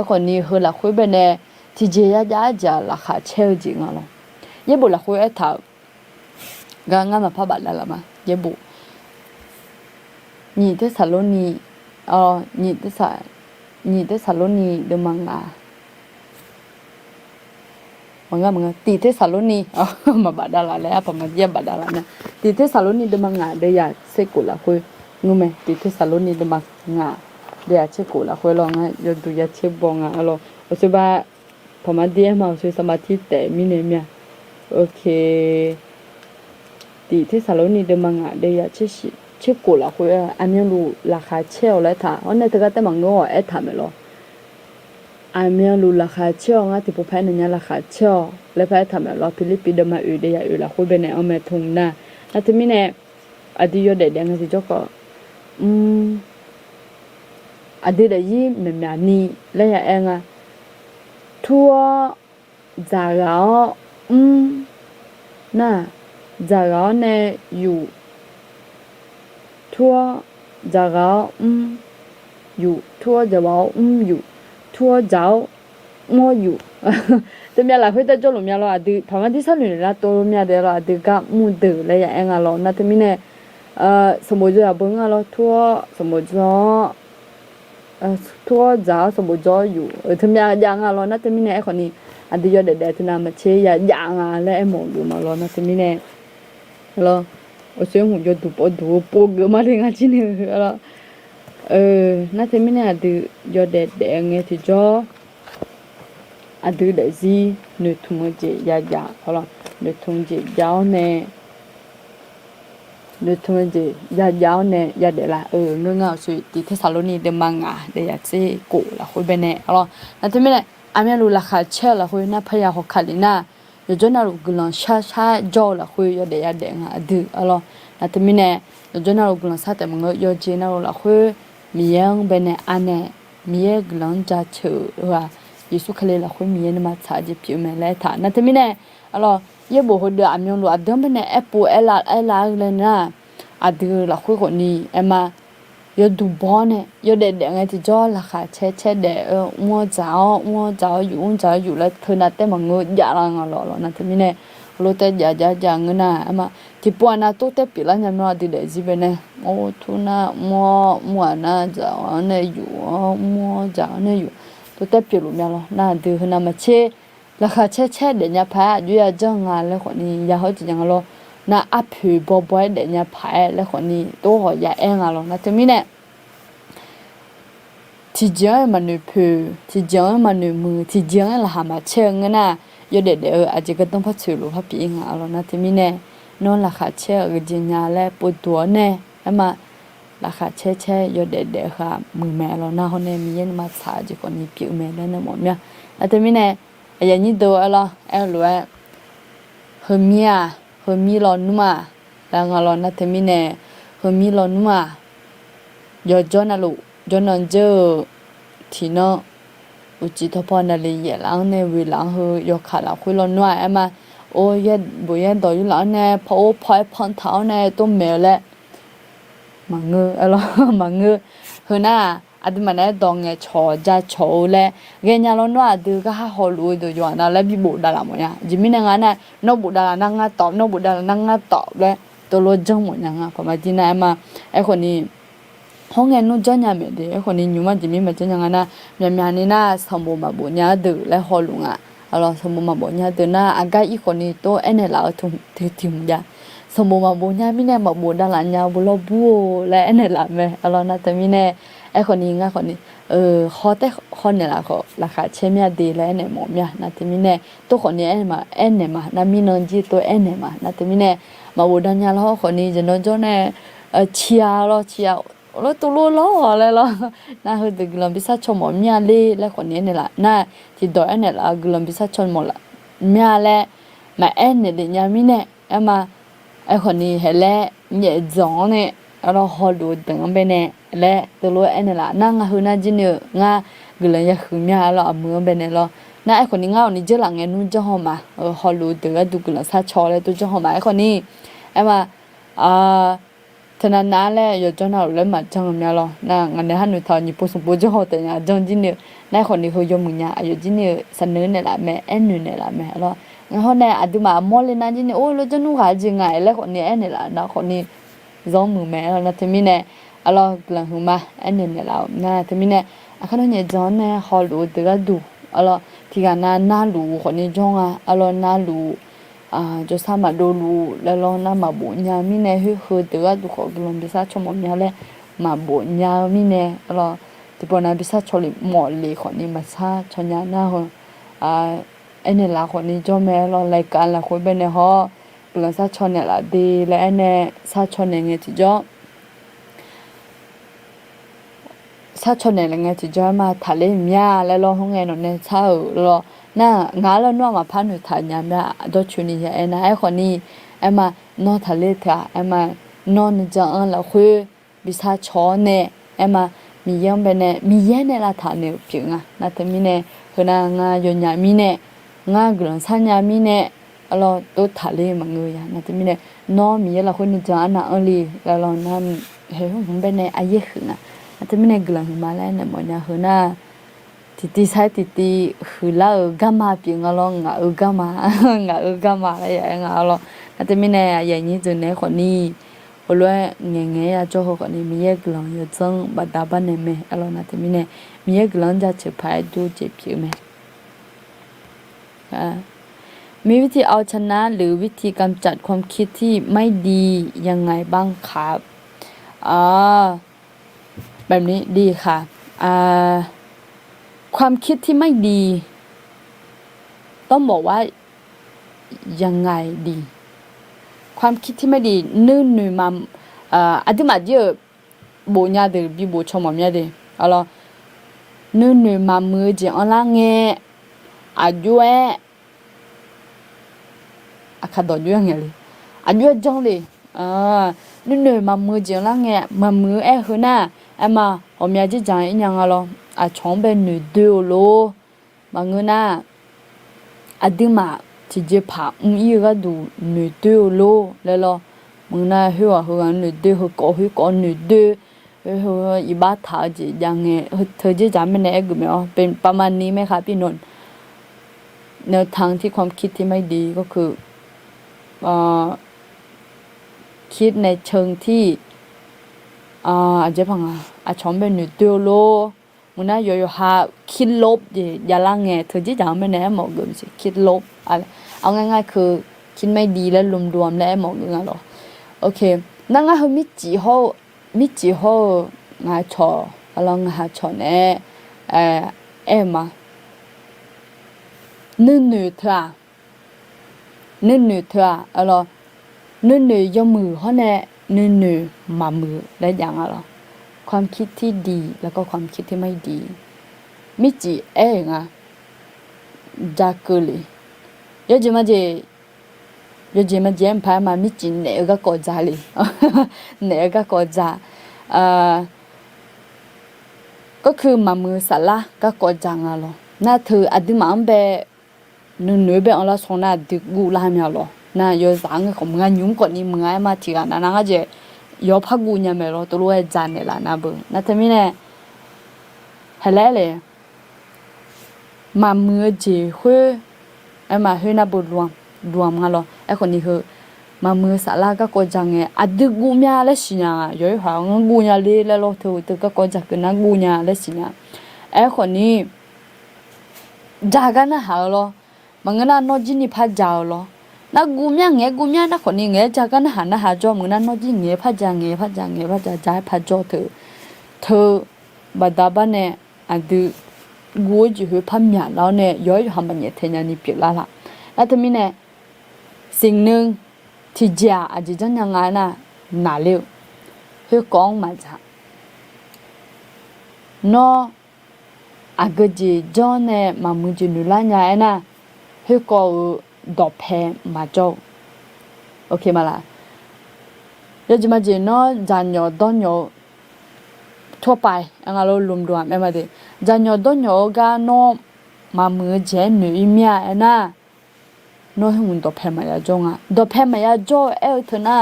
คนนี้เฮละคุยเป็นเนี่ยที่เจียจะราคาเช่าจริงอ่ะเย็บบุละคุยถ้าก็งั้นมาพับบัตรแล้วมาเย็บบุนี่ที่ซาลูนี่นี่ที่ซาลูนี่เดมังงามึงตีที่ซาลูนี่มาบัตรแล้วพอมาเย็บบัตรแล้วเนี่ยตีที่ซาลูนี่เดมังงาเดียเสกุละคุยงูไหมตีที่ซาลูนี่เดมังงาเดี๋ยวเช็คกูละคุยลองให้ยดูยาเช็คบองอ่ะเราเอาสิบ่าพอมาเดียมาเอาสิสมาธิแต่มีเนี่ยมีโอเคตีที่ซาลูนี่เดมังอ่ะเดี๋ยวเช็คกูละคุยอันนี้รู้ราคาเช่าแล้วท่าวันนี้ถ้าก็แต่มังงอทำไหมล่ะอันนี้รู้ราคาเช่างั้นที่ผู้แพ้เนี่ยราคาเช่าแล้วแพ้ทำไหมล่ะฟิลิปปินส์เดมาเดียวละคุยเป็นเนี่ยเอามาทุ่งนะแล้วที่มีเนี่ยดียอดเด็ดงั้นที่เจ้าก็ดีได้ยินเหมือนแบบนี้แล้วอย่างเงี้ยทัวจากเราน่ะจากเราเนี่ยอยู่ทัวจากเราอยู่ทัวจากเราอยู่ทัวจาก我อยู่แต่เมื่อไรเพื่อนจะจบลงเมื่อไรดีพอมาที่สนุนแล้วตัวเมื่อเดี๋ยวเราดีก็มุ่งเดือแล้วอย่างเงี้ยเรานั่นแต่มีเนี่ยสมมติว่าเบิ่งเราทัวสมมติว่าทัวจ้าสมบูรณ์อยู่ถึงอย่างอ่ะเราน่าจะมีเนี่ยคนนี้ดียอดเด็ดๆที่น่ามาเชียอย่างอ่ะแล้วหมดอยู่มาเราน่าจะมีเนี่ยเราโอ้เสียงหูยอดดูปกมาถึงอาชีพนี้เราน่าจะมีเนี่ยดียอดเด็ดๆเงี้ยที่จ่อดีได้สินึกถึงเจียเรานึกถึงเจียาวเนี่ยนึกถึงเจียาวเนี่ยยาเดล่ะเรื่องเอาสุดที่เทสซาโลนีเดมังอ่ะเดี๋ยวจะกูละคุยไปเนี่ยเรานั่นที่ไม่เนี่ยอามีรู้ราคาเช่าละคุยน่าพยาหกขัดน่ะเดี๋ยวจนน่ารู้กลางช้าจ่อละคุยยาเดงอ่ะดูเรานั่นที่ไม่เนี่ยเดี๋ยวจนน่ารู้กลางซาแต่มึงยอจีน่ารู้ละคุยมีอย่างเป็นเนี่ยอันเนี่ยมีกลางจะเชื่อว่ายิสุขเลยละคุยมีอย่างมาชาจิพิวแม่เลยท่านั่นที่ไม่เนี่ยเราเยอะบุหรี่อามีรู้เดิมเป็นเนี่ยแอปเปิลเอลาเลยนะดูละคุยคนนี้มายอดูบ้านเนี่ยยอเด็ดไงที่จ่อราคาเช่เด็ดมัวเจ้าอยู่แล้วเธอนัดแต่มังเงยอย่างงั้นหรอนั่นที่มีเนี่ยรู้แต่อย่าเงินนะมาที่ปวดนะตู้แต่ปีละยังนอนดีเลยจีเป็นเนี่ยโอ้ทุนนะมัวนะเจ้าเนี่ยอยู่มัวเจ้าเนี่ยอยู่ตู้แต่ปีรู้มั้ยล่ะน่าดูน่ามาเช่ราคาเช่เด็ดเนี่ยพาอยู่จังงานแล้วคนนี้อยากเขาจริงๆเรา นะอัพผืบ่อยๆเดี๋ยวเนี่ยพายแล้วคนนี้ตัวหอยาเองอ่ะหรอกนะแต่ไม่เนี่ยที่เจ้ามันนึกผือที่เจ้ามันนึกมือที่เจ้าละหามาเชิงนะยอดเด็ดอาจจะก็ต้องพัดถือหรือพัดปีงอ่ะหรอกนะแต่ไม่เนี่ยนอนราคาเช่ก็จริงๆแล้วปวดตัวแน่ไอ้มาราคาเช่ยอดเด็ดค่ะมือแม่เราหน้าเขาเนี่ยมีเย็นมาสาจะคนนี้ผิวแม่ได้นะหมอเนี่ยแต่ไม่เนี่ยอย่างนี้ตัวอะไรรู้ว่าเฮมีอ่ะเฮมีร้อนนุ่มแล้วงาร้อนนะแต่ไม่เนี่ยเฮมีร้อนนุ่มยอดจอนะลูกจอนนเจอที่เนาะอุจิทพอนั่นเลยหลังเนี่ยวิหลังเฮยอขาหลังคุยร้อนนุ่มไอ้มาโอ้ยบุญต่ออยู่หลังเนี่ยพอพอยพันเท้าเนี่ยต้มเมลแล้วมังเงออะไรมังเงอเฮน่าอันมันเนี่ยดองเนี่ยชอจะชอเลยเงี้ยร้อนนุ่มดูก็หาฮอลลูดูอยู่นะแล้วบีบุดาละมั้งเนี่ยจิมินงานเนี่ยนบุดาละนั่งตอบนบุดาละนั่งตอบเลยตัวรถจังหมดยังอ่ะพอมาที่นั่นมาไอ้คนนี้ห้องเงินนู้นจะยังไม่ได้คนนี้อยู่มันจะมีมันจะยังไงนะมีนี่นะสมบูรณ์มาบุญญาดื้อและฮอลลุงอ่ะเราสมบูรณ์มาบุญญาดื้อนะอากาศอีคนนี้ตัวเอ็นเราทุ่มถิ่มยาสมบูรณ์มาบุญญาไม่แน่มาบุญดาราญาบุญบัวและเอ็นเราไหมเรานะแต่ไม่แน่ไอ้คนนี้ง่ะคนนี้ข้อแต่ข้อเนี่ยละก็ราคาเชื่อมยาดีและเนี่ยหมอมยานะแต่ไม่แน่ตัวคนนี้เอ็นเนี่ยมานะมีนนจีตัวเอ็นเนี่ยมานะแต่ไม่แน่มาบุญดาราแล้วคนนี้จะนนจนเนี่ยเชียร์เชียร์แล้วตัวรู้อะไรล่ะน่าคือดึกลำพิซซ่าชมหมดเมียเลยแล้วคนนี้เนี่ยละน่าที่ดอยเนี่ยละกลำพิซซ่าชมหมดละเมียแล้วมาเอ็นเนี่ยเดี๋ยวมีเนี่ยมาไอ้คนนี้เห็นแล้วเนี่ยจ้องเนี่ยเราฮอลดูดึงไปเนี่ยแล้วตัวรู้เอ็นเนี่ยละน่างาคือน่าจีเนื้องากลำยาคือเมียเราเอามือไปเนี่ยละน่าไอ้คนนี้ง่าวันนี้เจอหลังเงินนู้นจะหอมมาฮอลดูดึงดูกลำซาชอเลยตัวจะหอมมาไอ้คนนี้มาฉะนั้นนั่นแหละยอดจนเราเล่นมาจังเมียเรานะงั้นเดี๋ยวให้หนูทำญี่ปุ่นสมบูรณ์จะหอแต่เนี่ยจังจีเนี่ยนายคนนี้เขายอมมึงเนี่ยอายุจีเนี่ยเสนอเนี่ยละแม่เอ็นเนี่ยละแม่แล้วงั้นเขาเนี่ยอาจจะมามอเลยนะจีเนี่ยโอ้เราจะนู่นหาจริงไงแล้วคนนี้เอ็นเนี่ยละนะคนนี้ร้องมือแม่แล้วนะที่มีเนี่ยalors กลางหัวมาเอ็นเนี่ยละนะที่มีเนี่ยอ่ะเขาเนี่ยจอนเนี่ยฮอลดูเดือดดู alors ที่กันน่ารู้คนนี้จงอ่ะ alors น่ารู้จะสามารถดูแล้วเราน่ามาบุญญามีเนี่ยคือเดือดดูของกลุ่มพิซซ่าชมมีอะไรมาบุญญามีเนี่ยเราที่ปนพิซซ่าชลิหมอเลยคนนี้มาซาชนยาหน้าคนไอเนี่ยละคนนี้จะแม่เรารายการละคนเป็นเนี่ยฮะกลุ่มซาชนเนี่ยละดีและไอเนี่ยซาชนเนี่ยไงที่จะซาชนเนี่ยไงที่จะมาทะเลเมียแล้วเราห้องไงนนเนี่ยเช่าเราน่างาแล้วนัวมาพันอยู่ทานยามละดอชุนี่ไอ้นะไอ้คนนี้ไอ้มานอทะเลเถอะไอ้มานอนจังละคุยบิซาชอเนี่ยไอ้มามียังเป็นเนี่ยมีเย็นเนี่ยละทานเนี่ยเพียงอ่ะนะแต่มีเนี่ยคือนางายอนยามีเนี่ยงากลุ่มสัญญามีเนี่ยเราตัวทะเลมังเงยนะแต่มีเนี่ยนอมีละคนจังนะลีแล้วเรานั่นเฮ้ยผมเป็นเนี่ยอายุขึ้นอ่ะแต่มีเนี่ยกลุ่มมาแล้วเนี่ยมันเนี่ยคือน่าที่ใช้ที่คือละกามาเปียงเรางากามาอะไรอย่างเงี้ยเราแต่ไม่แน่อย่างนี้จนเนี่ยคนนี้ว่าเงี้ยจะคนนี้มีเอกลังอยู่จังบัดดาบันเนี่ยไหมเราแต่ไม่แน่มีเอกลังจะเจ็บไปดูเจ็บผิวไหมมีวิธีเอาชนะหรือวิธีกำจัดความคิดที่ไม่ดียังไงบ้างครับแบบนี้ดีค่ะความคิดที่ไม่ดีต้องบอกว่ายังไงดีความคิดที่ไม่ดีนื่นๆมาอันที่มาเยอะโบญาเดบิโบชมมาเดalorsนื่นๆมามือเจอละเงอายุคาดอยู่ยังไงเลยอายุจังเลยนื่นๆมามือเจอละเงมามือหือน่ะมาผมอยากจะจังอีหยังalorsชงเป็นหนูดูโลบางเงินน่ะอดีมาที่จะพาอีกก็ดูหนูดูโลแล้วล่ะมึงน่ะหัวหนูดูหัวก็หนูดูหัวอีบ้าท่าจียังไงเธอจะจำไม่ได้ก็ไม่เป็นประมาณนี้ไหมคะพี่นนท์แนวทางที่ความคิดที่ไม่ดีก็คือคิดในเชิงที่อาจจะพังชงเป็นหนูดูโลมึงน่ะอยู่หาคิดลบอย่าละไงเธอจะจำไม่ได้หมดเลยคิดลบอะไรเอาง่ายๆคือ คิดไม่ดีและรวมๆและหมอกงาหรอโอเคนั่งอ่ะมิจิโฮงาชอลองหาชอเนมานึเถอะalorsนึยอมือเขาแน่นึมามือและอย่างอะไรความคิดที่ดีแล้วก็ความคิดที่ไม่ดีมิจิงะจากเลย요즘พามามิจิเนก็กอจาเลยเนก็กอจาก็คือมามือสละก็กอจังอ่ะหรอน่าเธออดีมันเบนึเบเอาละสองน่าดึกกูลามยาหรอน่ายอสังของมึงยุ่งกว่านี้มึงไอ้มาทีกันนั่งก็จะยอพักกูเนี่ยไม่รอตัวรู้ไอ้จานเนี่ยละน่าบึน่าทำไมเนี่ยฮัลโหลเลยมามือจีหัวไอ้มาหัวน่าบุรวมกันหรอไอ้คนนี้คือมามือสละก็กอจังไงอดีกูเนี่ยเลยสินะย้อยหางกูเนี่ยเลยแล้วรอเธอตัวก็กอจังกันนะกูเนี่ยเลยสินะไอ้คนนี้จากกันนะหาหรอมันก็น่านอจินี่พัดจาวหรอน่ากูเนี่ยน่าคนนี้จากกันหานะหาจอมึงน่านอจิพัดจางใจพัดจอเธอบัดดาบันเนี่ยอันดูกูจะหัวพัมยาแล้วเนี่ยย้อยทำมันเนี่ยเทียนนี่เปลี่ยนละแล้วทำไมเนี่ยสิ่งหนึ่งที่จะอาจจะยังไงนะน่าเลี้ยวหัวกองมาจ้ะนออาก็จะจอเนี่ยมามือจะนุลาเนี่ยนะหัวกอดอกแพมาจ้าโอเคมาละเดี๋ยวจะมาเจอเนาะจานยอดอนยอทั่วไปอันเราลุมรวมไม่มาเดจานยอดอนยอก็เนาะมามือเจนหนุ่ยเมียนะเนาะหุ่นดอกแพมายาจ้องอ่ะดอกแพมายาจ้าเธอนะ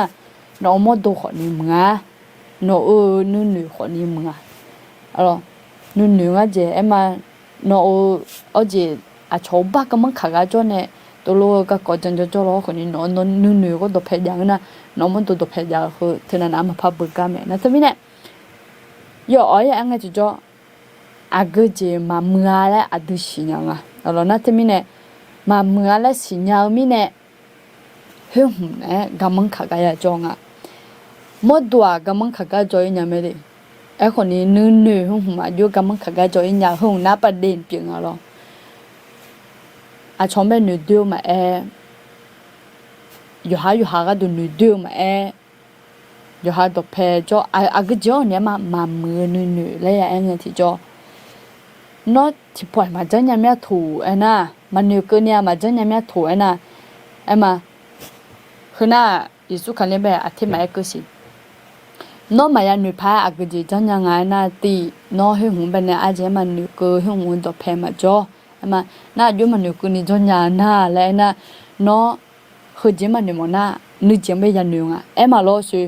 เนาะมอดูขอนี้มึงอ่ะเนาะนุ่ยขอนี้มึงอ่ะalorsนุ่ยว่าเจมาเนาะเจอาชอบบ้าก็มันขากาจ้าเนี่ยตัวลูกก็กอดจันจ้าล้อคนนี้เนาะนุ่ยก็ดอกแพยังนะเนาะมันตัวดอกแพยาคือเธอนั้นมาพับบึกกันเนี่ยนะทำไมเนี่ยยออันนี้จ้าอาก็เจมาเมื่อไรอาดูสิยังอ่ะalorsนะทำไมเนี่ยมาเมื่อไรสิยังมีเนี่ยเฮ้ยเนี่ยก็มันขากายจ้องอ่ะมดตัวก็มันขากาจ้อยยังไม่ได้ไอ้คนนี้นุ่ยมาอยู่ก็มันขากาจ้อยยังหุ่นนับประเด็นเปลี่ยนอะไรอาชมเป็นนุ่ยเดียวมาอยู่หาก็ดูนุ่ยเดียวมาอยู่หาดอกแพจ้าอาก็จ้าเนี่ยมามือนุ่ยเลยอย่างเงี้ยที่จ้านอที่ปล่อยมาจังยังไม่ถูไอ้น่ะมันนุ่ยก็เนี่ยมาจังยังไม่ถูไอ้น่ะไอ้มาคือน่ะยิสุขันเลยแบบอธิบายก็สิน้องมายังนุ่ยพายอาก็จะจังยังไงน่ะตีน้องให้หุ่นเป็นเนี่ยอาจจะมันนุ่ยก็ให้หุ่นดอกแพมาจ้ามาน่าอยู่มันอยู่กูนี่จนยาหน้าแล้วน่ะเนาะคือจิมันอยู่มันน่ะนึกจิไม่ยันอยู่อ่ะมาล้อสิ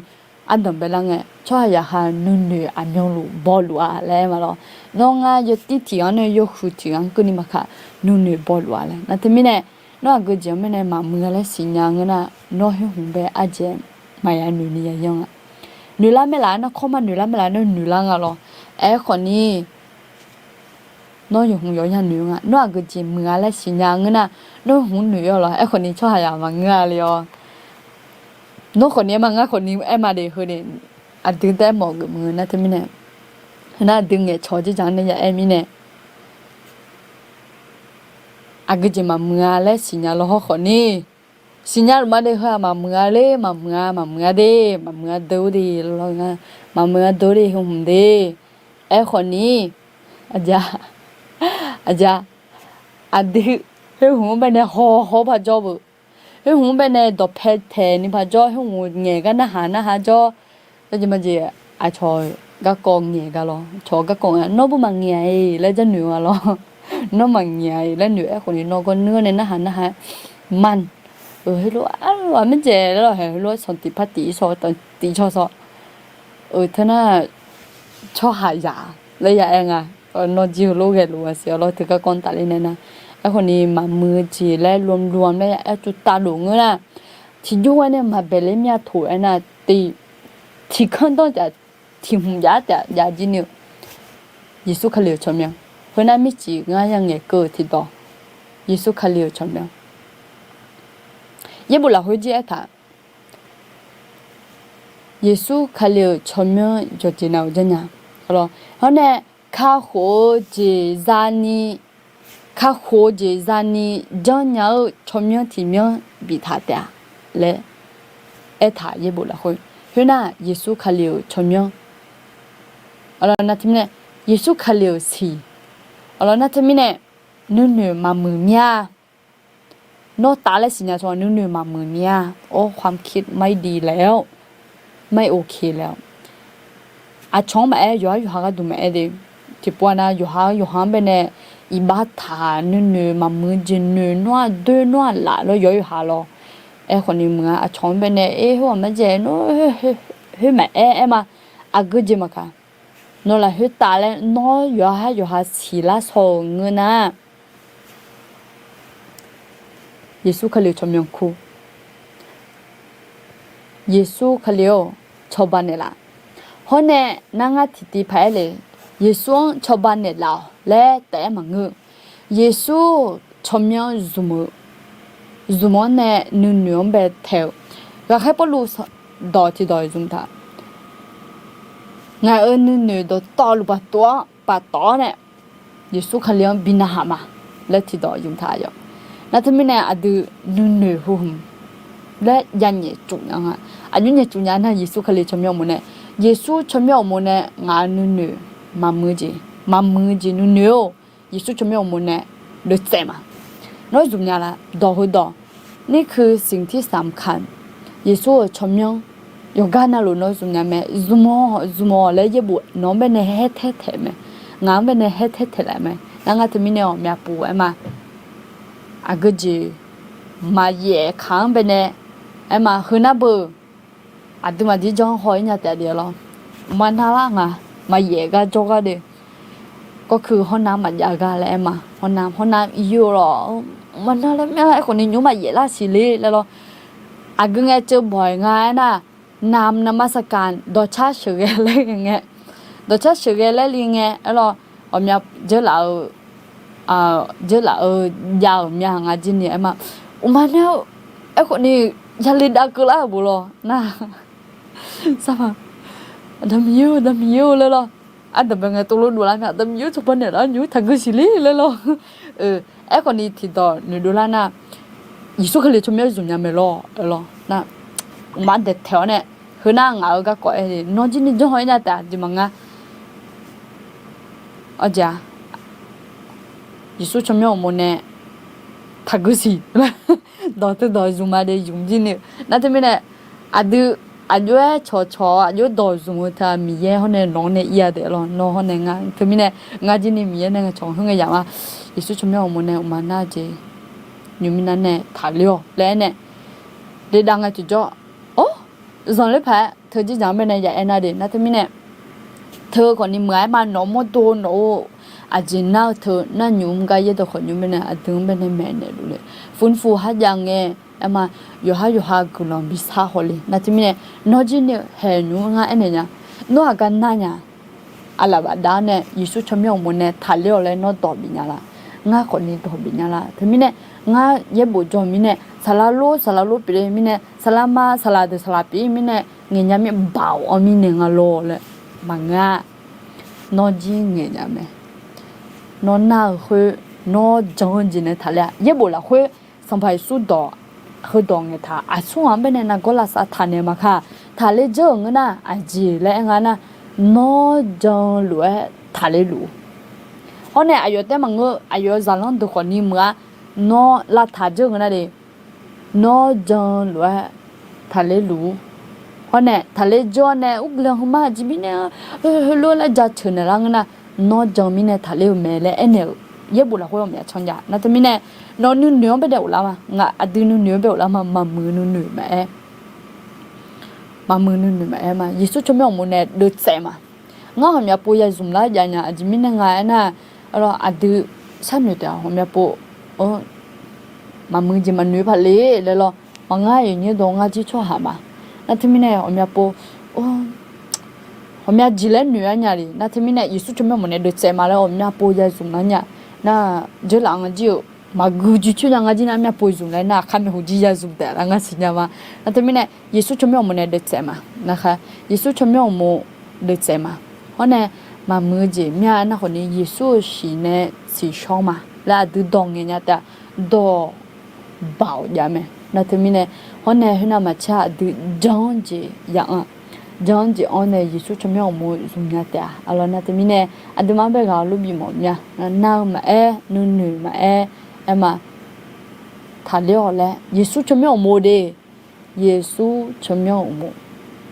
อันนั้นเป็นยังไงชอบอยากหานุ่ยอันยองลูบอลลูแล้วมาล้อน้องอยู่ที่อันนี้อยู่คู่ที่อันกูนี่มาค่ะนุ่ยบอลลูแล้วนั่นที่มีเนี่ยน้องกูจิไม่เนี่ยมามือเลยสิยังน่ะน้องให้หุ่นไปอาจจะไม่ยันนุ่ยนี่ยังอ่ะนุ่ยละไม่ละน้องเข้ามานุ่ยละไม่ละนุ่ยละงั้นล้อคนนี้น้องอยู่หงย้อนยันหนุ่ยอ่ะน้องก็จีมืออะไรสิยังน่ะน้องหงหนุ่ยเหรอคนนี้ชอบหามาเงาเลยอ๋อน้องคนนี้มาเงาคนนี้มาเด็กคนนี้อัดดึงแต่หมอกมือนะที่มีเนี่ยน่าดึงชอจีจังเนี่ยมีเนี่ยก็จีมามืออะไรสิยังล้อคนนี้สิยังมาเด็กเขามามืออะไรมามือเด้มามือดูดีล้อไงมามือดูดีหงเด้คนนี้อาจารย์อันนี้เฮ้ยหุ่นเป็นเนี่ยห่อพระเจ้าบุเฮ้ยหุ่นเป็นเนี่ยดอกเพชรแทนนี่พระเจ้าเฮ้ยหุ่นเงี้ยกันนะหาเจ้าแล้วจะมาเจอชอยก็กองเงี้ยกันหรอชอยก็กองน้องบุมังเงี้ยแล้วจะเหนื่อยหรอน้องมังเงี้ยแล้วเหนื่อยคนนี้น้องก็เนื้อเนี่ยนะหามันเฮ้ยรู้ว่ามันเจแล้วเฮ้ยรู้สนติพัติชอตอนตีชอซอท่าน่าชอหายาแล้วอย่างเงี้ยนอจิโลเกลัวเสียเราถึงก็คอนตัดเลยนะคนนี้มามือจีและรวมแล้วจุดตาหลงนะที่อยู่เนี่ยมาเบลเมียถูกนะตีที่ขั้นตอนจะที่หุ่นยาแต่ยาจีเนี่ยยิสุขเลียวชมยังเพราะนั้นไม่จีง่ายยังเงี้ยเกิดที่ต่อยิสุขเลียวชมยัง也不老会接他。耶稣开了全面就接纳真呀，好了，后呢，卡活接扎尼，卡活接扎尼，真要全面体面比他的嘞，哎他也不老会，后呢，耶稣开了全面，好了，那他们呢，耶稣开了西，好了，那他们呢，女嘛มือเนี่ยนอกตาและสิญญาชวนนึกๆมามือเนี่ยโอ้ความคิดไม่ดีแล้วไม่โอเคแล้วอาช่องมาอยู่หาก็ดูมาเดที่ปวนะอยู่หาไปเนี่ยอีบาถานึกๆมามือจินนึนัวด้วยนัวละแล้วอยู่หาลอคนนี้มึงอาช่องไปเนี่ยหัวมันเจนเฮ้ยแม่มาอากุจิมาค่ะนอละเฮ้ยตาแล้วนออยู่หาสีละสองเงินนะ耶稣可了全面哭，耶稣可了超班的啦。后呢，那个弟弟拍嘞，耶稣超班的啦，来带忙个，耶稣全面做么呢？女白头，我还不如到去到中他，我女都到了把刀呢，耶稣可了比那哈嘛，来去到用他哟。那他们呢？啊，都女户，来人也重要啊！啊，人也重要那耶稣可以全面么呢？耶稣全面么呢？俺女妈母子女哦，耶稣全面么呢？รู้ใจ嘛？น้อยจุดนี้ละดอกดอกนี่คือสิ่งที่สำคัญเยซูชมยังยกการนั่นรู้น้อยจุดนี้ไหมจุโมเลยเยบุน้องเป็นเฮ็ดไหมงานเป็นเฮ็ดเลยไหมนั่งที่มีเนี่ยมีปู่ไอ้มาอากุจีมาเย่ขังไปเนี่ยไอ้มาคืนน่ะเบออาดูมาที่จ้องหอยเนี่ยแต่เดียวหรอมันน่ารักอ่ะมาเย่ก็จอกเดียวก็คือห้องน้ำมันยากาแล้วไอ้มาห้องน้ำอยู่หรอมันน่ารักไม่ไอ้คนนี้ยุ่งมาเย่ละสิเลยแล้วหรออากุไงเจอบ่อยไงน่ะนมัสการดอชาเฉยเลยอย่างเงี้ยดอชาเฉยเลยอย่างเงี้ยแล้วเอาเมียเจอแล้วเจอละยาวมีหางาจินเนี่ยไอ้มามันเนี่ยไอ้คนนี้ยาลิดากุละบุโรนะสบายดำยูเลยล่ะอันแต่เป็นไงตัวรู้ดูแล้วเนี่ยดำยูทุกคนเนี่ยแล้วยูทั้งกุศิลีเลยล่ะไอ้คนนี้ที่ต่อนี่ดูแล้วนะยิสุขเลยชมยจุนยามไม่รอล่ะนะมันเด็ดแถวเนี่ยคือนั่งเอาก็ก่อยนอนจินนี่จะหอยเนี่ยแต่จิมังอ่ะอาจารย์耶稣全面我们呢，他个是，到做嘛的用尽了。那他们呢，阿就阿就到做么他米耶可能弄呢一样的咯，弄可能啊，他们呢，俺今年米耶那个长香的样啊，耶稣全面我们呢，我们那些你们那呢，他了来呢，你当个就叫哦，上来拍，他就讲边呢也那的，那他们呢，他คนนี้เหมือนมาโนโมโตโนอาจินน่าเธอน่ายุ่งกันยังตัวคนยุ่งไปเนี่ยอาถึงเป็นแม่เนี่ยดูเลยฟื้นฟูหัดยังไงมาอยู่หากุลองบิสาฮอลีนั่นที่มีเนี่ยนอจิเนี่ยเห็นยุ่งอะไรเนี่ยนัวกันนั่นเนี่ยอะไรแบบนั้นเนี่ยยิสุชมยงมันเนี่ยทะเลอะไรนอตอบิญญาละง่าคนนี้ตอบิญญาละที่มีเนี่ยง่าเย็บบุจมีเนี่ยสลาโลปีเลยมีเนี่ยสลามาสลาปีมีเนี่ยเงี้ยมีบ่าวมีเนี่ยง่าโลเลยมังง่านอจิเงี้ยมีนอนน่าคือนอจังจินเนี่ยทะเลเย็บบุละคือสัมภาระสุดดอคือดองเนี่ยท่าอาช่วงเป็นเนี่ยนะก็ลาสถานเนี่ยมาค่ะทะเลเจอเงินนะอาจีและงั้นนะนอจังหลวยทะเลหลูเพราะเนี่ยอายุแต่มันก็อายุจานลงตัวคนนี้เมื่อนอลาทาเจอเงินนะเดนอจังหลวยทะเลหลูเพราะเนี่ยทะเลจอเนี่ยอุกเลงมาจีบิเนี่ยรู้ละจัดเชิญเนี่ยละงั้นนะนอจังมีเนี่ยทะเลเมลเลยเนี่ยเย็บบุละคุยออกมาช่างยานั่นแต่มีเนี่ยนอนนุ่นๆไปเดี๋ยวละมั้งอดีนุ่นๆไปเดี๋ยวละมามือนุ่นๆมามือนุ่นๆมายิสุชมยองมันเนี่ยดูเสียมางั้นผมอยากพูดอย่างสุ่มละอย่างเนี่ยจิมีเนี่ยไงนะเราอดีฉันอยู่เดียวผมอยากพูดมามือจิมันนุ่ยพอดีเลยล่ะมาง่ายอย่างนี้ตรงง่ายที่ชอบหามานั่นที่มีเนี่ยผมอยากพูดผมอยากจีเล่นนุ่ยเนี่ยดินั่นที่มีเนี่ยยิสุชมยองมันเนี่ยดูเสียมาแล้วผมอยากพูดอย่างสุ่มละเนี่ยน่าเจอหลังจิ๋ว 마 그주추 양아지나 며 보이좀래 나 카메 후지야 좀다 랑아 시냐마 나때문에 예수 좀 오면에 됐잖아 나가 예수 좀 오면 됐잖아 오늘 마 뭐지 미안나 거니 예수 시네 시쇼마 라드 동이냐다 도 바오야메 나때문에 오늘 하나 마차 드 정지 양 정지 오늘 예수 좀 오면 좀냐다 알아 나때문에 아드마베가 루비 뭐냐 나마에 누누마에 에마 달려래 예수 처명 뭐데 예수 처명 뭐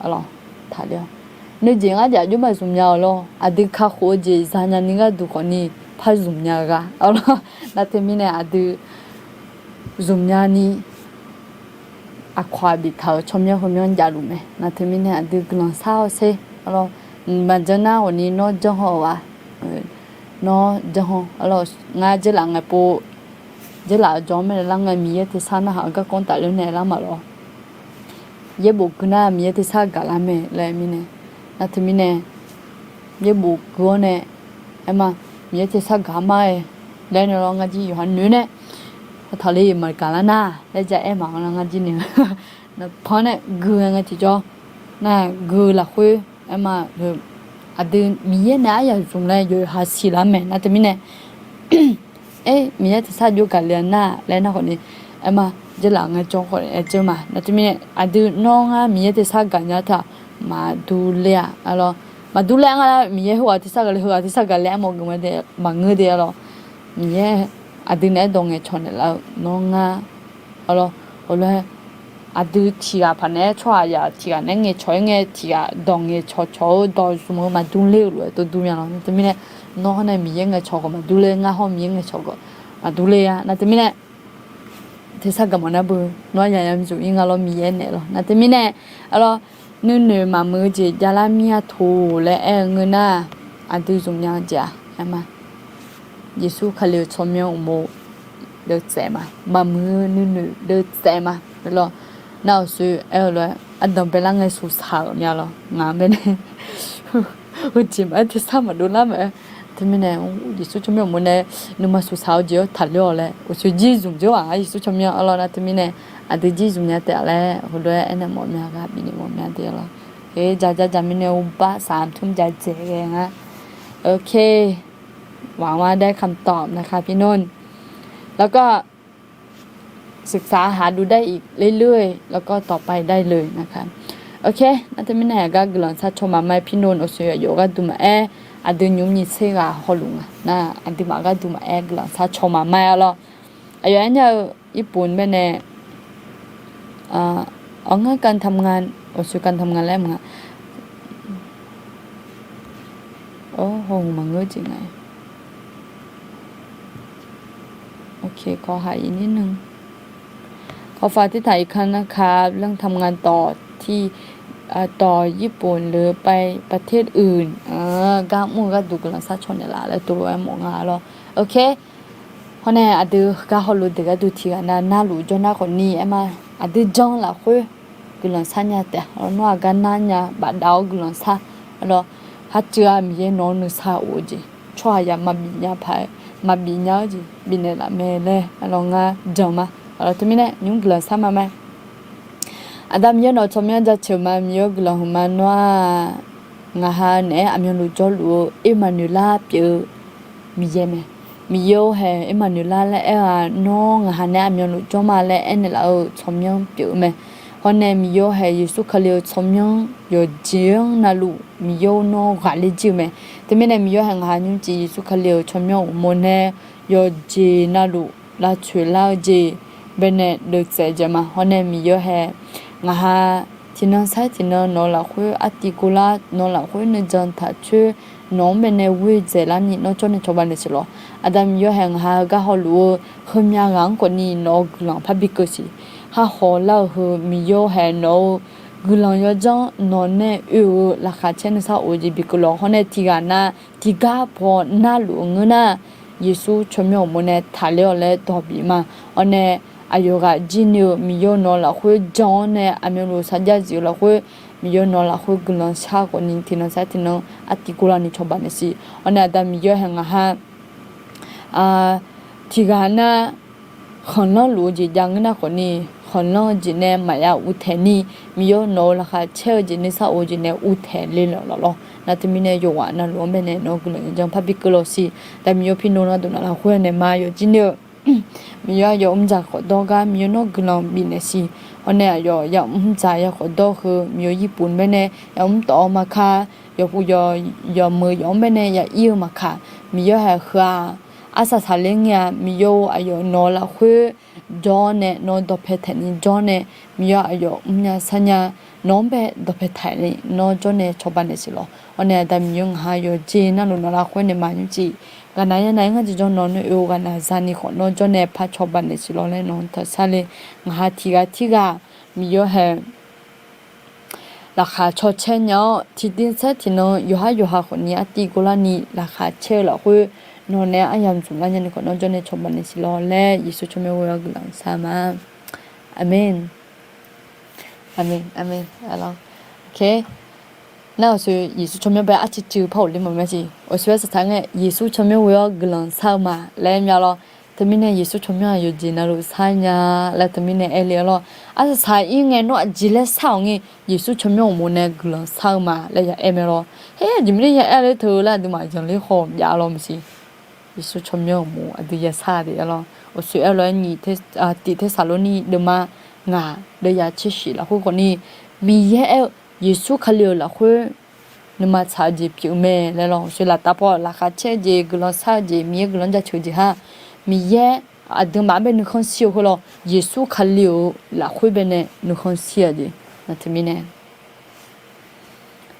알아 달려 너 지가 자주 말씀냐로 아드카 호지 자냐니가 두거니 파좀냐가 알아 나 때문에 아드 좀냐니 아쿠아비 타 처명 하면 자루메 나 때문에 아드 그런 사오세 알아 맞잖아 오니 너 저호와 너 저호 알아 나질랑에 보 giờ là cho mình là ngày mía thì sao nó các con tại lúc này lắm mà rồi giờ buộc cái nào mía thì sao cả làm mẹ lại mình này là thì mình này giờ buộc cái này em mà mía thì sao cả mai đây nó là gì hoàn nữa này thằng này mà cả là na đây giờ em bảo là gì nữa nó phá này gừ ngay thì cho nè gừ là khuya em mà à từ mía nãy giờ dùng này rồi hạt xì lắm mẹ là thì mình này ê mình thì sao vô cả liền na lên nó còn đi em mà giờ là ngay trong khỏi em chơi mà nó thì mình à từ non á mình thì sao cả nhà thà mà du lẹ alo mà du lẹ á mình hoa thì sao cả lẹ một người để mà người để alo mình à từ này đông cái chọn là non á alo rồi à từ thì à phần này cho à thì à nên nghe cho nghe thì à đông nghe cho đó số mà du lẹ rồi tôi du miệng nó thì mình nó này mình nghe cho mà du lẹ ngã hôm mình nghe cho mà du lẹ à nó thì mình thế sao cái món nào bự nói nhà em chủ yếu là mình nghe này rồi nó thì mình này alo nữ mà mới chỉ gia la mía thù lẽ người na anh tôi dùng nhau chả em mà Giêsu khai lêu cho miệng một được xem mà mưa nữ được xem rồi nào suy rồi anh đồng bên là người sụt sạo nhau rồi ngã bên này chỉ mà thế sao mà đúng lắm vậy thì mình này Giêsu cho miệng một này nhưng mà sụt sạo chỉ thật liệu lại của suy gì dùng chứ à Giêsu cho miệng rồi thì mình này anh tự gì dùng nhà tệ lại hồi đó anh em một nhà gặp bị một nhà tệ rồi cái giờ mình này ba sám thun giờ chế cái ha ok หวังว่าได้คำตอบนะคะพี่นนท์แล้วก็ศึกษาหาดูได้อีกเรื่อยๆแล้วก็ต่อไปได้เลยนะคะโอเคนั่นจะไม่แน่ก็กลอนซัดชมมาไม่พี่นนท์โอเสียอยู่ก็ดูมาอันเดินยุ่งยิ่งเสียหอลุงนะอันที่มาก็ดูมากลอนซัดชมมาไม่แล้วอายุอันเดียวญี่ปุ่นเป็นเนี่ยเอาเงินการทำงานโอเสียการทำงานแล้วมั้งโอ้โหมันเงื้อจริงไงโอเคขอหาอีกนิดนึงขอฝากที่ถ่ายอีกครั้งนะคะเรื่องทำงานต่อที่ต่อญี่ปุ่นหรือไปประเทศอื่นก้าวมือก็ดูกันแล้วซัดชนเนี่ยละแล้วตัวหมองาแล้วโอเคเพราะเนี่ยอดีก็เขารู้แต่ก็ดูทีกันน่ารู้จนน่าคนนี้มาอดีจ้องละคุยกันแล้วซัดเนี่ยแต่เราหน้ากันนั่นเนี่ยบัดดาวกันแล้วซัดแล้วฮัจเจ้ามีน้องนึกซาโอจีช่วยยามาบินยาพายมาบินยาจีบินเนี่ยละเมเลยเรางาจอมาเราที่มีเนี่ยยุ่งกันซ้ำมาไหมอาดามยันเราชมยันจะเชื่อมามีอยู่กันหัวมันว่างาฮาเนี่ยอามีรู้จักรู้เอมานูลาเปียมีเยไหมมีเยอะแฮเอมานูลาและน้องงาฮาเนี่ยอามีรู้จักมาและเนี่ยเราชมยันเปียไหมเพราะเนี่ยมีเยอะแฮยิสุขเลี้ยวชมยันอยู่เจียงนั่นลูมีเยอะน้องกาลิจิไหมแต่ไม่ได้มีเยอะแห่งหายุ่งจียิสุขเลี้ยวชมยันโมเนี่ยอยู่จีนั่นลูลาช่วยลาจีเป็นเนี่ยเด็กเสียจะมาเพราะเนี่ยมีเยอะแฮงาฮาที่นั่นใช่ที่นั่นนอละคุยอาติกุลานอละคุยในจันทัดช่วยน้องเป็นในวิเจลานี่น้องจนในชาวบ้านเลยสิ咯อาดามเยอะแห่งหาก็เขารู้เขามีงานกว่านี้น้องกลังพับบิกสิหาเขาเล่าคือมีเยอะแห่งน้องกลังยอจังน้องเนี่ยราคาเช่นซาโอจิบิกลอเขาเนี่ยที่กันนะที่กาพอน่าหลวงนะเยซูชมยอมเนี่ยทะเลอะไรตัวบีมาอันเนี่ยอายุก็จีนิวมีโยนอละคุยจอนเนี่ยอามีรู้สัญญาจิละคุยมีโยนอละคุยกลังชาคนนี้ที่นั่นใช่ที่นั่นอาทิกุลานี่ชอบบ้านสิอันนี้แต่มีโยแห่งฮะที่กันนะ คนล่อรู้จียังนะคนนี้คนล่อจีเนี่ยมาอยากอุเทนี่มีโยโนละค่ะเชื่อจีนี่ซาโอจีเนี่ยอุเทเลยหรอนาทีมีเนี่ยอยู่ว่านั่นล้วนไปเนี่ยน้องกุลยังพับบิกโลซีแต่มีโยพี่โนนะตัวนั้นเราคุยเนี่ยมาอยู่จีเนี่ยมีโยยอมจากขอดอกามีโยน้องกุลบินเนี่ยสิอันเนี่ยยอมจ่ายขอดอกคือมีโยญี่ปุ่นไปเนี่ยยอมต่อมาค่ะยอผู้ยอมือยอมไปเนี่ยยอิ่วมาค่ะมีโยให้ค่ะอาสาสาเลี้ยงเนี่ยมีโยอายุนอละคุยจอเนี่ยนอดเพทนี่จอเนี่ยมีโยอายุเนี่ยสัญญาน้องเปดเพทนี่นอจอเนี่ยชอบบ้านเนี่ยสิ咯อันเนี่ยแต่มียงหาอยู่จีนั่นลุนละคุยเนี่ยมาอยู่จีกันไหนยังไงก็จะจอนนอนอยู่กันนะซานี่คนนอจอเนี่ยพัดชอบบ้านเนี่ยสิ咯เลยนอนแต่ซาเลยหาทีกามีโยให้ราคาชดเชยเนาะที่ดินเสที่เนาะอยู่หาคนนี้ตีกุลานี่ราคาเชยละคุยนอนเนี่ยอายามสุนันยันคนนอนจนเนี่ยชมบันเนี่ยสิรอแลยิสุชมเวลกลังสามาอาเมนalors ok 那是ยิสุชมเวลอาทิตย์จูพอลิมันไม่ใช่我说是他个ยิสุชมเวลกลังสามาแล้วมีอะไรแต่มีเนี่ยยิสุชมเวลอยู่จีน่ารู้สายเนี่ยแล้วแต่มีเนี่ยเอลีอะไรอาจจะสายยังไงเนาะจีเลสาวงี้ยิสุชมเวลมันเนี่ยกลังสามาแล้วอย่าเอเมลเฮ้ยจิมเนี่ยอย่าเอเลเธอแล้วดูมาจังเลยหอมอย่าลองสิ耶稣传苗木，啊，对耶啥的了。我虽然你地铁萨罗尼的嘛，的也去世了，或者你米耶稣看了了会，那么差距表面来了，所以啦，大包啦哈车子个了差距，米个人家求子哈，米耶啊，等嘛边你看笑个了，耶稣看了啦会边呢，你看笑的，那怎么呢？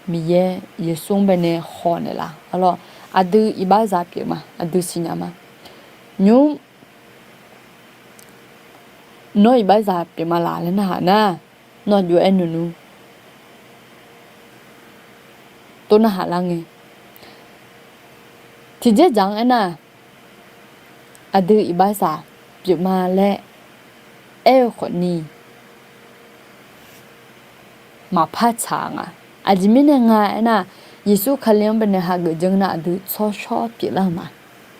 米耶稣边呢好的啦，好了。adu ibaza pye ma adu sinya ma nyu no ibaza pye ma la le na ha na no yu enu to na ha la nge ti je jang ana adu ibaza pye ma le kho ni ma pha cha nga ajimine nga ana耶稣看两边的哈个种那都超少别了嘛，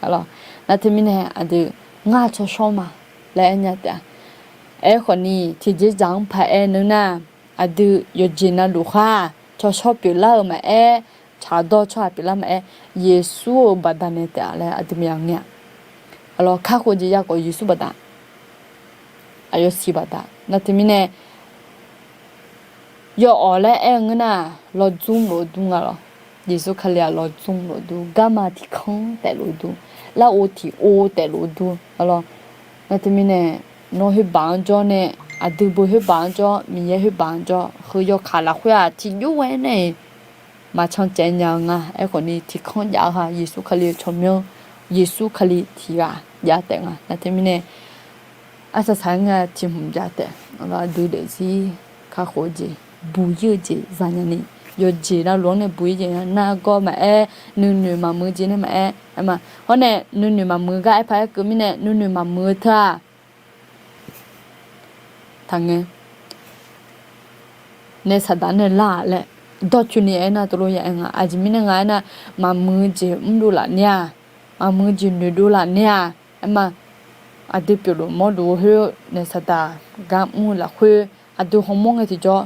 好了，那他们呢啊都俺超少嘛，来人家的，可能ที่จะจังพานึงนะ啊都有见那路哈，超少别了嘛查到超别了嘛耶稣不但呢的来啊都么样呢，好了，看或者呀个耶稣不但，还有西不但，那他们呢要熬来个呢，老中啊了。耶稣看了老中了都，干嘛提康带了都，那我提我带了都，好了，那他们呢，侬去帮助呢，啊都不去帮助，明也去帮助，和要看了会啊，提有为呢，马上怎样啊？可能提康呀哈，耶稣看了聪明，耶稣看了提啊，也等啊，那他们呢，啊这三个提唔也等，那都得是看好子，不有子啥样呢？有จีนะหลวงเนี่ยปุ้ยจีนะหน้าก็มานึ่งมามือจีเนี่ยมามาเพราะเนี่ยนึ่งมามือก็ไอ้พายก็มีเนี่ยนึ่งมามือเถอะทางเงี้ยในสถานเนี่ยล่าแหละดอจุนี่ไอ้น่ะตัวอย่างอ่ะอาจจะมีเนี่ยไงน่ะมามือจีดูละเนี่ยมามือจีดูละเนี่ยมาอาจจะเปลี่ยนโมดูเฮในสถานกางมูละคุยอาจจะห้องมองไอ้ที่จ่อ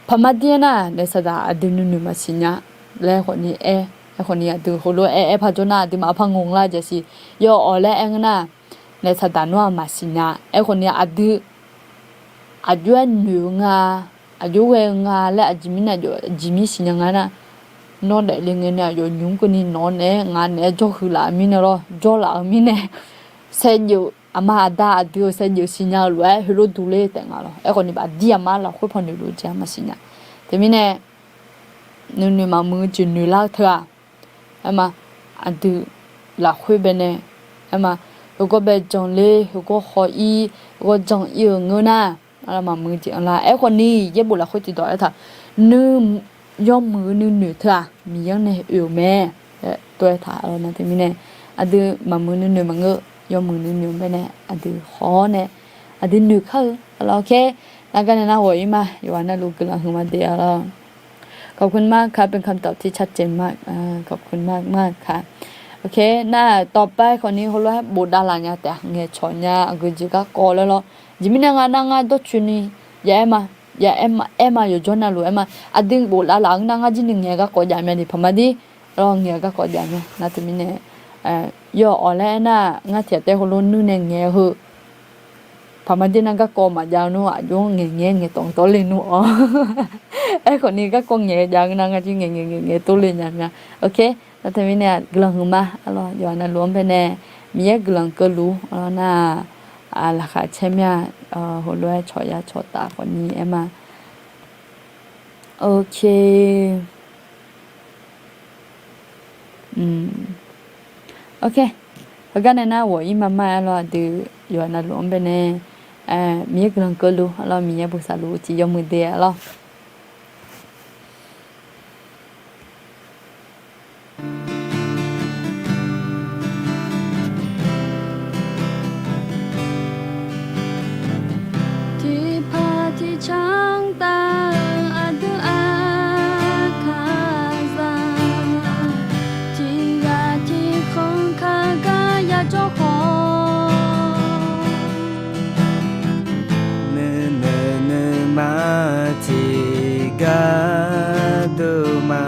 พม่าเดียน่ะในสดาอดึงมาสิญญาแล้วคนนี้ไอ้คนนี้ดูเขารู้พาจน่ะดิมาพังงงละจะสิย่อแล้วน่ะในสดานัวมาสิญญาคนนี้อายุหนึ่งอายุเวงและจิมิน่ะอยู่จิมิสิญญาน่ะนอนได้เรื่องเนี่ยอยู่ยุ่งคนนี้นอนงานจ่อคือละมีเนาะจ่อละมีเนี่ยเส้นอยู่อามาดาดูเส้นอยู่สิญญาล้วนฮิโรดูเลแต่งอะไรคนนี้แบบดีอามาละคุยพอดีรู้จักมาสิญญาแต่มีเนี่ยนึ่งมามือจีนละเถอะมาอันดูละคุยเป็นเนี่ยมาแล้วก็เป็นจังเลยแล้วก็ขอแล้วก็จังเงินนะอะไรมามือจีนละคนนี้เย็บบุละคุยติดต่อเลยค่ะนึ่งย่อมมือนึ่งเถอะมีอย่างเนี่ยแม่ตัวถ่ายแล้วนะแต่มีเนี่ยอันดูมามือนึ่งมาเงย่อมมือนึ่งไปเนี่ยอันดูขอเนี่ยอันดูหนึ่งเข้าโอเคแล้วกันนะหัวอีมาอยู่วันนั้นลูกกำลังหัวเดียวแล้วขอบคุณมากค่ะเป็นคำตอบที่ชัดเจนมากขอบคุณมากค่ะ โอเคน่าต่อไปคนนี้เขาเรียกบูดาลาญาแต่เงี้ยชอนยากูจิกากอแล้วล่ะจิมินางานางาดชุนียาเอ็มอยู่จนน่ะรู้เอ็มอดึงบูดาลางาจินเงี้ยก็กอดยามีดิพมาดีลองเงี้ยก็กอดยามีน่าจะมีเนี่ยย่ออแล้วน่ะงาเถียแต่เขาลุ้นนู่นเงี้ยเหอะพมาดีนั่นก็กอมายาวนู่นอายุเงี้ยตรงตัวเลยนู่นอ๋อไอ้คนนี้ก็กงเงี้ยยางนางาจิเงี้ยตัวเลยเนี่ยโอเคแล้วทีนี้เนี่ยกลังมาอะไรย้อนน่ะรวมไปแน่มีกลังก็รู้แล้วน่ะราคาเช่ไหมหัวเรือชอยาชอตาคนนี้เอ็มโอเคโอเคแล้วก็เนี่ยนะ我一慢慢了就ย้อนน่ะรวมไปแน่มีกลังก็รู้แล้วมีบุษรู้จียมือเดียแล้ว长大的阿卡萨，提呀提空卡嘎呀着火。mati gaduma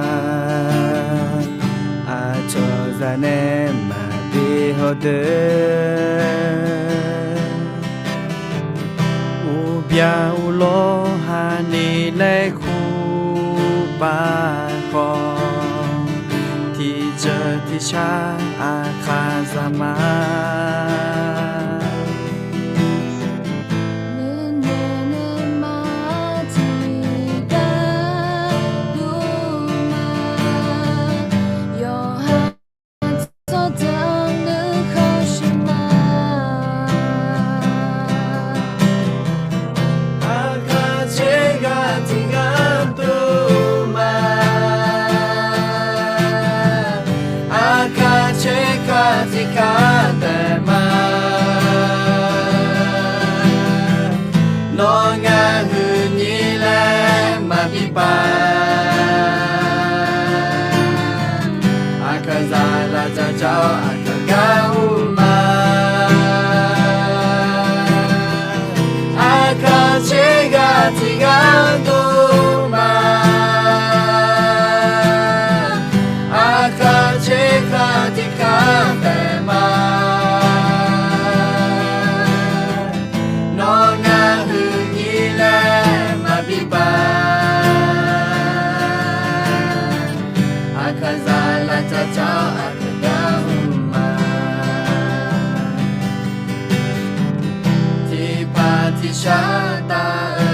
acho zane ma bi hode ubia ulo hani le khu ba kho ti je ti cha akazama Shata